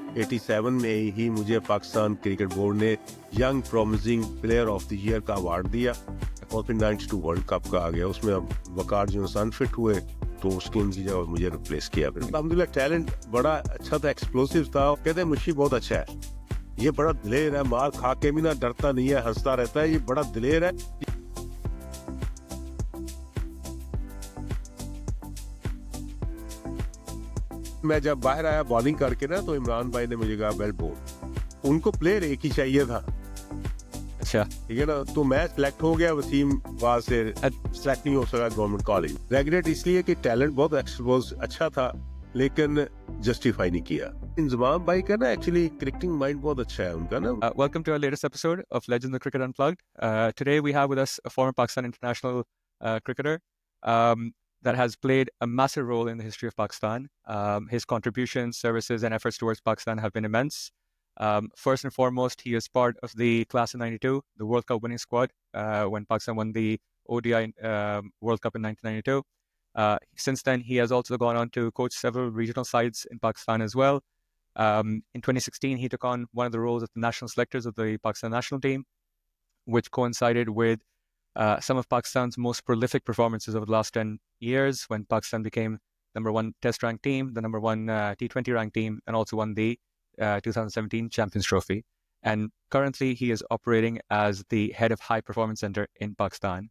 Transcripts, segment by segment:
87 में ही मुझे पाकिस्तान क्रिकेट बोर्ड ने young promising player of the year का अवार्ड दिया और फिर 92 वर्ल्ड कप का आ गया। उसमें अब वकार जो अनफिट हुए तो उसकी उनकी जगह मुझे रिप्लेस किया। फिर अल्हम्दुलिल्लाह टैलेंट बड़ा अच्छा था, एक्सप्लोसिव था। कहते हैं मुशी बहुत अच्छा है, ये बड़ा दिलेर है, मार खा के भी ना डरता नहीं है, हंसता रहता है, ये बड़ा दिलेर है। मैं जब बाहर आया बॉलिंग करके ना तो इमरान भाई ने मुझे कहा वेल बॉल। उनको प्लेयर एक ही चाहिए था, अच्छा ठीक है ना। तो मैं सिलेक्ट हो गया, वसीम वहां से सिलेक्ट नहीं हो सका गवर्नमेंट कॉलेज। रेगुलेट इसलिए कि टैलेंट बहुत एक्सपोज अच्छा था लेकिन जस्टिफाई नहीं किया। इंजमाम भाई का ना एक्चुअली क्रिकेटिंग माइंड बहुत अच्छा है उनका ना। Welcome to our latest episode of Legends of Cricket Unplugged. Today we have with us a former Pakistan international cricketer that has played a massive role in the history of Pakistan. His contributions, services, and efforts towards Pakistan have been immense. First and foremost, he is part of the class of '92, the World Cup winning squad, when Pakistan won the ODI World Cup in 1992. Since then, he has also gone on to coach several regional sides in Pakistan as well. In 2016, he took on one of the roles of the national selectors of the Pakistan national team, which coincided with some of Pakistan's most prolific performances over the last 10 years when Pakistan became number one test ranked team, the number one T20 ranked team, and also won the 2017 Champions Trophy. And currently, he is operating as the head of High Performance Center in Pakistan.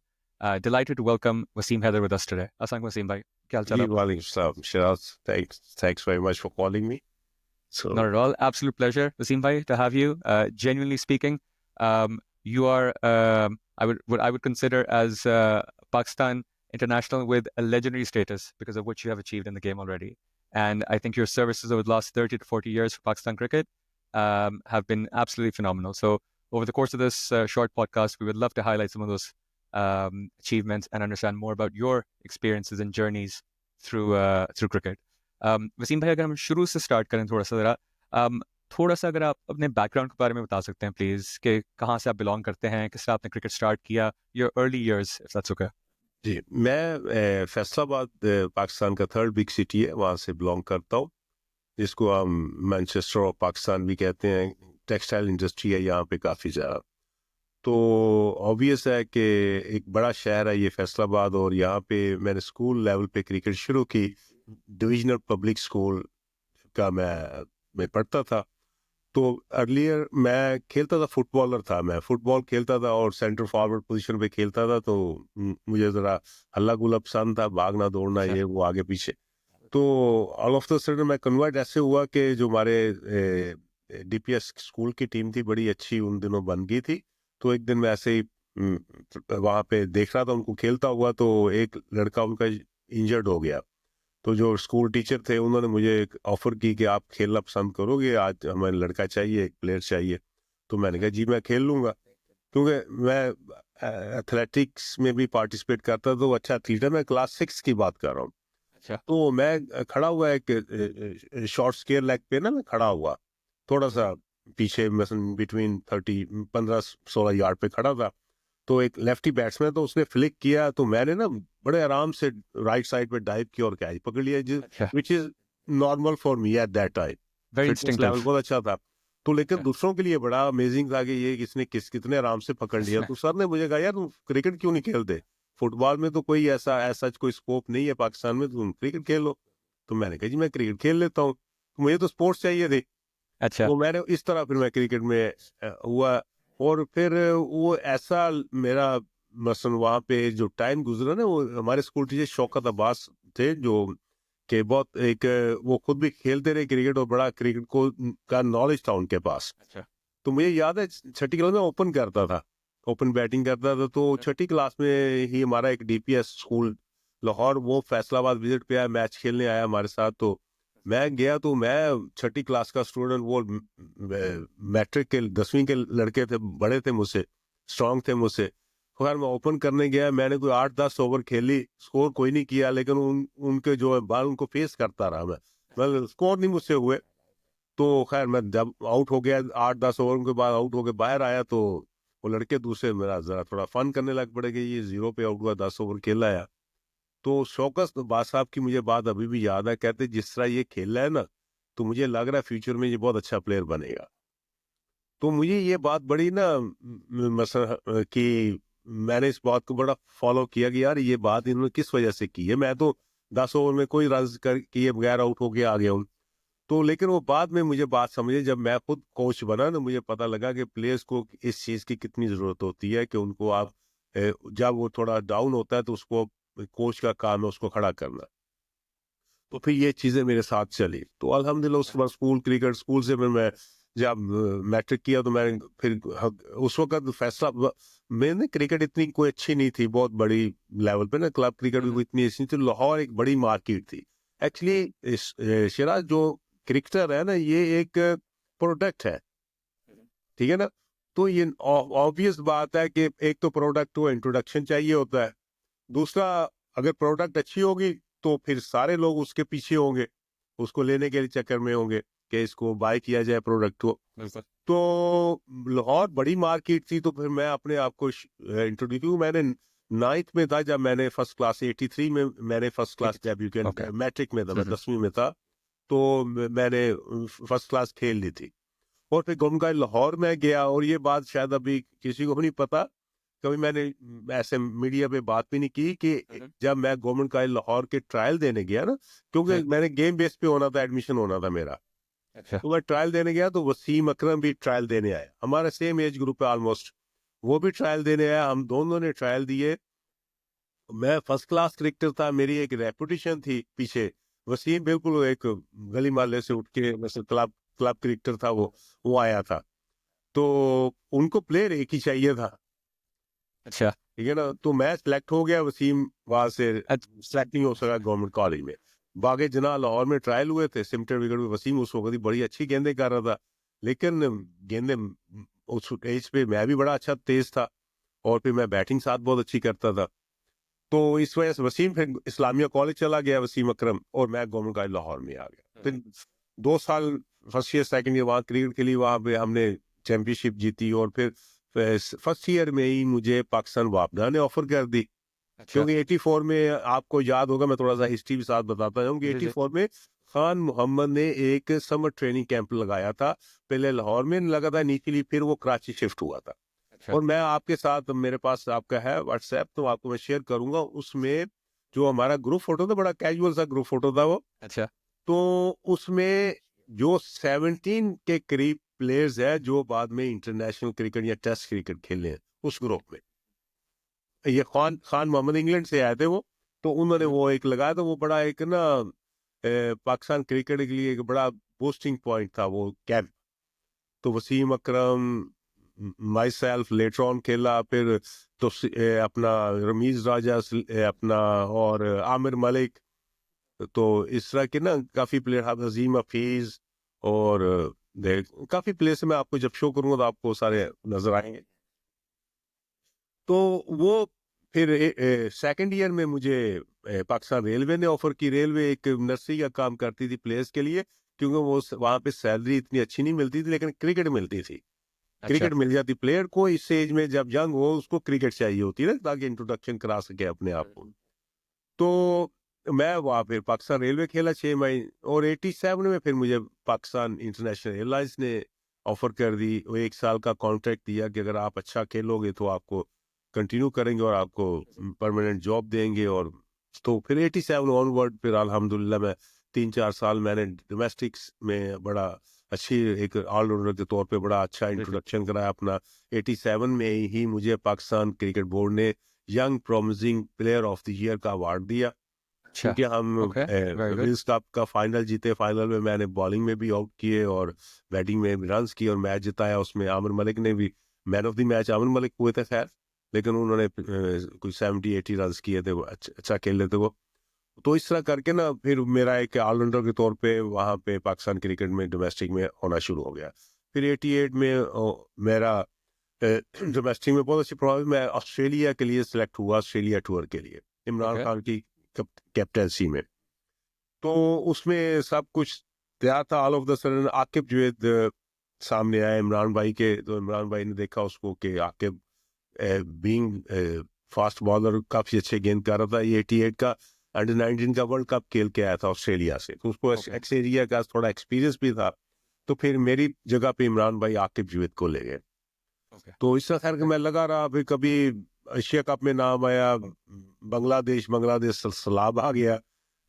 Delighted to welcome Wasim Haider with us today. Assalamu Wasim bhai. Kya hal chal hai? Walaikum Shiraz, thanks very much for calling me. So Not at all. Absolute pleasure, Wasim bhai, to have you. Genuinely speaking, you are I would consider as Pakistan international with a legendary status because of what you have achieved in the game already. And I think your services over the last 30 to 40 years for Pakistan cricket have been absolutely phenomenal. So over the course of this short podcast, we would love to highlight some of those achievements and understand more about your experiences and journeys through cricket. Wasim भाई, अगर हम शुरू से start करें थोड़ा सा अगर आप अपने बैकग्राउंड के बारे में बता सकते हैं प्लीज, कि कहाँ से आप बिलोंग करते हैं, किस तरह आपने क्रिकेट स्टार्ट किया, your early years if that's okay. जी, मैं फैसलाबाद पाकिस्तान का थर्ड बिग सिटी है, वहाँ से बिलोंग करता हूँ, जिसको हम मैनचेस्टर ऑफ पाकिस्तान भी कहते हैं। टेक्सटाइल इंडस्ट्री है यहाँ पे काफ़ी ज़्यादा, तो ऑब्वियस है कि एक बड़ा शहर है ये फैसलाबाद। और यहाँ पे मैंने स्कूल लेवल पे क्रिकेट शुरू की, डिविजनल पब्लिक स्कूल का मैं पढ़ता था। तो अर्लियर मैं खेलता था, फुटबॉलर था, मैं फुटबॉल खेलता था और सेंटर फॉरवर्ड पोजीशन पे खेलता था। तो मुझे ज़रा हल्ला गुल्ला पसंद था, भागना दौड़ना ये वो आगे पीछे। तो ऑल ऑफ द सडन मैं कन्वर्ट ऐसे हुआ कि जो हमारे डीपीएस स्कूल की टीम थी, बड़ी अच्छी उन दिनों बन गई थी। तो एक दिन मैं ऐसे ही वहाँ पे देख रहा था उनको खेलता हुआ, तो एक लड़का उनका इंजर्ड हो गया। तो जो स्कूल टीचर थे उन्होंने मुझे एक ऑफर की कि आप खेलना पसंद करोगे, आज हमें लड़का चाहिए, एक प्लेयर चाहिए। तो मैंने कहा जी मैं खेल लूँगा, क्योंकि मैं एथलेटिक्स में भी पार्टिसिपेट करता, तो अच्छा एथलीट है। मैं क्लास 6 की बात कर रहा हूँ। अच्छा तो मैं खड़ा हुआ एक शॉर्ट स्केयर लेग पे ना, मैं खड़ा हुआ थोड़ा सा पीछे, मसलन बिटवीन 15-16 यार्ड पे खड़ा था। तो एक लेफ्टी बैट्समैन, तो उसने फ्लिक किया, तो मैंने ना बड़े आराम से राइट साइड पे डाइव किया और कैच पकड़ लिया, अच्छा, which is normal for me at that time. Very fitness level instinctive. बहुत अच्छा था। तो लेकिन दूसरों के लिए बड़ा अमेजिंग था कि ये किसने कितने आराम से पकड़ लिया। तो सर ने मुझे कहा यार तुम क्रिकेट क्यों नहीं खेलते, फुटबॉल में तो कोई ऐसा कोई स्कोप नहीं है पाकिस्तान में, तुम क्रिकेट खेल लो। तो मैंने कहा जी मैं क्रिकेट खेल लेता हूँ, तो मुझे तो स्पोर्ट्स चाहिए थे। अच्छा तो मैंने इस तरह फिर मैं क्रिकेट में हुआ। और फिर वो ऐसा मेरा मसलन वहाँ पे जो टाइम गुजरा ना, वो हमारे स्कूल टीचर शौकत अब्बास थे, जो कि बहुत एक वो खुद भी खेलते रहे क्रिकेट और बड़ा क्रिकेट को का नॉलेज था उनके पास। अच्छा तो मुझे याद है छठी क्लास में ओपन करता था, ओपन बैटिंग करता था। तो छठी क्लास में ही हमारा एक डीपीएस स्कूल लाहौर वो फैसलाबाद विजिट पे आया, मैच खेलने आया हमारे साथ। तो मैं गया, तो मैं छठी क्लास का स्टूडेंट, वो मैट्रिक के 10वीं के लड़के थे, बड़े थे मुझसे, स्ट्रांग थे मुझसे। खैर मैं ओपन करने गया, मैंने कोई 8-10 ओवर खेली, स्कोर कोई नहीं किया, लेकिन उनके जो है बाल उनको फेस करता रहा मैं स्कोर नहीं मुझसे हुए। तो खैर मैं जब आउट हो गया 8-10 ओवर के बाद आउट होके बाहर आया, तो वो लड़के दूसरे मेरा जरा थोड़ा फन करने लग पड़े कि ये 0 पे आउट हुआ, 10 ओवर खेला है। तो शौकत बाद साहब की मुझे बात अभी भी याद है, कहते जिस तरह ये खेल रहा है ना, तो मुझे लग रहा है फ्यूचर में ये बहुत अच्छा प्लेयर बनेगा। तो मुझे ये बात बड़ी ना कि मैंने इस बात को बड़ा फॉलो किया कि यार ये बात इन्होंने किस वजह से की है। मैं तो 10 ओवर में कोई रन कर किए बगैर आउट होके आ गया हूँ। तो लेकिन वो बाद में मुझे बात समझे, जब मैं खुद कोच बना ना, मुझे पता लगा कि प्लेयर्स को इस चीज़ की कितनी ज़रूरत होती है कि उनको आप जब वो थोड़ा डाउन होता है तो उसको कोच का काम है उसको खड़ा करना। तो फिर ये चीज़ें मेरे साथ चली। तो अल्हम्दुलिल्लाह उसके बाद स्कूल से फिर मैं जब मैट्रिक किया तो मैंने फिर उस वक्त फैसला, मैंने क्रिकेट इतनी कोई अच्छी नहीं थी बहुत बड़ी लेवल पे ना, क्लब क्रिकेट भी कोई इतनी अच्छी नहीं थी। लाहौर एक बड़ी मार्केट थी एक्चुअली। शिराज जो क्रिकेटर है ना, ये एक प्रोडक्ट है, ठीक है ना। तो ये ऑब्वियस बात है कि एक तो प्रोडक्ट को इंट्रोडक्शन चाहिए होता है, दूसरा अगर प्रोडक्ट अच्छी होगी तो फिर सारे लोग उसके पीछे होंगे, उसको लेने के लिए चक्कर में होंगे कि इसको बाय किया जाए प्रोडक्ट को। बिल्कुल। तो लाहौर बड़ी मार्केट थी, तो फिर मैं अपने आप को इंट्रोड्यूस, मैंने 9th में था जब मैंने फर्स्ट क्लास 83 में मैंने first class debut Okay. Matric में था, मैं 10वीं में था। तो मैंने फर्स्ट क्लास खेल ली थी और फिर गवर्नमेंट लाहौर में गया। और ये बात शायद अभी किसी को नहीं पता, कभी मैंने ऐसे मीडिया पे बात भी नहीं की कि जब मैं गवर्नमेंट का लाहौर के ट्रायल देने गया ना, क्योंकि मैंने गेम बेस पे होना था, एडमिशन होना था मेरा। अच्छा। तो मैं ट्रायल देने गया तो वसीम अकरम भी ट्रायल देने आया, हमारा सेम एज ग्रुप है ऑलमोस्ट। वो भी ट्रायल देने आया, हम दोनों ने ट्रायल दिए। मैं फर्स्ट क्लास क्रिकेटर था, मेरी एक रेपुटेशन थी पीछे। वसीम बिल्कुल एक गली मोहल्ले से उठ के वैसे क्लब क्लब क्रिकेटर था, वो आया था। तो उनको प्लेयर एक ही चाहिए था, अच्छा। ठीक है ना। तो मैं सिलेक्ट हो गया, वसीम वहां से अच्छा। सिलेक्ट नहीं हो सका गवर्नमेंट कॉलेज में। बागे जना लाहौर में ट्रायल हुए थे, सिमटर विकेट में वसीम उस वक्त बड़ी अच्छी गेंदें कर रहा था, लेकिन गेंदें उस एज पे मैं भी बड़ा अच्छा तेज था और फिर मैं बैटिंग साथ बहुत अच्छी करता था। तो इस वजह से वसीम फिर इस्लामिया कॉलेज चला गया, वसीम अकरम, और मैं गवर्नमेंट कॉलेज लाहौर में आ गया। फिर 2 साल फर्स्ट ईयर सेकंड ईयर वहाँ क्रिकेट के लिए वहाँ पे हमने चैंपियनशिप जीती। और फिर फर्स्ट ईयर में ही मुझे पाकिस्तान वापस ने ऑफर कर दी, अच्छा। क्योंकि 84 में आपको याद होगा, मैं थोड़ा सा हिस्ट्री भी साथ बताता हूँ कि जी, जी। 84 में खान मोहम्मद ने एक समर ट्रेनिंग कैंप लगाया था, पहले लाहौर में लगा था इनिशियली, फिर वो कराची शिफ्ट हुआ था। अच्छा। और मैं आपके साथ, मेरे पास आपका है व्हाट्सएप, तो आपको मैं शेयर करूंगा। उसमें जो हमारा ग्रुप फोटो था, बड़ा कैजुअल सा ग्रुप फोटो था वो। अच्छा। तो उसमें जो 17 के करीब प्लेयर्स है जो बाद में इंटरनेशनल क्रिकेट या टेस्ट क्रिकेट खेले हैं उस ग्रुप में। ये खान मोहम्मद इंग्लैंड से आए थे वो, तो उन्होंने वो एक लगाया, तो वो बड़ा एक ना पाकिस्तान क्रिकेट के लिए एक बड़ा बूस्टिंग पॉइंट था वो कैंप। तो वसीम अकरम, माई सेल्फ लेटर ऑन खेला, फिर तो अपना रमीज राजा अपना, और आमिर मलिक। तो इस तरह के ना काफी प्लेयर, अजीम हफीज, और काफी प्लेयर से मैं आपको जब शो करूंगा तो आपको सारे नजर आएंगे। तो वो फिर सेकंड ईयर में मुझे पाकिस्तान रेलवे ने ऑफर की। रेलवे एक नर्सरी का काम करती थी प्लेयर्स के लिए, क्योंकि वो वहां पे सैलरी इतनी अच्छी नहीं मिलती थी, लेकिन क्रिकेट मिलती थी। अच्छा। क्रिकेट मिल जाती प्लेयर को, इस एज में जब यंग हो उसको क्रिकेट चाहिए होती है ना, ताकि इंट्रोडक्शन करा सके अपने आप को। तो मैं वहाँ फिर पाकिस्तान रेलवे खेला 6 महीने, और 87 में फिर मुझे पाकिस्तान इंटरनेशनल एयरलाइंस ने ऑफर कर दी। वो 1 साल का कॉन्ट्रैक्ट दिया कि अगर आप अच्छा खेलोगे तो आपको कंटिन्यू करेंगे और आपको परमानेंट जॉब देंगे। और तो फिर 87 ऑनवर्ड फिर अल्हम्दुलिल्लाह मैं 3-4 साल मैंने डोमेस्टिक्स में बड़ा अच्छी एक ऑलराउंडर के तौर पे बड़ा अच्छा इंट्रोडक्शन कराया अपना। 87 में ही मुझे पाकिस्तान क्रिकेट बोर्ड ने young promising player of the year का अवार्ड दिया, अच्छा। क्योंकि हम okay. Very good. Wills cup का फाइनल जीते। फाइनल में मैंने बॉलिंग में भी आउट किए और बैटिंग में भी रन किए और मैच जिताया। उसमें आमिर मलिक ने भी, man of the match Aamir Malik हुए थे खैर, लेकिन उन्होंने कुछ 70-80 रन किए थे, वो अच्छा खेल रहे थे वो। तो इस तरह करके ना फिर मेरा एक ऑलराउंडर के तौर पे वहाँ पे पाकिस्तान क्रिकेट में डोमेस्टिक में होना शुरू हो गया। फिर 88 में मेरा डोमेस्टिक में बहुत अच्छी प्रभाव, मैं ऑस्ट्रेलिया के लिए सिलेक्ट हुआ, ऑस्ट्रेलिया टूर के लिए, इमरान ओके। खान की कैप्टनसी में। तो उसमें सब कुछ तैयार था, all of the sudden Aaqib Javed सामने आए इमरान भाई के। तो इमरान भाई ने देखा उसको कि आकिब बीइंग फास्ट बॉलर काफी अच्छे गेंद कर रहा था। ये 88 का अंडर 19 का वर्ल्ड कप खेल के आया था ऑस्ट्रेलिया से, तो उसको Okay. एक्स एरिया का थोड़ा एक्सपीरियंस भी था। तो फिर मेरी जगह पे इमरान भाई आकिब जीवित को ले गए। Okay. तो इस तरह करके मैं लगा रहा, फिर कभी एशिया कप में नाम आया, बांग्लादेश सलाब आ गया।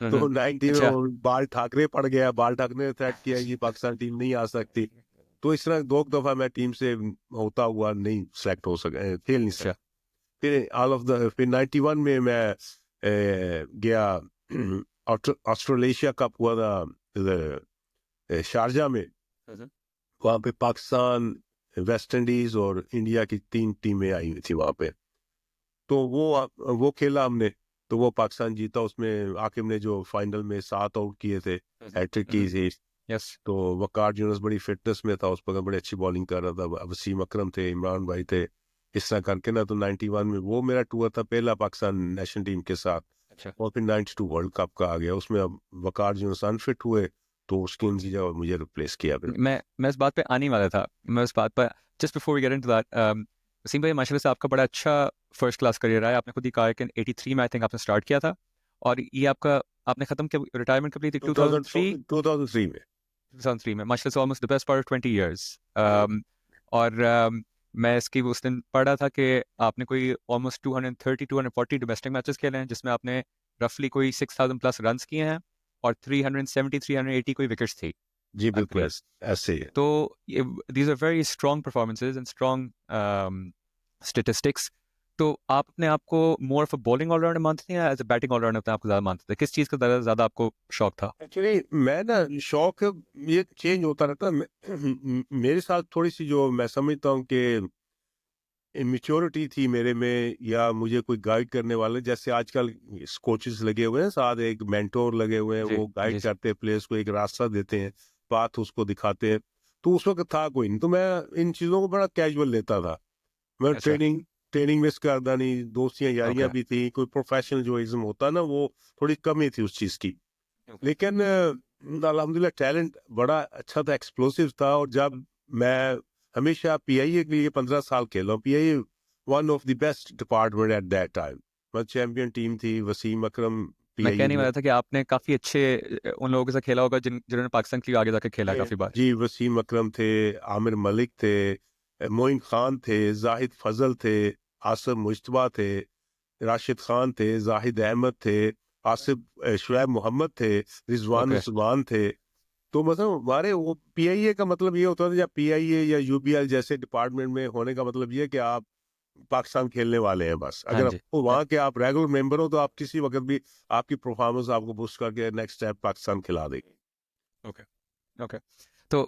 तो 90 अच्छा। में बाल ठाकरे पड़ गया, बाल ठाकरे ने थ्रेट किया कि पाकिस्तान टीम नहीं आ सकती। तो इस तरह 2 दफा मैं टीम से होता हुआ नहीं सेलेक्ट हो सका, खेल नहीं अच्छा। सका। फिर 91 में मैं गया ऑस्ट्रेलेशिया कप हुआ था इधर शारजा में। वहाँ पे पाकिस्तान, वेस्ट इंडीज और इंडिया की 3 टीमें आई हुई थी वहाँ पे। तो वो खेला हमने, तो वो पाकिस्तान जीता। उसमें आकिब ने जो फाइनल में 7 आउट किए थे, हैट्रिक की थी। यस। तो वकार यूनुस बड़ी फिटनेस में था, उस पर बड़ी अच्छी बॉलिंग कर रहा था, वसीम अकरम थे, इमरान भाई थे, इस तरह करके ना। तो 91 में वो मेरा टूर था पहला पाकिस्तान नेशनल टीम के साथ। अच्छा। और फिर 92 वर्ल्ड कप का आ गया, उसमें अब वकार यूनुस अनफिट हुए, तो उसकी उनकी जगह मुझे रिप्लेस किया फिर। मैं इस बात पे आने ही वाला था। मैं इस बात पर just before we get into that, Wasim भाई माशाल्लाह से आपका बड़ा अच्छा फर्स्ट क्लास करियर रहा है। आपने खुद ही कहा है कि 83 में आई थिंक आपने स्टार्ट किया था, और ये आपका आपने खत्म किया, रिटायरमेंट कब ली थी? 2003। 2003 में। 2003 में माशाल्लाह से almost the best part of 20 years. और मैं इसकी उस दिन पढ़ा था कि आपने कोई ऑलमोस्ट 230 240 डोमेस्टिक मैचेस खेले हैं, जिसमें आपने रफली कोई 6000 प्लस रन्स किए हैं, और 370 380 कोई विकेट्स थी जी आई बिल्कुल बिलीव। ऐसे ही है। तो these are very strong performances and strong statistics. तो आप अपने आप को more of a bowling allrounder मानते थे या एज अ बैटिंग ऑलराउंडर अपने आप को ज़्यादा मानते थे? किस चीज़ का ज़्यादा आपको शौक था? एक्चुअली मैं ना, शौक ये चेंज होता रहता है। मेरे साथ थोड़ी सी जो मैं समझता हूँ कि इमेच्योरिटी थी मेरे में, या मुझे कोई गाइड करने वाले, जैसे आजकल कोचेस लगे हुए हैं साथ, एक मेंटोर लगे हुए हैं, जी वो गाइड जी। करते हैं प्लेयर्स को, एक रास्ता देते हैं, पाथ उसको दिखाते हैं। तो उस वक्त था कोई नहीं, तो मैं इन चीज़ों को बड़ा कैजुअल लेता था। मैं अच्छा। ट्रेनिंग मिस करता नहीं, दोस्तियां यारियां ओके। भी थी, कोई प्रोफेशनलिज्म होता ना, वो थोड़ी कमी थी उस चीज़ की। लेकिन अल्हम्दुलिल्लाह टैलेंट बड़ा अच्छा था, एक्सप्लोसिव था। और जब मैं हमेशा पीआईए के लिए 15 साल खेला हूँ, PIA one of the best department at that time. मतलब चैंपियन टीम थी, वसीम अकरम मैं पीआईए कहने में। वाला था कि आपने काफ़ी अच्छे उन लोगों के साथ खेला होगा जिन्होंने पाकिस्तान के लिए आगे जाके खेला काफ़ी बार। जी वसीम अकरम थे, आमिर मलिक थे, मोइन खान थे, जाहिद फजल थे, आसिफ मुश्तबा थे, राशिद खान थे, जाहिद अहमद थे, आसिफ शुएब मोहम्मद थे, रिजवान ओके। उस्मान थे। तो मतलब हमारे वो पीआईए का मतलब ये होता था, या पीआईए या यूबीएल जैसे डिपार्टमेंट में होने का मतलब ये है कि आप पाकिस्तान खेलने वाले हैं बस। हाँ अगर जी। वहाँ के आप रेगुलर मेंबर हो, तो आप किसी वक्त भी आपकी परफॉर्मेंस आपको बूस्ट करके नेक्स्ट स्टेप पाकिस्तान खिला देगी। ओके। ओके। तो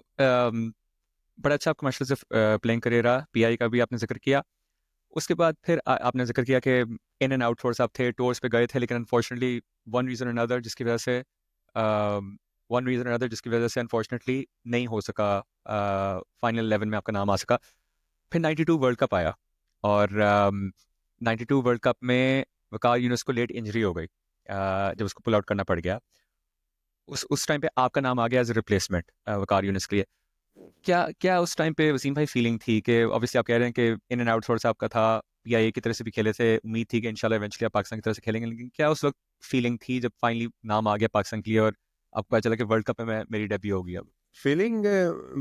बड़ा अच्छा आपका माशाल्लाह से प्लेइंग करियर रहा। पीआई का भी आपने जिक्र किया। उसके बाद फिर आपने जिक्र किया कि इन एंड आउट थोड़ा सा आप थे, टूर्स पे गए थे, लेकिन अनफॉर्चुनेटली वन रीज़न अनदर जिसकी वजह से अनफॉर्चुनेटली नहीं हो सका, फाइनल 11 में आपका नाम आ सका। फिर 92 वर्ल्ड कप आया, और 92 वर्ल्ड कप में वकार यूनुस को लेट इंजरी हो गई, जब उसको पुल आउट करना पड़ गया। उस टाइम पे आपका नाम आ गया एज ए रिप्लेसमेंट वकार यूनुस के लिए। क्या क्या उस टाइम पे वसीम भाई फीलिंग थी कि ऑब्वियसली आप कह रहे हैं कि इन एंड आउट थोड़ा सा आपका था, पीआईए की तरह से भी खेले थे, उम्मीद थी कि इंशाल्लाह इवेंचुअली आप पाकिस्तान की तरफ से खेलेंगे, लेकिन क्या उस वक्त फीलिंग थी जब फाइनली नाम आ गया पाकिस्तान के लिए और आपको पता चला कि वर्ल्ड कप में मेरी डेब्यू होगी अब? फीलिंग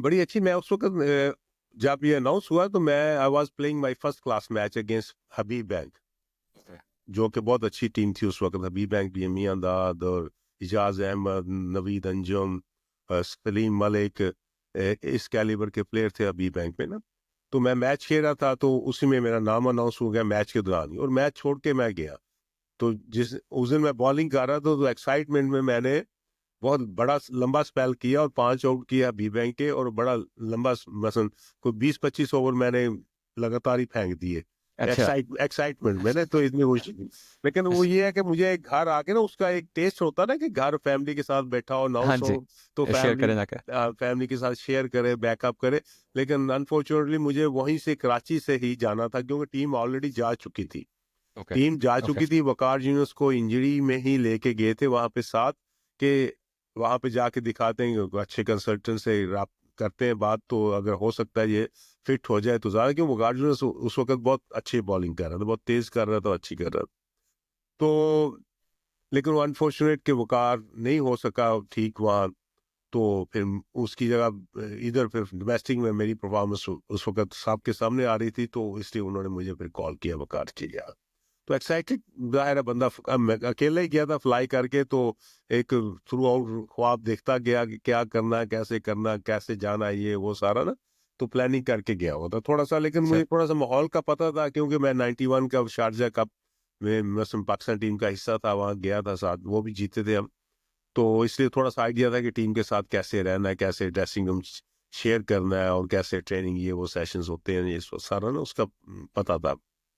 बड़ी अच्छी। मैं उस वक्त जब ये अनाउंस हुआ, तो मैं I was playing my first class match against Habib bank, जो कि बहुत अच्छी टीम थी उस वक्त। हबीब बैंक भी, मियां दाद और इजाज अहमद, नवीद अंजुम, सलीम मलिक, इस कैलिबर के प्लेयर थे हबीब बैंक में ना। तो मैं मैच खेल रहा था, तो उसी में मेरा नाम अनाउंस हो गया मैच के दौरान ही, और मैच छोड़ के मैं गया। तो जिस उस दिन मैं बॉलिंग कर रहा था, तो एक्साइटमेंट में मैंने बहुत बड़ा लंबा स्पेल किया और 5 आउट किया हबीब बैंक के, और बड़ा लंबा मसन कोई 20-25 ओवर मैंने लगातार ही फेंक दिए अच्छा। एक्साइटमेंट में ना। तो इतनी खुशी थी। लेकिन वो ये है कि मुझे घर आके ना, उसका एक टेस्ट होता है ना, कि घर फैमिली के साथ बैठा हो, हाँ अनाउंस हो, जी। तो शेयर करें जाके। फैमिली के साथ शेयर करे, बैकअप करे। लेकिन अनफॉर्चुनेटली मुझे वहीं से, कराची से ही जाना था, क्योंकि टीम ऑलरेडी जा चुकी थी। ओके। टीम जा ओके। चुकी थी, वकार यूनुस को इंजरी में ही लेके गए थे वहां पे साथ, के वहां पे जाके दिखाते हैं, अच्छे कंसल्टेंट से करते हैं बात, तो अगर हो सकता है ये फिट हो जाए तो ज्यादा। क्यों, वकार यूनुस उस वक्त बहुत अच्छी बॉलिंग कर रहा था, बहुत तेज कर रहा था, अच्छी कर रहा था। तो लेकिन वो अनफॉर्चुनेट के वकार नहीं हो सका ठीक वहाँ, तो फिर उसकी जगह इधर फिर डोमेस्टिक में मेरी परफॉर्मेंस उस वक्त साहब के सामने आ रही थी, तो इसलिए उन्होंने मुझे फिर कॉल किया वकार चाहिए। तो एक्साइटेड जाहिर है बंदा, मैं अकेला ही गया था फ्लाई करके, तो एक थ्रू आउट ख्वाब देखता गया कि क्या करना, कैसे जाना, ये वो सारा ना, तो प्लानिंग करके गया हुआ था थोड़ा सा। लेकिन अच्छा मुझे थोड़ा सा माहौल का पता था, क्योंकि मैं 91 का शारजा कप में मसलन पाकिस्तान टीम का हिस्सा था, वहाँ गया था साथ, वो भी जीते थे हम, तो इसलिए थोड़ा सा आइडिया था कि टीम के साथ कैसे रहना है, कैसे ड्रेसिंग रूम शेयर करना है, और कैसे ट्रेनिंग ये वो सेशंस होते हैं, ये सारा ना उसका पता था।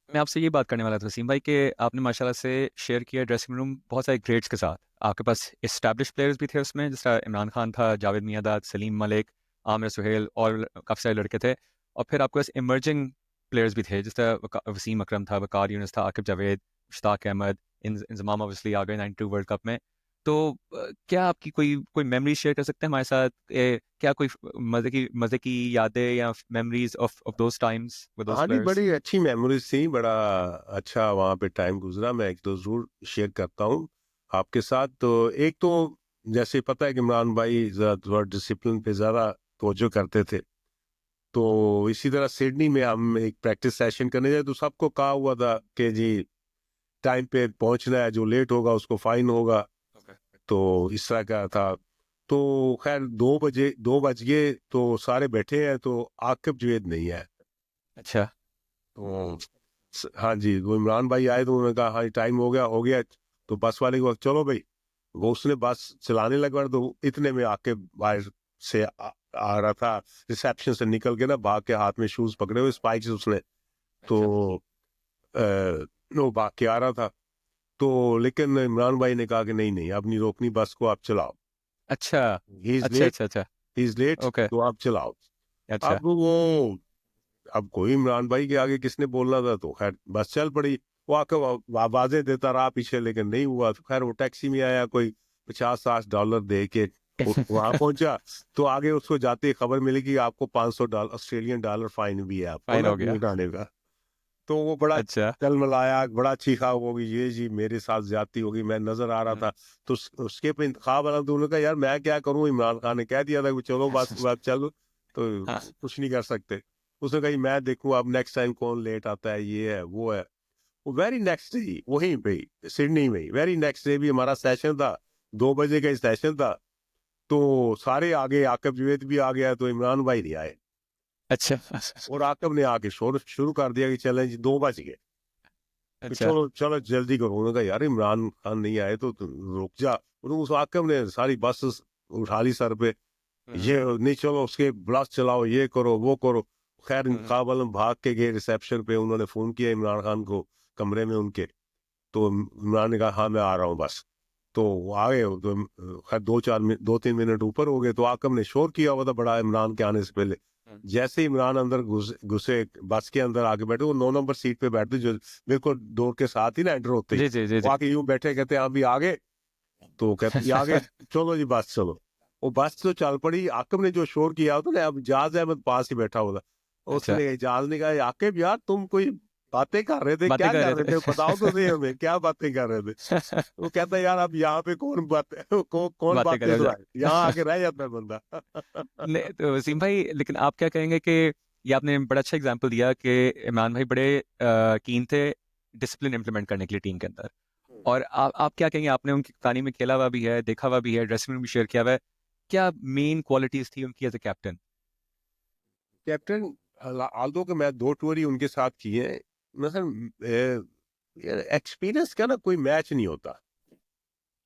मैं आपसे ये बात करने वाला था वसीम भाई कि आपने माशाल्लाह से शेयर किया ड्रेसिंग रूम बहुत सारे ग्रेड्स के साथ। आपके पास इस्टेब्लिश प्लेयर्स भी थे उसमें, जिस तरह इमरान खान था, जावेद मियांदाद, सलीम मलिक, आमिर सुहेल और काफ़ी सारे लड़के थे। और फिर आपके पास इमर्जिंग प्लेयर्स भी थे, जिस तरह वसीम अकरम था, वकार यूनुस था, आकिब जावेद, मुश्ताक अहमद, इंजमाम ऑब्वियसली आ गए 92 वर्ल्ड कप में। तो क्या आपकी कोई कोई मेमोरी शेयर कर सकते हैं हमारे साथ? क्या कोई मज़े की यादें या memories of those times with those हाँ जी, प्लेयर्स? बड़ी अच्छी मेमोरीज थी, बड़ा अच्छा वहाँ पे टाइम गुजरा। मैं एक दो जरूर शेयर करता हूँ आपके साथ। तो एक तो जैसे पता है कि इमरान भाई थोड़ा डिसिप्लिन पे ज़्यादा तवज्जो करते थे, तो इसी तरह सिडनी में हम एक प्रैक्टिस सेशन करने गए, तो सबको कहा हुआ था कि जी टाइम पे पहुंचना है, जो लेट होगा उसको फाइन होगा। तो इस तरह का था। तो खैर 2 बजे 2 बज गए, तो सारे बैठे हैं, तो आकिब जावेद नहीं है। अच्छा। तो हाँ जी, वो इमरान भाई आए, तो उन्होंने कहा हाँ टाइम हो गया। तो बस वाले को चलो भाई, वो उसने बस चलाने लगा, तो इतने में आके बाहर से आ रहा था, रिसेप्शन से निकल के ना, भाग के हाथ में शूज पकड़े हुए स्पाइक्स उसने। अच्छा। तो वो भाग के आ रहा था। तो लेकिन इमरान भाई ने कहा कि नहीं नहीं, अब नहीं रोकनी बस को, आप चलाओ, अच्छा। ही इज अच्छा। लेट, अच्छा। अच्छा। He is late, okay. तो आप चलाओ। अच्छा। अब वो अब कोई इमरान भाई के आगे किसने बोलना था, तो खैर बस चल पड़ी। वो आके आवाजें देता रहा पीछे, लेकिन नहीं हुआ। तो खैर वो टैक्सी में आया, कोई 50-60 डॉलर दे के वहां पहुंचा। तो आगे उसको जाते ही खबर मिली कि आपको $500 ऑस्ट्रेलियन डॉलर फाइन भी है आपको फाइन ना हो गया। उठाने का। तो वो बड़ा अच्छा। चलमलाया, बड़ा चीखा, वो भी ये जी मेरे साथ ज्यादती होगी, मैं नजर आ रहा हम्म। था। तो उसके पे इंतखाब वाला, तो उन्होंने कहा यार मैं क्या करूं, इमरान खान ने कह दिया था कि चलो बस बस चलो, तो हाँ। कुछ नहीं कर सकते। उसने कहा मैं देखूं अब नेक्स्ट टाइम कौन लेट आता है, ये है वो है। वो वेरी नेक्स्ट डे वहीं पे ही, सिडनी में ही वेरी नेक्स्ट डे भी हमारा सेशन था, 2 बजे का सेशन था। तो सारे आगे, आकिब जावेद भी आ गया, तो इमरान भाई नहीं आए। अच्छा। और आकिब ने आके शोर शुरू कर दिया कि चलें जी 2 बज गए, कि अच्छा। चलो चलो जल्दी करो। उन्होंने कहा यार इमरान खान नहीं आए, तो रुक जा। उस आकिब ने सारी बस उठा ली सर पे, हम्म। ये नहीं चलो उसके ब्लास्ट चलाओ, ये करो वो करो। खैर हम्म। इंतखाब आलम भाग के गए रिसेप्शन पे, उन्होंने फोन किया इमरान खान को कमरे में उनके। तो इमरान ने कहा हाँ मैं आ रहा हूँ बस। तो वो आ गए। तो खैर 2-3 मिनट ऊपर हो गए, तो आकम ने शोर किया हुआ था बड़ा इमरान के आने से पहले। हम्म। जैसे ही इमरान अंदर घुसे बस के अंदर आके बैठे, वो 9 नंबर सीट पे बैठते, जो बिल्कुल डोर के साथ ही ना एंटर होते ही जी जी जी वो जी। आके यूं बैठे, कहते हैं अभी आगे। तो कहते ये आगे, चलो जी बस चलो। वो बस तो चल पड़ी। आकिब ने जो शोर किया होता ना, अब इजाज अहमद पास ही बैठा हुआ था, अच्छा। उसने इजाज ने कहा आकिब यार तुम कोई बातें कर रहे थे, बातें क्या कर कर रहे रहे थे, बताओ तो सही हमें क्या बातें कर रहे थे। थे। वो कहता है यार अब यहाँ पे कौन बातें बातें करे जा। सुनाए, यहाँ आके रह जाता है बंदा। नहीं तो वसीम भाई, लेकिन आप क्या कहेंगे कि ये आपने बड़ा अच्छा एग्जांपल दिया कि इमरान भाई बड़े कीन थे डिसिप्लिन इंप्लीमेंट करने के लिए टीम के अंदर। और आप क्या कहेंगे, आपने उनकी कहानी में खेला हुआ भी है, देखा हुआ भी है, ड्रेसिंग रूम भी शेयर किया हुआ है, क्या मेन क्वालिटीज थी उनकी as a captain? Captain although के मैं 2 टूर ही उनके साथ किए हैं। मतलब एक्सपीरियंस का ना कोई मैच नहीं होता।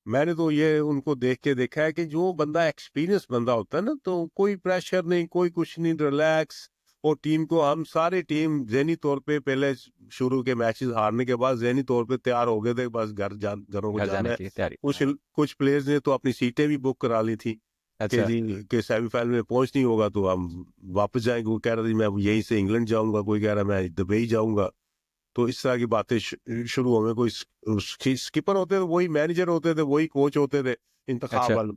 मैंने तो ये उनको देख के देखा है कि जो बंदा एक्सपीरियंस बंदा होता है ना, तो कोई प्रेशर नहीं, कोई कुछ नहीं, रिलैक्स। और टीम को, हम सारी टीम ज़हनी तौर पे पहले शुरू के मैचेस हारने के बाद ज़हनी तौर पे तैयार हो गए थे, बस घरों को घर जाना जाने है। की तैयारी। कुछ कुछ प्लेयर्स ने तो अपनी सीटें भी बुक करा ली थी कि अच्छा। जी के सेमीफाइनल में पहुंच नहीं होगा तो हम वापस जाएंगे। वो कह रहा था मैं यहीं से इंग्लैंड जाऊंगा, कोई कह रहा मैं दुबई जाऊंगा। तो इस तरह की बातें शुरू हो गई। कोई स्किपर होते थे, वही मैनेजर होते थे, वही कोच होते थे इंतखाब अच्छा। वाले।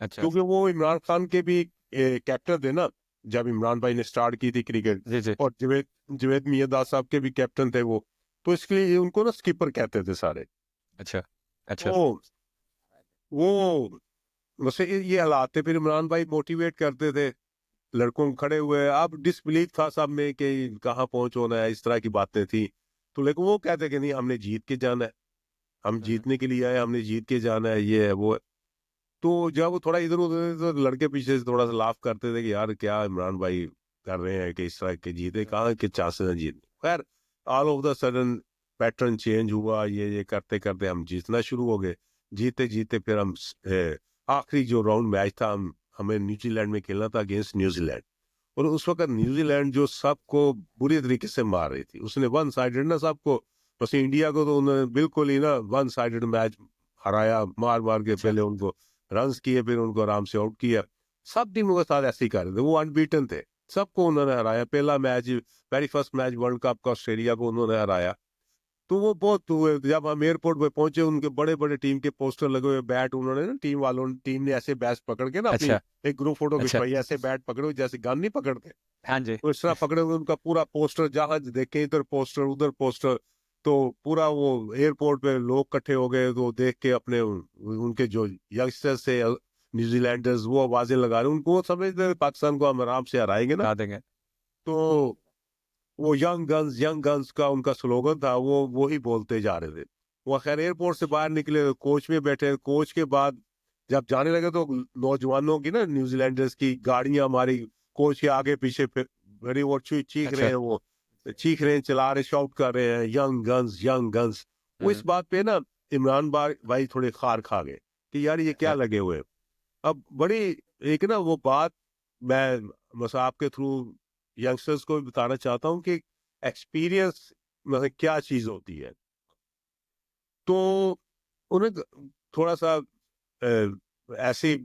अच्छा। क्योंकि वो इमरान खान के भी कैप्टन थे ना, जब इमरान भाई ने स्टार्ट की थी क्रिकेट। जी जी। और जवेद जवेद मियांदाद साहब के भी कैप्टन थे वो। तो इसके लिए उनको ना स्किपर कहते थे सारे। अच्छा। अच्छा। तो वो वैसे ये हालात थे। फिर इमरान भाई मोटिवेट करते थे लड़कों को, खड़े हुए। अब डिसबिलीफ था सब में कि कहाँ पहुंच होना है, इस तरह की बातें थी। तो लेकिन वो कहते कि नहीं, हमने जीत के जाना है, हम जीतने के लिए आए, हमने जीत के जाना है, ये है वो है। तो जब वो थोड़ा इधर उधर तो लड़के पीछे से थोड़ा सा लाफ करते थे कि यार क्या इमरान भाई कर रहे हैं कि इस तरह के जीते, कहाँ के चांसेस हैं जीतने। खैर all of the sudden pattern change हुआ, ये करते करते हम जीतना शुरू हो गए। जीते जीते फिर हम आखिरी जो राउंड मैच था, हमें न्यूजीलैंड में खेलना था अगेंस्ट न्यूजीलैंड। और उस वक्त न्यूजीलैंड जो सबको बुरी तरीके से मार रही थी, उसने वन साइडेड ना सबको, बस इंडिया को तो उन्होंने बिल्कुल ही ना वन साइडेड मैच हराया, मार मार के अच्छा। पहले उनको रन्स किए, फिर उनको आराम से आउट किया। सब टीमों के साथ ऐसे ही कर रहे थे, वो अनबीटन थे, सबको उन्होंने हराया। पहला match, very first match world cup का, ऑस्ट्रेलिया को उन्होंने हराया। तो वो बहुत हुए। जब हम एयरपोर्ट पे पहुंचे, उनके बड़े बड़े टीम के पोस्टर लगे हुए, बैट उन्होंने ना, टीम वालों ने, टीम ने ऐसे बैट पकड़ के ना अपनी अच्छा। एक ग्रुप फोटो अच्छा। खिंचवाई, ऐसे बैट पकड़े हुए जैसे गन नहीं पकड़ते, हाँ जी। तो इस तरह पकड़े हुए उनका पूरा पोस्टर, जहां देखे इधर पोस्टर उधर पोस्टर। तो पूरा वो एयरपोर्ट पे लोग इकट्ठे हो गए, तो देख के अपने उनके जो यंगस्टर्स थे न्यूजीलैंडर्स, वो आवाजें लगा रहे, उनको वो समझते थे पाकिस्तान को हम आराम से हराएंगे ना। हरा देंगे। तो वो यंग गन्स का उनका स्लोगन था, वो ही बोलते जा रहे थे। वो खैर एयरपोर्ट से बाहर निकले, कोच में बैठे। कोच के बाद जब जाने लगे, तो नौजवानों की ना, न्यूजीलैंडर्स की गाड़ियां हमारी कोच के आगे पीछे बड़ी, वो चीख रहे अच्छा। हैं, वो चीख रहे हैं, चला रहे, शाउट कर रहे हैं, यंग गन्स यंग गन्स। वो इस हम्म। बात पे ना इमरान भाई थोड़े खार खा गए कि यार ये क्या अच्छा। लगे हुए हैं। अब बड़ी एक ना वो बात, मैं बस आपके थ्रू यंगस्टर्स को भी बताना चाहता हूँ कि एक्सपीरियंस मतलब क्या चीज होती है। तो उन्हें थोड़ा सा ऐसी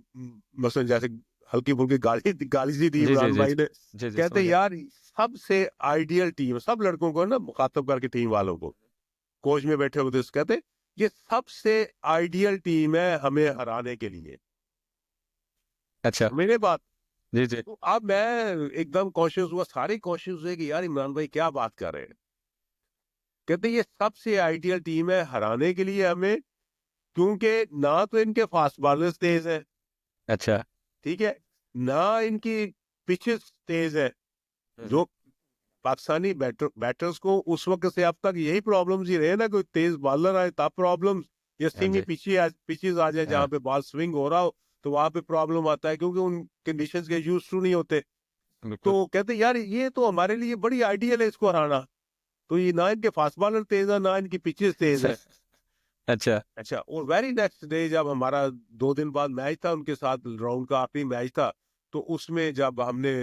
मसलन जैसे हल्की फुल्की गाली गाली सी दी जी जी इमरान जी भाई ने। जी जी, कहते समझ गया। यार सबसे आइडियल टीम, सब लड़कों को ना मुखातब करके, टीम वालों को, कोच में बैठे होते, कहते ये सबसे आइडियल टीम है हमें हराने के लिए। अच्छा। मेरे बात, जी जी। तो अब मैं एकदम कॉन्शियस हुआ, सारे कॉन्शियस हुए कि यार इमरान भाई क्या बात कर रहे हैं। कहते ये सबसे आइडियल टीम है हराने के लिए हमें, क्योंकि ना तो इनके फास्ट बॉलर्स तेज है, अच्छा। ठीक है, ना इनकी पिचेस तेज है। हम्म। जो पाकिस्तानी बैटर्स को उस वक्त से अब तक यही प्रॉब्लम्स ही रहे ना, कोई तेज बॉलर आए तब प्रॉब्लम्स, या हाँ सीमी जी। पिचेस आ जाए हाँ। जहाँ पे बॉल स्विंग हो रहा हो, तो वहां पे प्रॉब्लम आता है, क्योंकि उन कंडीशंस के यूज टू नहीं होते। बिल्कुल। तो कहते यार ये तो हमारे लिए बड़ी आइडियल है इसको हराना। तो ये ना इनके फास्ट बॉलर तेज है, ना इनकी पिचेस तेज है। अच्छा। अच्छा, और वेरी नेक्स्ट डे जब हमारा 2 दिन बाद मैच था उनके साथ, राउंड का आखिरी मैच था, तो उसमें जब हमने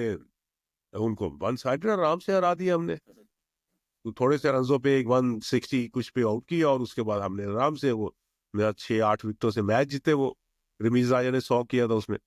उनको वन साइडेड आराम से हरा दिया हमने, तो थोड़े से रनों पे, 160 कुछ पे आउट किया, और उसके बाद हमने आराम से वो मेरा 6-8 विकेटों से मैच जीते। वो रमीज राजा ने 100 किया था उसमें।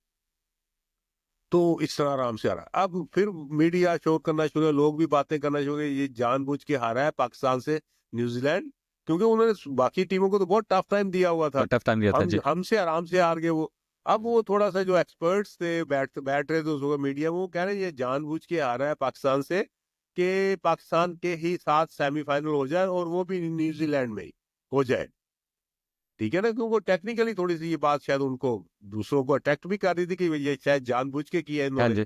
तो इस तरह आराम से हारा। अब फिर मीडिया शोर करना शुरू हुआ, लोग भी बातें करना शुरू हुए, ये जानबूझ के हारा है पाकिस्तान से न्यूजीलैंड, क्योंकि उन्होंने बाकी टीमों को तो बहुत टफ टाइम दिया हुआ था। और टफ टाइम दिया था हम जी। हमसे आराम से हार गए वो। अब वो थोड़ा सा जो एक्सपर्ट्स थे, बैठ रहे थे उस वक्त मीडिया में, वो कह रहे हैं ये जानबूझ के हारा है पाकिस्तान से, कि पाकिस्तान के ही साथ सेमीफाइनल हो जाए, और वो भी न्यूजीलैंड में ही हो जाए, ठीक है ना। क्योंकि टेक्निकली थोड़ी सी ये बात शायद उनको, दूसरों को अटैक्ट भी कर रही थी कि ये शायद जानबूझ के किया है हाँ इन्होंने, जी।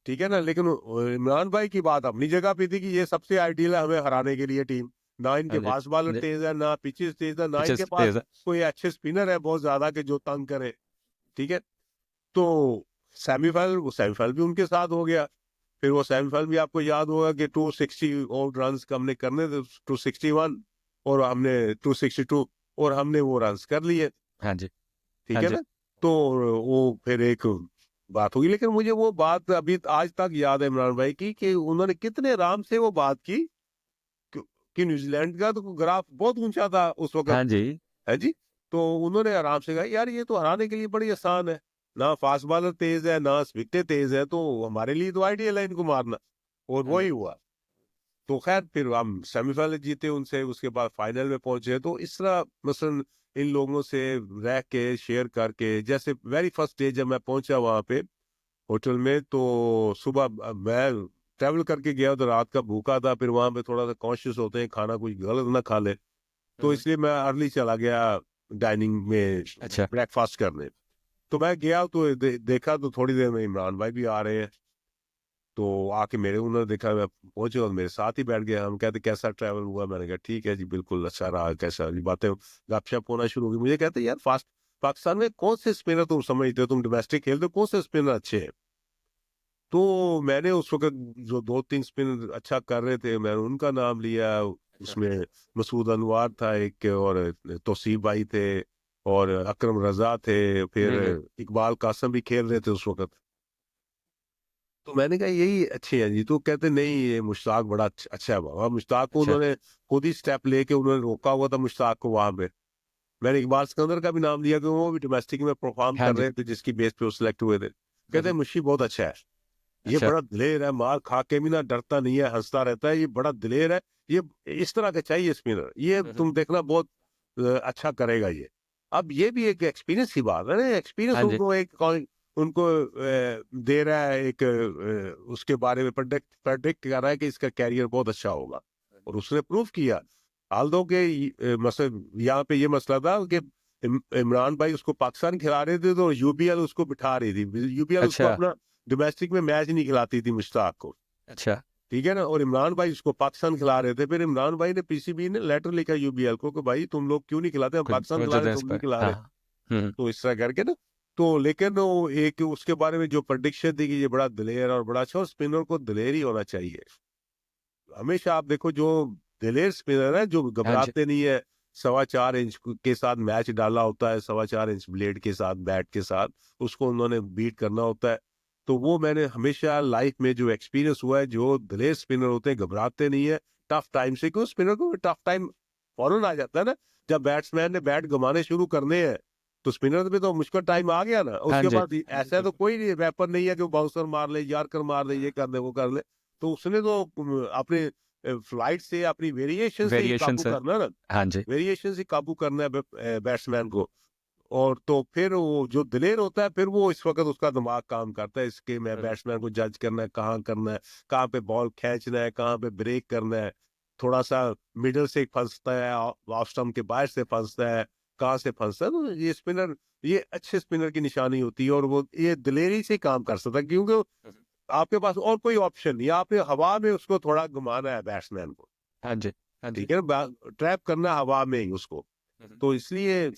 ठीक है ना। लेकिन इमरान भाई की बात अपनी जगह पे थी कि ये सबसे आइडियल है हमें हराने के लिए टीम। ना इनके हाँ जी। फास्ट बॉलर जी। तेज है, ना पिचेस तेज है, ना पिचेस इनके पास तेज है। कोई अच्छे स्पिनर है बहुत ज्यादा के जो तंग करे, ठीक है। तो सेमीफाइनल भी उनके साथ हो गया। फिर वो सेमीफाइनल भी आपको याद होगा कि 260 और रन हमने करने थे, 261, और हमने 262, और हमने वो रन कर लिए, हाँ जी। ठीक हाँ है जी। ना। तो वो फिर एक बात होगी, लेकिन मुझे वो बात अभी आज तक याद है इमरान भाई की, कि उन्होंने कितने आराम से वो बात की, कि, कि न्यूजीलैंड का तो ग्राफ बहुत ऊंचा था उस वक्त, हाँ जी। है जी। तो उन्होंने आराम से कहा यार ये तो हराने के लिए बड़ी आसान है, ना फास्ट बॉलर तेज है, ना विकेटें तेज है, तो हमारे लिए तो आइडियल है इनको मारना। और हाँ वही जी। हुआ। तो खैर फिर हम सेमीफाइनल जीते उनसे, उसके बाद फाइनल में पहुंचे। तो इस तरह मसलन इन लोगों से रह के, शेयर करके, जैसे वेरी फर्स्ट डे जब मैं पहुंचा वहां पे होटल में, तो सुबह मैं ट्रैवल करके गया, तो रात का भूखा था, फिर वहां पे थोड़ा सा कॉन्शियस होते हैं खाना कुछ गलत ना खा ले, तो हम्म। इसलिए मैं अर्ली चला गया डाइनिंग में अच्छा। ब्रेकफास्ट करने। तो मैं गया तो देखा तो थोड़ी देर में इमरान भाई भी आ रहे हैं। तो आके मेरे उन्होंने देखा, मैं पहुंचे और मेरे साथ ही बैठ गए। हम कहते कैसा ट्रैवल हुआ, मैंने कहा ठीक है जी बिल्कुल अच्छा रहा, कैसा जी बातें गपशप होना शुरू हो गई। मुझे कहते यार फास्ट पाकिस्तान में कौन से स्पिनर तुम समझते हो, तुम डोमेस्टिक खेलते हो, कौन से स्पिनर अच्छे हैं? तो मैंने उस वक्त जो 2-3 स्पिनर अच्छा कर रहे थे मैंने उनका नाम लिया। उसमें मसूद अनवर था एक, और तौसीफ भाई थे, और अकरम रजा थे, फिर हम्म। इकबाल कासम भी खेल रहे थे उस वक्त। तो मैंने कहा यही अच्छे हैं जी। तो कहते नहीं ये मुश्ताक बड़ा अच्छा है बाबा। मुश्ताक को अच्छा। उन्होंने खुद ही स्टेप लेके उन्होंने रोका हुआ था मुश्ताक को वहां पे। मैंने इकबाल सिकंदर का भी नाम लिया कि वो भी डोमेस्टिक में परफॉर्म हाँ कर जी। रहे थे, जिसकी बेस पे वो सिलेक्ट हुए थे। कहते मुशी बहुत अच्छा है, ये अच्छा। बड़ा दिलेर है, मार खा के भी ना डरता नहीं है, हंसता रहता है, ये बड़ा दिलेर है। ये इस तरह का चाहिए स्पिनर, ये तुम देखना बहुत अच्छा करेगा ये। अब ये भी एक एक्सपीरियंस की बात है ना, एक्सपीरियंस हाँ जी। उनको एक उनको दे रहा है एक उसके बारे में प्रेडिक्ट कर रहा है कि इसका कैरियर बहुत अच्छा होगा, और उसने प्रूव किया। हाल दो के यहाँ पे ये मसला था कि इमरान भाई उसको पाकिस्तान खिला रहे थे, तो यूबीएल उसको बिठा रही थी। यूबीएल उसको अच्छा। अपना डोमेस्टिक में मैच नहीं खिलाती थी मुश्ताक को, अच्छा। ठीक है ना, और इमरान भाई उसको पाकिस्तान खिला रहे थे। फिर इमरान भाई ने पीसीबी ने लेटर लिखा यूबीएल को कि भाई तुम लोग क्यों नहीं खिलाते, हम कुछ पाकिस्तान खिला वजह रहे दें इस तुम नहीं पर। खिला हाँ। रहे। हम्म। तो इस तरह करके ना, तो लेकिन वो एक उसके बारे में जो प्रडिक्शन थी कि ये बड़ा दिलेर और बड़ा अच्छा, और स्पिनर को दिलेर ही होना चाहिए हमेशा। आप देखो जो दिलेर स्पिनर है जो हाँ जी। घबराते नहीं है, 4.25 इंच के साथ मैच डाला होता है, 4.25 इंच ब्लेड के साथ, बैट के साथ, उसको उन्होंने बीट करना होता है। तो वो मैंने हमेशा लाइफ में जो एक्सपीरियंस हुआ है, जो दिलेर स्पिनर होते हैं घबराते नहीं है टफ टाइम से, क्यों स्पिनर को टफ टाइम फौरन आ जाता है ना। जब बैट्समैन ने बैट घुमाने शुरू करने हैं तो स्पिनर पे तो मुश्किल टाइम आ गया ना, हाँ उसके जी। बाद ऐसा तो कोई वेपन नहीं है कि वो बाउंसर मार ले, यार्कर मार ले, ये कर ले वो कर ले। तो उसने तो अपने फ्लाइट से, अपनी वेरिएशन से ही वेरिएशन काबू से। करना है ना, हाँ जी। वेरिएशन से काबू करना है बैट्समैन को। और तो फिर वो जो दिलेर होता है, फिर वो इस वक्त उसका दिमाग काम करता है इसके, मैं बैट्समैन को जज करना है, कहाँ करना है, कहाँ पे बॉल खींचना है, कहाँ पे ब्रेक करना है, थोड़ा सा मिडल से फंसता है, ऑफ स्टंप के बाहर से फंसता है, कहाँ से फंसता है। तो ये स्पिनर, ये अच्छे स्पिनर की निशानी होती है, और वो ये दिलेरी से काम कर सकता है, क्योंकि आपके पास और कोई ऑप्शन नहीं है, आपने हवा में उसको थोड़ा घुमाना है बैट्समैन को, हाँ जी। हाँ जी। ठीक है ना, ट्रैप करना है हवा में ही उसको। तो इसलिए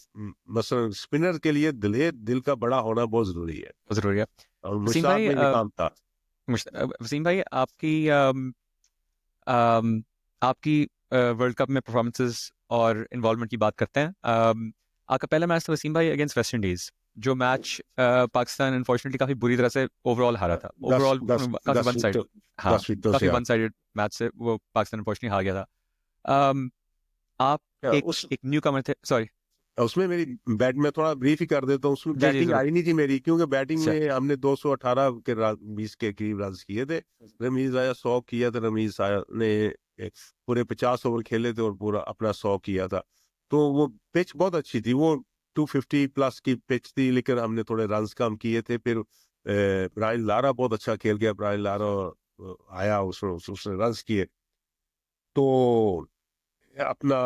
मसलन स्पिनर के लिए दिल का बड़ा होना बहुत जरूरी है, बहुत जरूरी है। और वसीम मुश्ताक भाई, में ये काम था। वसीम भाई, आपकी वर्ल्ड कप में परफॉर्मेंसेस और इन्वॉल्वमेंट की बात करते हैं। आपका पहला मैच था वसीम भाई अगेंस्ट वेस्ट इंडीज, जो मैच पाकिस्तान अनफॉर्चुनेटली काफी बुरी तरह से ओवरऑल हारा था। दस ओवरऑल दस काफी दस वन साइड। विकेट हाँ, 10 विकेटों से काफी वन हार। साइडेड मैच से वो पाकिस्तान अनफॉर्चुनेटली हार गया था। आप क्या एक उस एक न्यू कमर थे, सॉरी। उसमें मेरी बैट में थोड़ा ब्रीफ ही कर देता हूँ, उसमें जी जी, बैटिंग जरूर। आई नहीं थी मेरी, क्योंकि बैटिंग अच्छा। में हमने 218 के 20 के करीब रन किए थे। रमीज आया 100 किया था, रमीज आया ने पूरे 50 ओवर खेले थे और पूरा अपना 100 किया था। तो वो पिच बहुत अच्छी थी, वो 250 प्लस की पिच थी, लेकिन हमने थोड़े रन कम किए थे। फिर ब्रायन लारा बहुत अच्छा खेल गया, ब्रायन लारा आया, उसने रन किए। तो अपना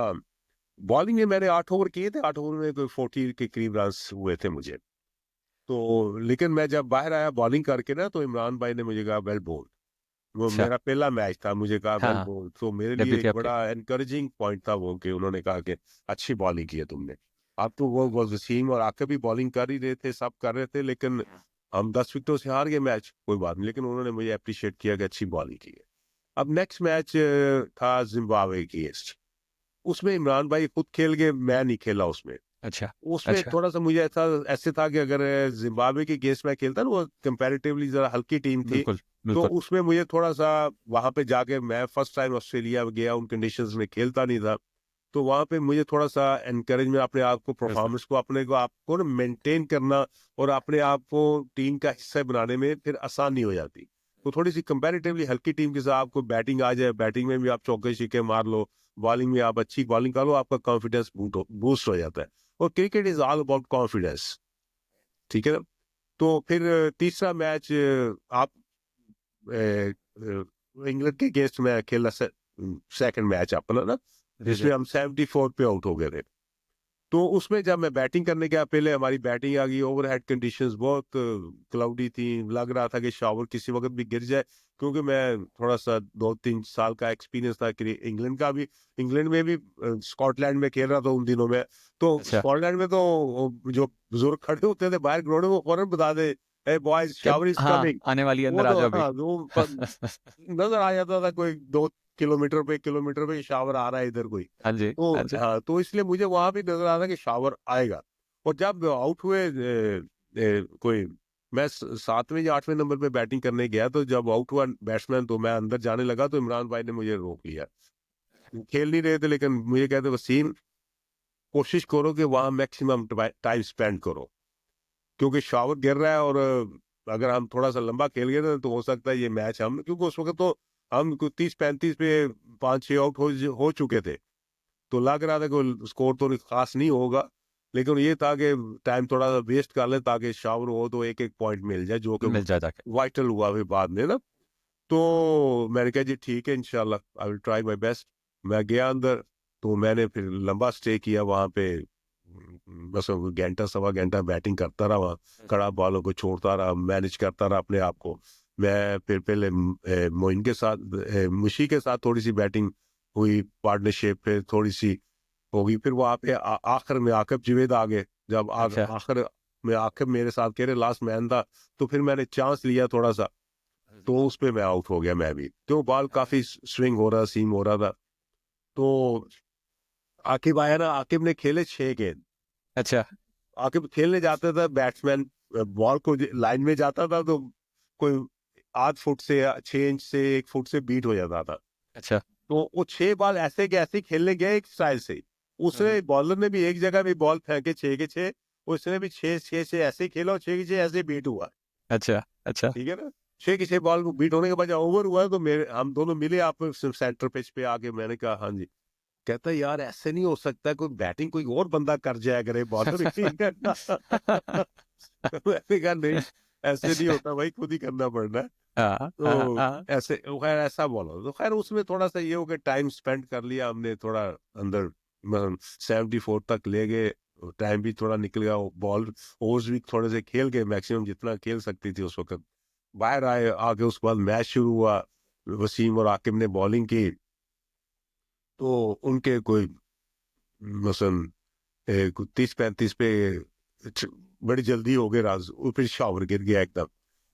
बॉलिंग में मैंने 8 ओवर किए थे, 8 ओवर में कोई 40 के करीब रन हुए थे मुझे। तो लेकिन मैं जब बाहर आया बॉलिंग करके ना, तो इमरान भाई ने मुझे कहा वेल बोल्ड। वो अच्छा। मेरा पहला मैच था, मुझे कहा हाँ वेल हाँ, बोल्ड, तो मेरे डेब्यू लिए थे एक आपके। बड़ा एनकरेजिंग पॉइंट था वो, कि उन्होंने कहा कि अच्छी बॉलिंग की है तुमने। अब तो वो वसीम और आके भी बॉलिंग कर ही रहे थे, सब कर रहे थे, लेकिन हम 10 विकेटों से हार गए मैच, कोई बात नहीं, लेकिन उन्होंने मुझे अप्रिशिएट किया कि अच्छी बॉलिंग की है। अब नेक्स्ट मैच था जिम्बाब्वे की अगेंस्ट, उसमें इमरान भाई खुद खेल गए, मैं नहीं खेला उसमें। अच्छा। उसमें अच्छा। थोड़ा सा मुझे ऐसा ऐसे था कि अगर जिम्बाब्वे की केस में खेलता ना, वो कंपैरेटिवली जरा हल्की टीम थी, बिल्कुल तो बिल्कुल। उसमें मुझे थोड़ा सा वहां पे जाके, मैं फर्स्ट टाइम ऑस्ट्रेलिया गया, उन कंडीशंस में खेलता नहीं था, तो वहां पे मुझे थोड़ा सा एनकरेजमेंट, अपने आप को, बिल्कुल। परफॉर्मेंस को, अपने को आपको ना मेंटेन करना, और अपने आप को टीम का हिस्सा बनाने में फिर आसानी हो जाती। तो थोड़ी सी कंपैरेटिवली हल्की टीम के साथ आपको बैटिंग आ जाए, बैटिंग में भी आप चौके छक्के मार लो, बॉलिंग में आप अच्छी बॉलिंग करो, आपका कॉन्फिडेंस बूस्ट हो जाता है। और cricket is all about confidence, ठीक है ना। तो फिर तीसरा मैच आप इंग्लैंड के अगेंस्ट में खेला, सेकंड मैच अपना ना, जी जी। जिसमें हम 74 पे आउट हो गए थे। तो उसमें जब मैं बैटिंग करने गया, पहले हमारी बैटिंग आ गई, ओवरहेड कंडीशंस बहुत क्लाउडी थी, लग रहा था कि शावर किसी वक्त भी गिर जाए, क्योंकि मैं थोड़ा सा 2-3 साल का एक्सपीरियंस था कि इंग्लैंड का भी, इंग्लैंड में भी स्कॉटलैंड में खेल रहा था उन दिनों में। तो अच्छा। स्कॉटलैंड में तो जो बुजुर्ग खड़े होते थे बाहर ग्राउंड में, वो फौरन बता दे, ए बॉयज क्या? शावर इज हाँ, कमिंग। आने वाली है, वो अंदर आ तो जाओ अभी। हाँ, वो नजर आ जाता था, कोई 2 किलोमीटर पे शावर आ रहा है इधर कोई। हाँ जी, तो हाँ जी। हाँ, तो इसलिए मुझे वहां भी नजर आ रहा कि शावर आएगा। और जब आउट हुए कोई, मैं 7वें या 8वें नंबर पे बैटिंग करने गया, तो जब आउट हुआ बैट्समैन, तो मैं अंदर जाने लगा, तो इमरान भाई ने मुझे रोक लिया। खेल नहीं रहे थे, लेकिन मुझे कहते, वसीम कोशिश करो कि वहां मैक्सिमम टाइम स्पेंड करो, क्योंकि शावर गिर रहा है, और अगर हम थोड़ा सा लंबा खेल गए ना, तो हो सकता है ये मैच हम, क्योंकि उस वक्त तो हम 30-35 पे 5-6 आउट हो चुके थे, तो लग रहा था कि स्कोर तो खास नहीं होगा, लेकिन ये था कि टाइम थोड़ा सा वेस्ट कर ले, ताकि शावर हो तो एक एक पॉइंट मिल जाए, जो कि मिल जाए जाके। वाइटल हुआ फिर बाद में ना। तो मैंने कहा जी ठीक है, इंशाल्लाह I will try my best. मैं गया अंदर, तो मैंने फिर लंबा स्टे किया वहां पे, बस घंटा सवा घंटा बैटिंग करता रहा वहाँ, कड़ा बॉलों को छोड़ता रहा, मैनेज करता रहा अपने आप को। मैं फिर पहले मोइन के साथ, मुशी के साथ थोड़ी सी बैटिंग हुई, पार्टनरशिप फिर थोड़ी सी होगी, फिर वहां पे आखिर में आकिब जावेद आ गए। जब अच्छा। आखिर में आकिब मेरे साथ कह रहे लास्ट मैन था, तो फिर मैंने चांस लिया थोड़ा सा, तो उस पे मैं आउट हो गया मैं भी, तो बॉल काफी स्विंग हो रहा, सीम हो रहा था। तो आकिब आया ना, आकिब ने खेले 6 गेंद। अच्छा। आकिब खेलने जाता था, बैट्समैन बॉल को लाइन में जाता था, तो कोई आध फुट से, 6 इंच से, 1 फुट से बीट हो जाता था। अच्छा। तो वो 6 बॉल ऐसे के ऐसे खेलने गए एक स्टाइल से, उसने बॉलर ने भी एक जगह भी बॉल फेंके 6 के 6, उसने भी 6 6 से ऐसे खेला, और 6 के 6 ऐसे बीट हुआ। अच्छा। अच्छा। ठीक है ना। 6 के 6 बॉल को बीट होने के बाद जब ओवर हुआ, तो मेरे हम दोनों मिले आप सेंटर पिच पे आके, मैंने कहा हाँ जी। कहता यार ऐसे नहीं हो सकता, कोई बैटिंग कोई और बंदा कर जाया करे, बॉलर मैंने कहा नहीं, ऐसे नहीं होता भाई, खुद ही करना पड़ना है। हाँ, हाँ, तो हाँ। ऐसे खैर ऐसा बोलो, तो खैर उसमें थोड़ा सा ये हो गया, टाइम स्पेंड कर लिया हमने थोड़ा अंदर, 74 तक ले गए, टाइम भी थोड़ा निकल गया, बॉल ओवर्स भी थोड़े से खेल गए, मैक्सिमम जितना खेल सकती थी उस वक्त। बाहर आए आगे, उसके बाद मैच शुरू हुआ, वसीम और आकिब ने बॉलिंग की, तो उनके कोई मसन 30-35 पे बड़ी जल्दी हो गए राज, और फिर शावर गिर गया एकदम,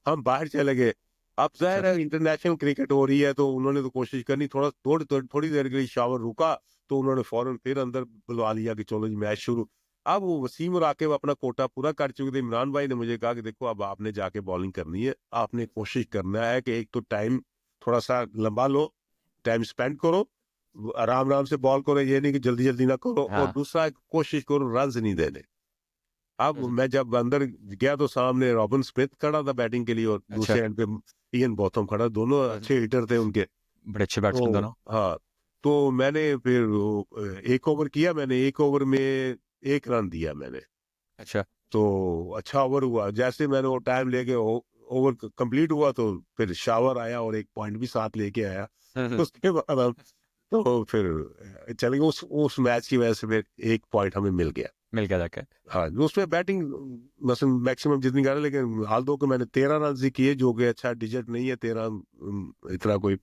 हम बाहर चले गए। अब अच्छा। जाहिर है इंटरनेशनल क्रिकेट हो रही है, तो उन्होंने तो कोशिश करनी, थोड़ी देर के लिए शावर रुका, तो उन्होंने फौरन फिर अंदर बुलवा लिया कि चलो जी मैच शुरू। अब वो वसीम और आकिब अपना कोटा पूरा कर चुके थे। इमरान भाई ने मुझे कहा कि देखो अब आपने जाके बॉलिंग करनी है, आपने कोशिश करना है कि एक तो टाइम थोड़ा सा लंबा लो, टाइम स्पेंड करो, आराम आराम से बॉल करो, ये नहीं कि जल्दी जल्दी ना करो, और हाँ। दूसरा कोशिश करो रन नहीं देने। अब मैं जब अंदर गया, तो सामने रॉबिन स्मिथ खड़ा था बैटिंग के लिए, और अच्छा। दूसरे एंड पे इयन बॉथम खड़ा, दोनों अच्छे हिटर थे उनके। बड़े अच्छे बैट्समैन तो दोनों। हाँ, तो मैंने फिर एक ओवर किया, मैंने एक ओवर में 1 रन दिया मैंने। अच्छा। तो अच्छा ओवर हुआ, जैसे मैंने वो टाइम लेके ओवर कंप्लीट हुआ, तो फिर शावर आया और एक पॉइंट भी साथ लेके आया। उसके बाद हम, तो फिर चले गए, उस मैच की वजह से फिर एक पॉइंट हमें मिल गया। मिल गया जाके। हाँ, उसमें बैटिंग मसलन मैक्सिमम जितनी कर, लेकिन हाल दो कि मैंने 13 रन ही किए, जो कि अच्छा डिजिट नहीं है 13, इतना कोई।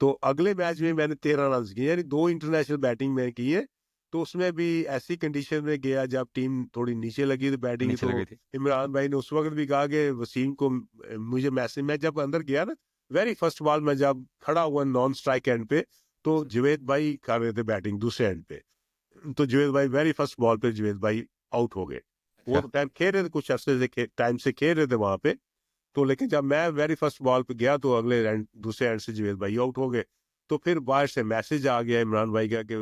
तो अगले मैच में मैंने 13 रन किए, यानी 2 इंटरनेशनल बैटिंग में की है। तो उसमें भी ऐसी कंडीशन में गया जब टीम थोड़ी नीचे लगी थी बैटिंग की, नीचे लगी तो थी। इमरान भाई ने उस वक्त भी कहा कि वसीम को, मुझे मैसेज, मैं जब अंदर गया ना, वेरी फर्स्ट बॉल में जब खड़ा हुआ नॉन स्ट्राइक एंड पे, तो जुवेद भाई कर रहे थे बैटिंग दूसरे एंड पे, तो जुवेद भाई वेरी फर्स्ट बॉल पे जुवेद भाई आउट हो गए। वो अच्छा। तो टाइम खेल रहे थे, कुछ अरसे से टाइम से खेल रहे थे वहां पे। तो लेकिन जब मैं वेरी फर्स्ट बॉल पे गया, तो अगले एंड, दूसरे एंड से जुवेद भाई आउट हो गए। तो फिर बाहर से मैसेज आ गया इमरान भाई का कि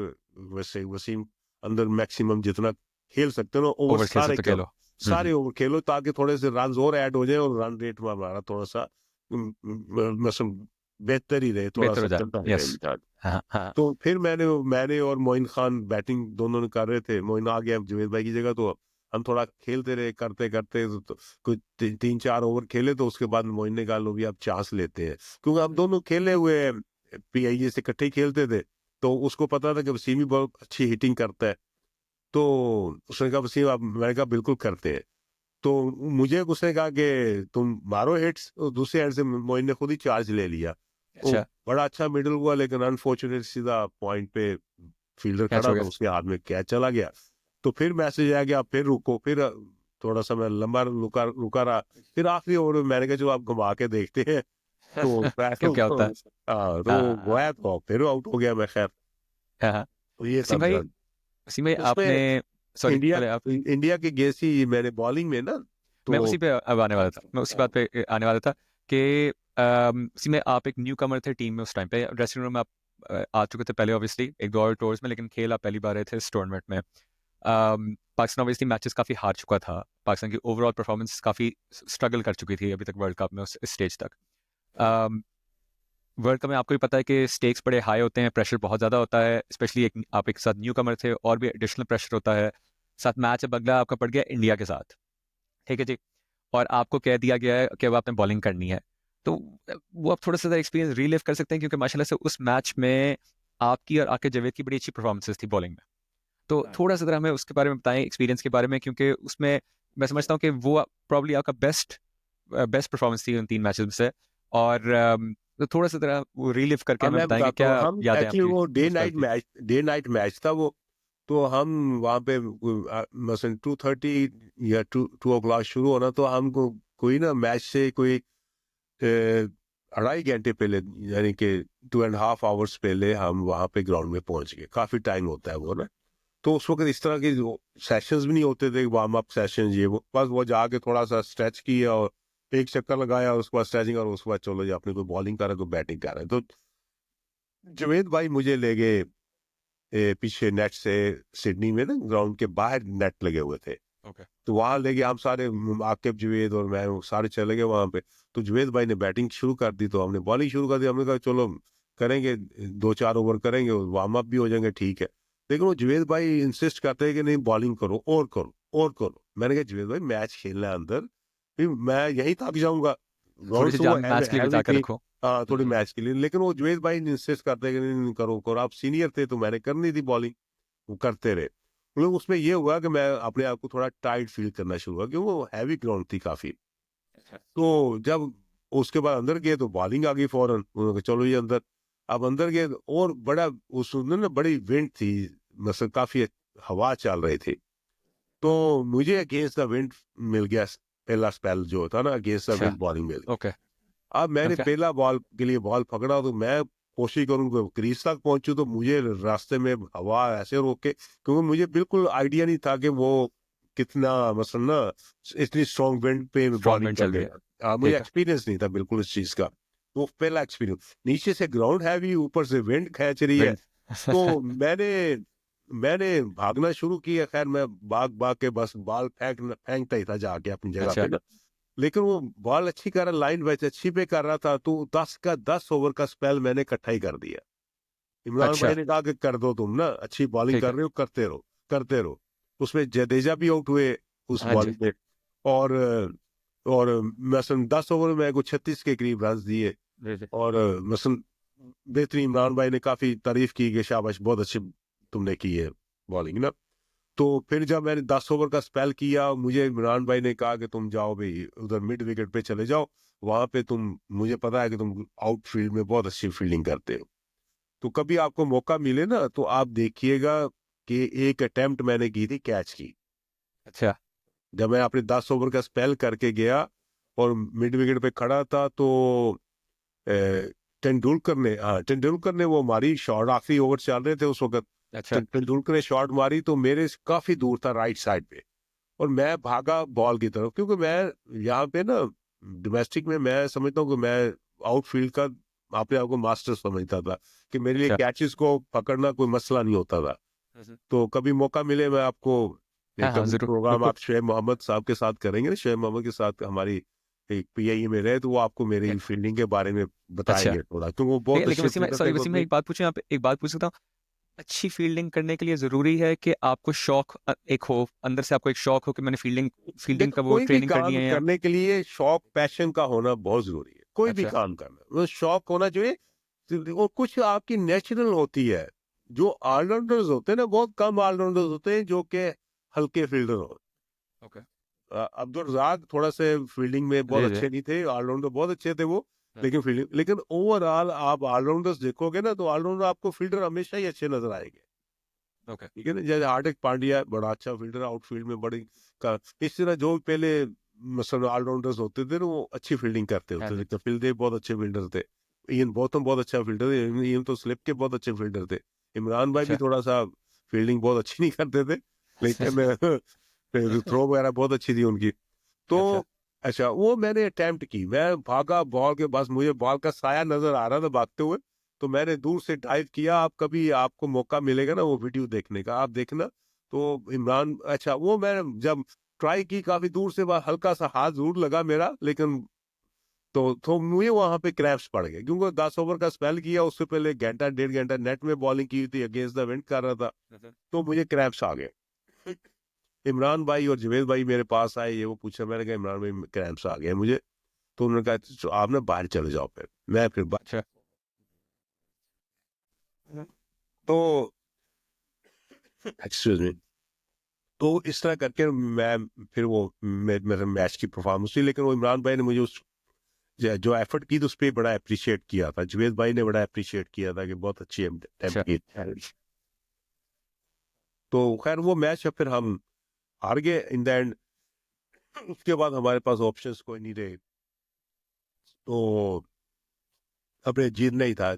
वैसे वसीम अंदर मैक्सिमम जितना खेल सकते हो ना, ओवर ओवर खेल सारे सकते करो, खेलो। सारे ओवर खेलो, ताकि थोड़े से रन और ऐड हो जाए, और रन रेट में हमारा थोड़ा सा मतलब बेहतर ही रहे, थोड़ा बेहतर हो सा जाए। चलता यस। रहे। हाँ, हाँ। तो फिर मैंने और मोइन खान बैटिंग दोनों ने कर रहे थे, मोइन आ गया जुवेद भाई की जगह, तो हम थोड़ा खेलते रहे, करते करते तो कुछ 3-4 ओवर खेले, तो उसके बाद मोइन ने कहा लो भी अब चांस लेते हैं, क्योंकि हम दोनों खेले हुए PIA से इकट्ठे ही खेलते थे, तो उसको पता था कि वसीम भी बहुत अच्छी हिटिंग करता है। तो उसने कहा वसीम आप, मैंने कहा बिल्कुल करते हैं। तो मुझे उसने कहा कि तुम मारो हिट्स, और दूसरे एंड से मोइन ने खुद ही चार्ज ले लिया। वो अच्छा, बड़ा अच्छा मिडल हुआ, लेकिन अनफॉर्चुनेट सीधा पॉइंट पे फील्डर कैच खड़ा हो था, गया। उसके हाथ में कैच चला गया। तो फिर मैसेज आया कि आप फिर रुको, फिर थोड़ा सा मैं लंबा रुका रुका रहा। फिर आखिरी ओवर में मैंने कहा जो आप घुमा के देखते हैं। तो क्या क्या होता है। तो हाँ गोया तो फिर आउट हो गया मैं, खैर। हाँ हाँ। तो ये वसीम सब भाई, था वसीम भाई उसमें। आपने, सॉरी इंडिया पहले आप। इंडिया के गेसी मैंने बॉलिंग में ना, मैं तो उसी पे अब आने वाला था, मैं उसी बात पे आने वाला था कि उसी में आप एक न्यू कमर थे टीम में उस टाइम पे, ड्रेसिंग रूम में आप आ चुके थे पहले ऑब्वियसली एक दो और टूर्स में, लेकिन खेल आप पहली बार आए थे इस टूर्नामेंट में। पाकिस्तान ऑब्वियसली मैचेस काफ़ी हार चुका था, पाकिस्तान की ओवरऑल परफॉर्मेंस काफ़ी स्ट्रगल कर चुकी थी अभी तक वर्ल्ड कप में उस स्टेज तक। वर्ल्ड कप में आपको भी पता है कि स्टेक्स बड़े हाई होते हैं, प्रेशर बहुत ज़्यादा होता है, स्पेशली एक आप एक साथ न्यू कमर थे और भी एडिशनल प्रेशर होता है। साथ मैच अब अगला आपका पड़ गया इंडिया के साथ, ठीक है जी, और आपको कह दिया गया है कि अब आपने बॉलिंग करनी है। तो वो आप थोड़ा सा एक्सपीरियंस रीलिव कर सकते हैं, क्योंकि माशाल्लाह से उस मैच में आपकी और आके जावेद की बड़ी अच्छी परफॉर्मेंसेस थी बॉलिंग में। तो थोड़ा सा जरा हमें उसके बारे में बताएं, एक्सपीरियंस के बारे में, क्योंकि उसमें मैं समझता हूँ कि वो प्रॉब्ली आपका बेस्ट बेस्ट परफॉर्मेंस थी उन 3 मैचेस में से। और तो थोड़ा सा जरा वो रीलिव करके हाँ हमें मैं बताएंगे बताता क्या हूँ। हम यादें एक्चुअली आपकी वो उस पल की। डे नाइट मैच था वो। तो हम वहाँ पे मसलन 2:30 या 2 o'clock शुरू होना, तो हमको कोई ना मैच से कोई 2.5 घंटे पहले, यानी कि 2.5 hours पहले हम वहाँ पे ग्राउंड में पहुंच गए। काफी टाइम होता है वो ना। तो उस वक्त इस तरह के सेशंस भी नहीं होते थे, वार्म अप सेशन ये वो, बस वो जाके थोड़ा सा स्ट्रेच किया और एक चक्कर लगाया, उसके बाद स्ट्रेचिंग, और उसके बाद चलो जी अपने कोई बॉलिंग कर रहा है कोई बैटिंग कर रहा है। तो जवेद भाई मुझे ले गए पीछे नेट से, सिडनी में ना ग्राउंड के बाहर नेट लगे हुए थे। ओके। तो वहां ले गए हम सारे, आकिब जवेद और मैं, वो सारे चले गए वहां पे। तो जवेद भाई ने बैटिंग शुरू कर दी, तो हमने बॉलिंग शुरू कर दी। हमने कहा चलो करेंगे, 2-4 ओवर करेंगे, वार्म अप भी हो जाएंगे, ठीक है। लेकिन वो जवेद भाई इंसिस्ट करते हैं कि नहीं बॉलिंग करो और करो और करो। मैंने कहा जवेद भाई मैच खेलना है अंदर, फिर मैं यहीं थक जाऊंगा, थोड़ी ग्राउंड सी तो वो जान मैच के लिए हैवी बचा के थी। रखो। हाँ थोड़ी मैच के लिए, लेकिन वो जवेद भाई इंसिस्ट करते हैं कि नहीं नहीं, करो करो। आप सीनियर थे तो मैंने करनी थी बॉलिंग, वो करते रहे। मतलब उसमें ये हुआ कि मैं अपने आप को थोड़ा टाइट फील करना शुरू हुआ, क्योंकि वो हैवी ग्राउंड थी काफी। तो जब उसके बाद अंदर गए तो बॉलिंग आ गई फौरन, उन्होंने कहा चलो ये अंदर। अब अंदर गए और बड़ा उस दिन ना बड़ी विंड थी, मतलब काफी हवा चल रही थी। तो मुझे अगेंस्ट द विंड मिल गया पहला स्पेल जो था ना, अगेंस्ट द अच्छा। विंड बॉलिंग मिल गई। ओके। अब मैंने ओके। पहला बॉल के लिए बॉल पकड़ा, तो मैं कोशिश करूँ कि क्रीज तक पहुंचूं, तो मुझे रास्ते में हवा ऐसे रोके, क्योंकि मुझे बिल्कुल आइडिया नहीं था कि वो कितना मतलब ना इतनी स्ट्रॉन्ग विंड पे स्ट्रॉन्ग बॉलिंग विंड चल करने रही है। का मुझे ठीक है। एक्सपीरियंस नहीं था बिल्कुल इस चीज का। वो पहला एक्सपीरियंस, नीचे से ग्राउंड हैवी, ऊपर से विंड खींच रही है। विंड। तो मैंने मैंने भागना शुरू किया। खैर मैं भाग भाग के बस बॉल फेंकता ही था जाके अपनी जगह अच्छा। पे ना। लेकिन वो बॉल अच्छी कर रहा, लाइन वैसे अच्छी पे कर रहा था, तो 10 का 10 ओवर का स्पेल मैंने इकट्ठा ही कर दिया। इमरान अच्छा। भाई ने कहा कि कर दो तुम ना, अच्छी बॉलिंग ठीक कर है। रहे हो, करते रहो करते रहो। उसमें जडेजा भी आउट हुए उस हाँ जी। बॉलिंग में। और और मसलन 10 ओवर में को 36 के करीब रन दिए। जी जी। और मसलन बेहतरीन, इमरान भाई ने काफी तारीफ की कि शाबाश बहुत अच्छी तुमने की है बॉलिंग ना। तो फिर जब मैंने 10 ओवर का स्पेल किया, मुझे इमरान भाई ने कहा कि तुम जाओ भाई उधर मिड विकेट पे चले जाओ, वहां पे तुम, मुझे पता है कि तुम आउटफील्ड में बहुत अच्छी फील्डिंग करते हो। तो कभी आपको मौका मिले ना तो आप देखिएगा कि एक अटेम्प्ट मैंने की थी कैच की। अच्छा। जब मैं अपने 10 ओवर का स्पेल करके गया और मिड विकेट पे खड़ा था, तो तेंदुलकर ने वो मारी शॉट, आखिरी ओवर चल रहे थे उस वक्त। अच्छा। तेंदुलकर ने शॉट मारी, तो मेरे से काफी दूर था राइट साइड पे, और मैं भागा बॉल की तरफ, क्योंकि मैं यहाँ पे ना डोमेस्टिक में मैं समझता हूँ कि मैं आउटफील्ड का अपने आप को मास्टर समझता था, कि मेरे लिए अच्छा। कैचेस को पकड़ना कोई मसला नहीं होता था। तो कभी मौका मिले मैं आपको, हाँ हाँ कभी जरूर प्रोग्राम बिल्कुल। आप शेख मोहम्मद साहब के साथ करेंगे ना, शेख मोहम्मद के साथ हमारी एक पीआईई में रहे, तो वो आपको मेरी फील्डिंग के बारे में अच्छा। बताएंगे थोड़ा, क्योंकि वो बहुत लेकिन अच्छे वैसे मैं, फील्डर थे सॉरी वैसे मैं क्योंकि। एक बात पूछूं यहाँ पे, एक बात पूछ सकता हूँ? अच्छी फील्डिंग करने के लिए जरूरी है कि आपको शौक एक हो अंदर से, आपको एक शौक हो कि मैंने फील्डिंग फील्डिंग देखो का वो कोई भी ट्रेनिंग करनी काम है या। करने के लिए शौक पैशन का होना बहुत जरूरी है, कोई भी अच्छा। काम करना वो शौक होना चाहिए। और कुछ आपकी नेचुरल होती है, जो ऑलराउंडर्स होते हैं ना, बहुत कम ऑलराउंडर्स होते हैं जो कि हल्के फील्डर हो। ओके। अब्दुल रज़ाक थोड़ा से फील्डिंग में बहुत जी जी। अच्छे नहीं थे, ऑलराउंडर बहुत अच्छे थे वो, हाँ, लेकिन फील्डिंग, लेकिन ओवरऑल आप ऑलराउंडर्स देखोगे ना, तो ऑलराउंडर आपको फील्डर हमेशा ही अच्छे नजर आएंगे। ओके। ठीक है ना, जैसे हार्दिक पांड्या बड़ा अच्छा फील्डर, आउटफील्ड में बड़ी का, इस तरह जो पहले मसलन ऑलराउंडर्स होते थे ना, वो अच्छी फील्डिंग करते हाँ होते थे। जी। कपिल देव बहुत अच्छे फील्डर थे, इयन बोथम बहुत अच्छा फील्डर थे, इयन तो स्लिप के बहुत अच्छे फील्डर थे। इमरान भाई भी अच्छा। थोड़ा सा फील्डिंग बहुत अच्छी नहीं करते थे, लेकिन थ्रो वगैरह बहुत अच्छी थी उनकी। तो अच्छा। अच्छा, वो मैंने अटेम्प्ट की, मैं भागा बॉल के पास, मुझे बॉल का साया नजर आ रहा था भागते हुए, तो मैंने दूर से डाइव किया। आप कभी आपको मौका मिलेगा ना वो वीडियो देखने का, आप देखना। तो इमरान, अच्छा वो मैंने जब ट्राई की काफी दूर से, हल्का सा हाथ जरूर लगा मेरा, लेकिन तो मुझे वहां पे क्रैप्स पड़ गए, क्योंकि 10 ओवर का स्पेल किया, उससे पहले घंटा 1.5 घंटा नेट में बॉलिंग की थी, अगेंस्ट द विंड कर रहा था, तो मुझे क्रैप्स आ गए। इमरान भाई और जवेद भाई मेरे पास आए, ये वो पूछा, मैंने कहा इमरान भाई क्रैम्प्स आ गए मुझे। तो उन्होंने कहा "तो आप ना बाहर चले जाओ फिर"। मैं फिर अच्छा। तो एक्सक्यूज मी, तो इस तरह करके मैं फिर वो मेरे मैच की परफॉर्मेंस थी, लेकिन वो इमरान भाई ने मुझे उस जो एफर्ट की, तो उस पर बड़ा अप्रिशिएट किया था, जवेद भाई ने बड़ा अप्रिशिएट किया था कि बहुत अच्छी अच्छा। अटेम्प्ट की। तो खैर वो मैच फिर हम हार गए इन द एंड। उसके बाद हमारे पास ऑप्शंस कोई नहीं रहे, तो हमें जीतना ही था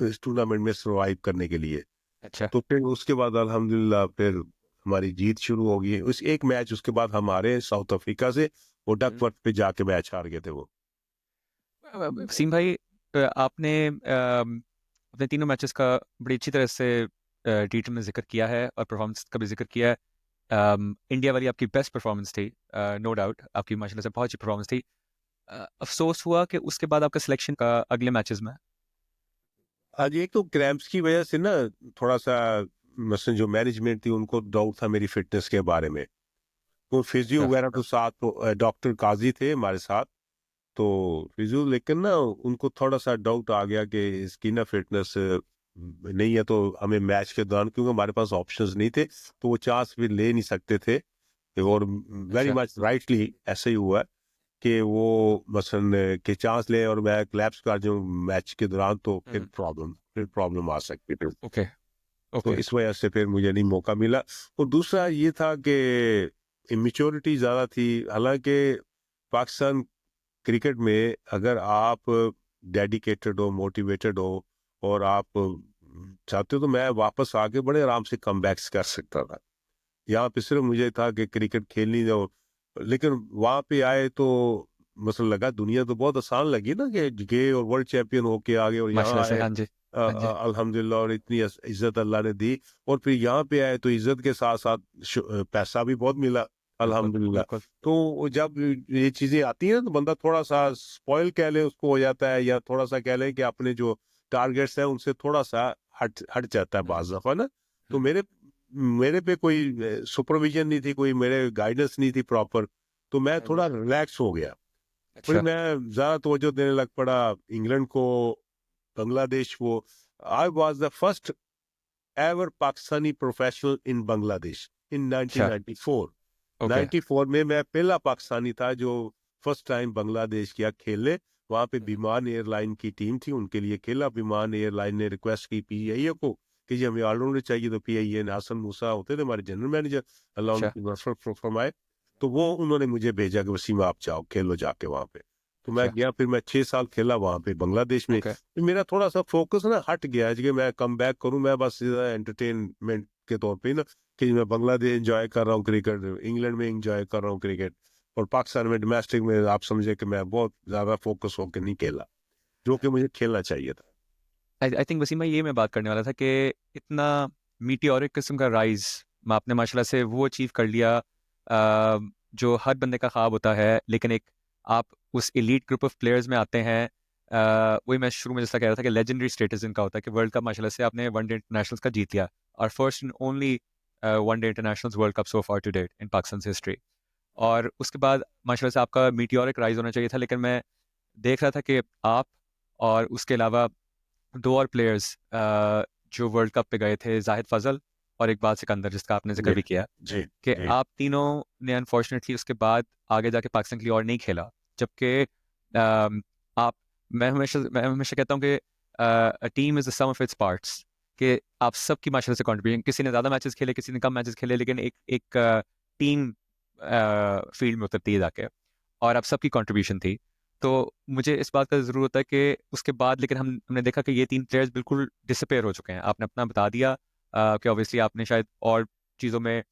इस टूर्नामेंट में सर्वाइव करने के लिए। अच्छा। तो फिर उसके बाद अल्हम्दुलिल्लाह फिर हमारी जीत शुरू हो गई। उस एक मैच उसके बाद हम हारे साउथ अफ्रीका से, वो डकवर्थ पे जाके मैच हार गए थे वो। वसीम भाई, आपने अपने तीनों मैचेस का बड़ी अच्छी तरह से डिटेल में जिक्र किया है और परफॉर्मेंस का भी जिक्र किया है। इंडिया वाली आपकी बेस्ट परफॉर्मेंस थी, नो डाउट आपकी माशाल्लाह से बहुत अच्छी परफॉर्मेंस थी। अफसोस हुआ कि उसके बाद आपका सिलेक्शन का अगले मैचेस में। आज एक तो क्रैम्प्स की वजह से ना, थोड़ा सा मसलन जो मैनेजमेंट थी उनको डाउट था मेरी फिटनेस के बारे में। वो फिजियो अच्छा। वगैरह तो साथ, तो डॉक्टर काजी थे हमारे साथ, तो फिजियो, लेकिन ना उनको थोड़ा सा डाउट आ गया कि इसकी ना फिटनेस नहीं है, तो हमें मैच के दौरान, क्योंकि हमारे पास ऑप्शंस नहीं थे, तो वो चांस भी ले नहीं सकते थे। और वेरी अच्छा। मच राइटली ऐसे ही हुआ कि वो मसलन के चांस ले और मैं क्लैप्स कर जाऊं मैच के दौरान, तो फिर प्रॉब्लम आ सकती थी। ओके। तो ओके। इस वजह से फिर मुझे नहीं मौका मिला। और दूसरा ये था कि इमेच्योरिटी ज़्यादा थी। हालांकि पाकिस्तान क्रिकेट में अगर आप डेडिकेटेड हो, मोटिवेटेड हो, और आप चाहते हो, तो मैं वापस आके बड़े आराम से कमबैक्स कर सकता था। यहाँ पे सिर्फ मुझे था कि क्रिकेट खेलनी हो, लेकिन वहां पे आए तो मसला लगा, दुनिया तो बहुत आसान लगी ना कि गए और वर्ल्ड चैंपियन होके आ गए, और यहाँ माशाल्लाह से, आए हाँ जी। हाँ जी। अल्हम्दुलिल्लाह, और इतनी इज्जत अल्लाह ने दी। और फिर यहाँ पे आए तो इज्जत के साथ साथ पैसा भी बहुत मिला, बिल्कुल अल्हम्दुलिल्लाह। बिल्कुल। तो जब ये चीजें आती हैं ना, तो बंदा थोड़ा सा स्पॉइल कह ले उसको हो जाता है, या थोड़ा सा कह ले कि अपने जो टारगेट्स हैं उनसे थोड़ा सा हट हट जाता है हम्म, बाज दफा ना। तो हम्म, मेरे मेरे पे कोई सुपरविजन नहीं थी, कोई मेरे गाइडेंस नहीं थी प्रॉपर, तो मैं हाँ जी। थोड़ा रिलैक्स हो गया। फिर अच्छा। मैं ज्यादा तवज्जो देने लग पड़ा इंग्लैंड को, बांग्लादेश को। I was the first ever Pakistani professional in Bangladesh in अच्छा। 1994। ओके। 94 में मैं पहला पाकिस्तानी था जो फर्स्ट टाइम बांग्लादेश गया खेलने। वहां पे हम्म, विमान एयरलाइन की टीम थी, उनके लिए खेला। विमान एयरलाइन ने रिक्वेस्ट की पीआईए को कि जी हमें ऑलराउंडर चाहिए, तो पीआईए ने, हासन मूसा होते थे हमारे जनरल मैनेजर, अल्लाह अच्छा। उनको नसरत फरमाए, तो वो उन्होंने मुझे भेजा कि वसीम आप जाओ खेलो जाके वहां पे। तो मैं अच्छा। गया, फिर मैं 6 साल खेला वहां पे बांग्लादेश में। ओके। फिर मेरा थोड़ा सा फोकस ना हट गया है कि मैं कम बैक करूं, मैं बस एंटरटेनमेंट के तौर पे ना, कि मैं बांग्लादेश एंजॉय कर रहा हूँ क्रिकेट, इंग्लैंड में एंजॉय कर रहा हूँ क्रिकेट, और पाकिस्तान में डोमेस्टिक में आप समझे कि मैं बहुत ज्यादा फोकस होकर नहीं खेला, जो कि मुझे खेलना चाहिए था। आई थिंक वसीम भाई, ये मैं बात करने वाला था कि इतना मीटियोरिक किस्म का राइज आपने माशाल्लाह से वो अचीव कर लिया, जो हर बंदे का ख्वाब होता है, लेकिन एक आप उस एलीट ग्रुप ऑफ प्लेयर्स में आते हैं। वही मैं शुरू में जैसा कह रहा था कि लेजेंडरी स्टेटस इनका होता है कि वर्ल्ड कप माशाल्लाह से आपने वनडे इंटरनेशनल्स का जीत लिया, और first and only one day internationals world cup so far to date in Pakistan history. और उसके बाद माशाल्लाह से आपका मीटियोरिक राइज होना चाहिए था, लेकिन मैं देख रहा था कि आप और उसके अलावा दो और प्लेयर्स जो वर्ल्ड कप पे गए थे, जाहिद फजल और इकबाल सिकंदर, जिसका आपने जिक्र जी भी किया जी कि जी आप तीनों ने अनफॉर्चुनेटली उसके बाद आगे जाके पाकिस्तान के लिए और नहीं खेला, जबकि अम, आप मैं हमेशा कहता हूँ कि team is the sum of its parts, कि आप सबकी माशाल्लाह से कंट्रीब्यूशन, किसी ने ज़्यादा मैचेस खेले, किसी ने कम मैचेस खेले, लेकिन एक एक टीम फील्ड में उतरती है जाके, और आप सबकी कंट्रीब्यूशन थी। तो मुझे इस बात का ज़रूर होता है कि उसके बाद, लेकिन हमने देखा कि ये तीन प्लेयर्स बिल्कुल डिसअपेयर हो चुके हैं। आपने अपना बता दिया कि ऑब्वियसली आपने शायद और चीज़ों में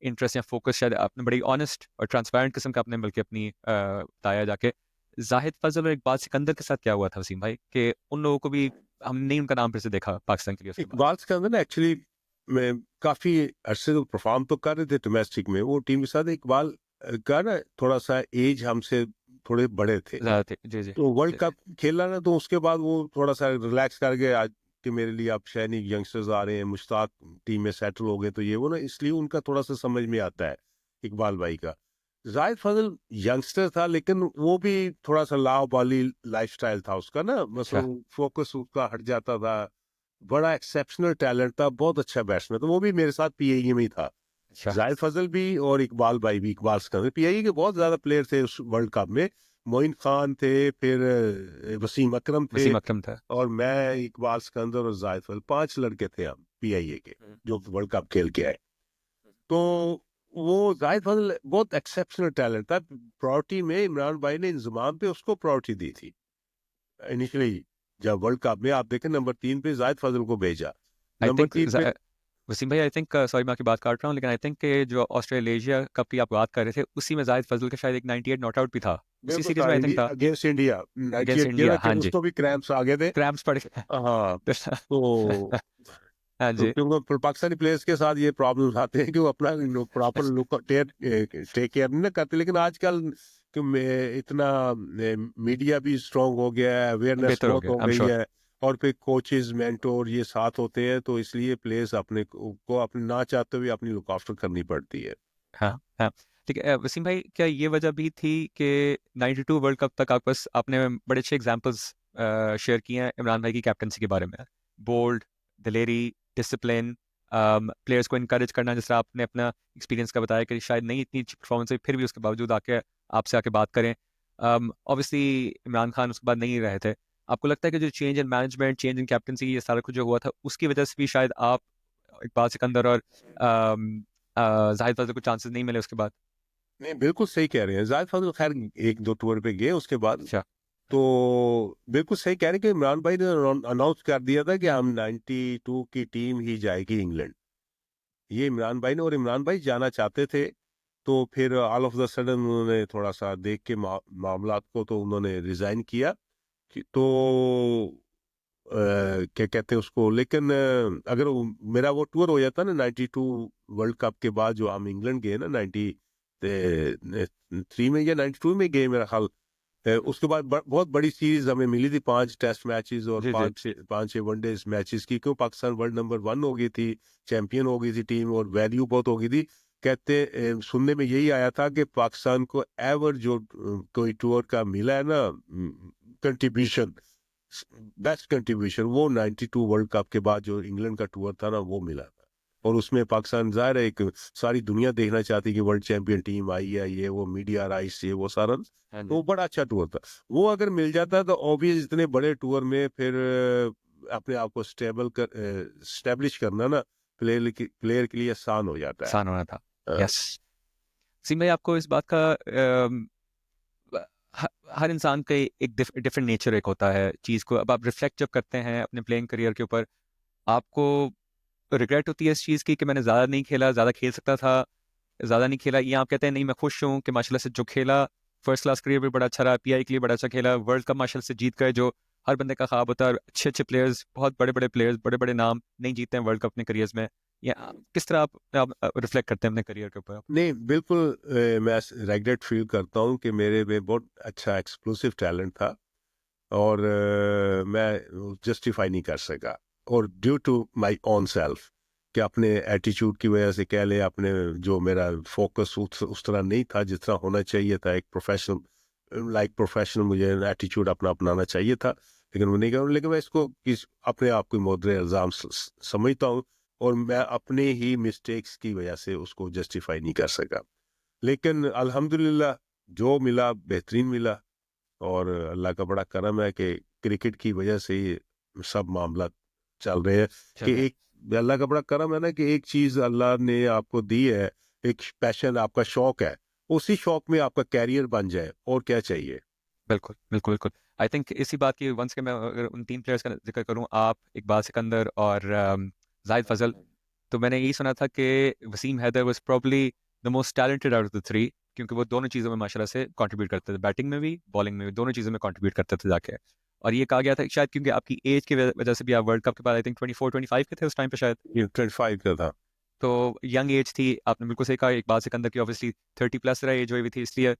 इंटरेस्ट या फोकस, शायद आपने बड़ी ऑनेस्ट और ट्रांसपेरेंट किस्म का आपने बल्कि अपनी बताया जाके। जाहिद फजल और इकबाल सिकंदर के साथ क्या हुआ था वसीम भाई, कि उन लोगों को भी हमने नहीं उनका नाम फिर से देखा पाकिस्तान के लिए उसके बाद? इकबाल के अंदर ना एक्चुअली में काफी अरसे तो परफॉर्म तो कर रहे थे डोमेस्टिक में वो टीम के साथ। इकबाल का ना थोड़ा सा एज हमसे थोड़े बड़े थे, ज़्यादा थे, जी जी तो वर्ल्ड जी कप खेला ना, तो उसके बाद वो थोड़ा सा रिलैक्स कर गए। आज के मेरे लिए आप सैनिक यंगस्टर्स आ रहे हैं, मुश्ताक टीम में सेटल हो गए, तो ये वो ना, इसलिए उनका थोड़ा सा समझ में आता है इकबाल भाई का। जाहिद फजल यंगस्टर था, लेकिन वो भी थोड़ा सा लाहौबाली लाइफस्टाइल था उसका ना, अच्छा मतलब फोकस उसका हट जाता था। बड़ा एक्सेप्शनल टैलेंट था, बहुत अच्छा बैट्समैन था, वो भी मेरे साथ पीआईए में ही था। अच्छा। जाहिद फजल भी और इकबाल भाई भी, इकबाल सिकंदर, पीआईए के बहुत ज्यादा प्लेयर थे उस वर्ल्ड कप में। मोइन खान थे, फिर वसीम अकरम थे, वसीम अकरम था। और मैं, इकबाल सिकंदर और जाहिद फजल, 5 लड़के थे हम पीआईए के जो वर्ल्ड कप खेल के आए। तो वो जाहिद फजल बहुत एक्सेप्शनल टैलेंट था। प्रायोरिटी में इमरान भाई ने इंजमाम पे उसको प्रायोरिटी दी थी इनिशियली। जब वर्ल्ड कप में आप देखें, नंबर 3 पे जाहिद फजल को भेजा, आई नंबर थिंक 3 पे। वसीम भाई, आई थिंक सॉरी मैं आपकी बात काट रहा हूँ, लेकिन आई थिंक कि जो ऑस्ट्रेलेशिया कप की आप बात कर रहे थे, उसी में जाहिद फजल का शायद एक 98 नॉट आउट भी था, उसी बिल्कुल सीरीज था, में आई थिंक इंडिया था, अगेंस्ट इंडिया अगेंस्ट 98 इंडिया। खेला कि हाँ जी, उसको भी क्रैम्प्स आ गए थे। क्रैम्प्स पड़ गए। हाँ, तो हाँ जी। क्योंकि पाकिस्तानी प्लेयर्स के साथ ये प्रॉब्लम आते हैं कि वो अपना प्रॉपर लुक टेक केयर नहीं ना करते। लेकिन आजकल कि इतना मीडिया भी स्ट्रांग हो गया है, अवेयरनेस बेहतर हो बहुत गया, हो आई एम गई श्योर। है, और फिर कोचेज मेंटोर ये साथ होते हैं, तो इसलिए प्लेयर्स अपने को अपने ना चाहते हुए अपनी लुक आफ्टर करनी पड़ती है। हाँ हाँ। ठीक है, वसीम भाई, क्या ये वजह भी थी कि 92 वर्ल्ड कप तक आपने बड़े अच्छे एग्जांपल्स शेयर किए हैं इमरान भाई की कैप्टनसी के बारे में? बोल्ड, दिलेरी, डिसिप्लिन, प्लेयर्स को इनकरेज करना, जिस तरह आपने अपना एक्सपीरियंस का बताया कि शायद नहीं इतनी अच्छी परफॉर्मेंस है, फिर भी उसके बावजूद आके आपसे आके बात करें। ऑब्वियसली इमरान खान उसके बाद नहीं रहे थे। आपको लगता है कि जो change in management, change in captaincy, ये सारा कुछ जो हुआ था, उसकी वजह से भी शायद आप, इकबाल सिकंदर और जाहिद फजल को चांसेस नहीं मिले उसके बाद? नहीं, बिल्कुल सही कह रहे हैं। जाहिद फजल खैर 1-2 टूर पे गए उसके बाद। अच्छा। तो बिल्कुल सही कह रहे हैं कि इमरान भाई ने अनाउंस कर दिया था कि हम 92 की टीम ही जाएगी इंग्लैंड। ये इमरान भाई ने, और इमरान भाई जाना चाहते थे। तो फिर ऑल ऑफ द सडन उन्होंने थोड़ा सा देख के मामलात को, तो उन्होंने रिजाइन किया तो क्या कहते हैं उसको। लेकिन अगर मेरा वो टूर हो जाता ना 92 वर्ल्ड कप के बाद, जो हम इंग्लैंड गए ना 93 में या 92 में गए मेरा ख्याल। उसके बाद बहुत बड़ी सीरीज हमें मिली थी, 5 टेस्ट मैचेस और जी जी। 5 वनडे मैचेस की, क्यों पाकिस्तान वर्ल्ड नंबर 1 हो गई थी, चैंपियन हो गई थी टीम, और वैल्यू बहुत हो गई थी। कहते सुनने में यही आया था कि पाकिस्तान को एवर जो कोई टूर का मिला है ना कंट्रीब्यूशन, बेस्ट कंट्रीब्यूशन, वो 92 वर्ल्ड कप के बाद जो इंग्लैंड का टूर था ना, वो मिला था। और उसमें पाकिस्तान जाहिर है, एक सारी दुनिया देखना चाहती कि वर्ल्ड चैंपियन टीम आई है, ये वो मीडिया राइट्स, ये वो सारा, हाँ तो जी। वो बड़ा अच्छा टूर था। वो अगर मिल जाता तो ऑब्वियस इतने बड़े टूर में फिर अपने आप को स्टेब्लिश करना ना प्लेयर के लिए आसान हो जाता है। आसान होना था। हाँ। यस। सीम भाई, आपको इस बात का ह- हर इंसान का एक डिफरेंट नेचर एक होता है चीज़ को, अब आप रिफ्लेक्ट जब करते हैं अपने प्लेइंग करियर के ऊपर, आपको रिग्रेट होती है इस चीज़ की कि मैंने ज़्यादा नहीं खेला, ज़्यादा खेल सकता था, ज़्यादा नहीं खेला, या आप कहते हैं नहीं मैं खुश हूँ कि माशाल्लाह से जो खेला, फर्स्ट क्लास करियर भी बड़ा अच्छा रहा, पीआई के लिए बड़ा अच्छा खेला, वर्ल्ड कप माशाल्लाह से जीत गए, जो हर बंदे का ख्वाब होता है, अच्छे अच्छे प्लेयर्स, बहुत बड़े बड़े प्लेयर्स, बड़े बड़े नाम नहीं जीतते हैं वर्ल्ड कप अपने करियर्स में, या किस तरह आप रिफ्लेक्ट करते हैं अपने करियर के ऊपर? नहीं, बिल्कुल मैं रेग्रेट फील करता हूँ कि मेरे में बहुत अच्छा एक्सप्लोसिव टैलेंट था, और मैं जस्टिफाई नहीं कर सका। और due to my own self, कि अपने एटीट्यूड की वजह से कह ले, अपने जो मेरा फोकस उस तरह नहीं था जिस तरह होना चाहिए था, एक प्रोफेशनल मुझे एटीट्यूड अपना अपनाना चाहिए था। लेकिन वो नहीं करूँ। लेकिन मैं इसको अपने आप को मोहतरे इल्ज़ाम समझता हूँ, और मैं अपने ही मिस्टेक्स की वजह से उसको जस्टिफाई नहीं कर सका। लेकिन अल्हम्दुलिल्लाह जो मिला बेहतरीन मिला, और अल्लाह का बड़ा करम है कि क्रिकेट की वजह से ही सब मामला चल रहे हैं। कि एक अल्लाह का बड़ा करम है ना, कि एक चीज अल्लाह ने आपको दी है, एक पैशन, आपका शौक है, उसी शौक में आपका कैरियर बन जाए, और क्या चाहिए। बिल्कुल बिल्कुल बिल्कुल। आई थिंक इसी बात की वंस के मैं अगर उन 3 प्लेयर्स का जिक्र करूं, आप, इकबाल सिकंदर और जाहिद फजल, तो मैंने यही सुना था कि Wasim Haider was probably the most talented out of the 3, क्योंकि वो दोनों चीज़ों में माशाल्लाह से कंट्रीब्यूट करते थे, बैटिंग में भी बॉलिंग में भी, दोनों चीज़ों में कंट्रीब्यूट करते थे जाके। और ये कहा गया था कि शायद क्योंकि आपकी एज की वजह से भी, आप वर्ल्ड कप के बाद आई थिंक 24-25 के थे उस टाइम पे शायद, ये 25 का था। तो यंग एज थी। आपने बिल्कुल सही कहा, इकबाल सिकंदर की ऑब्वियसली 30 प्लस रहा एज हुई हुई थी, इसलिए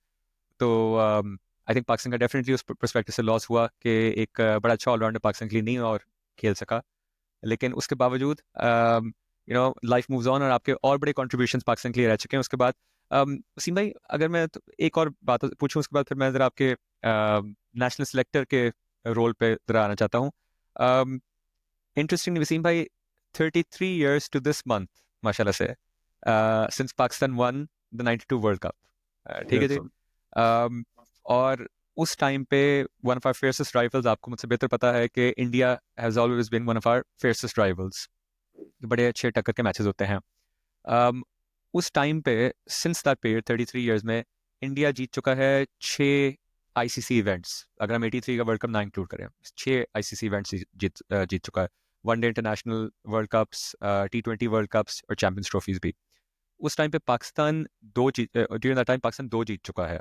तो आई थिंक पाकिस्तान का डेफिनेटली उस पर्सपेक्टिव से लॉस हुआ कि एक बड़ा अच्छा ऑलराउंडर पाकिस्तान के लिए नहीं और खेल सका। लेकिन उसके बावजूद लाइफ मूव्स ऑन, और आपके और बड़े कॉन्ट्रीब्यूशंस पाकिस्तान के लिए रह चुके हैं उसके बाद। वसीम भाई, अगर मैं तो एक और बात पूछूं उसके बाद, फिर मैं ज़रा आपके नेशनल सेलेक्टर के रोल पे ज़रा आना चाहता हूँ। इंटरेस्टिंग वसीम भाई, 33 years to this month माशाल्लाह से, since Pakistan won the 92 world cup, ठीक है जी। um, और उस टाइम पे one of our fiercest rivals, आपको मुझसे बेहतर पता है कि India has always been one of our fiercest rivals, बड़े अच्छे टक्कर के मैचेस होते हैं। उस टाइम पे सिंस दैट पीरियड 33 इयर्स में इंडिया जीत चुका है 6 आईसीसी इवेंट्स, अगर हम 83 का वर्ल्ड कप ना इंक्लूड करें, 6 आईसीसी इवेंट्स जीत चुका है। One day international, world cups, T20 world cups और चैंपियंस ट्रॉफीज भी। उस टाइम पे Pakistan during that time Pakistan 2 जीत चुका है।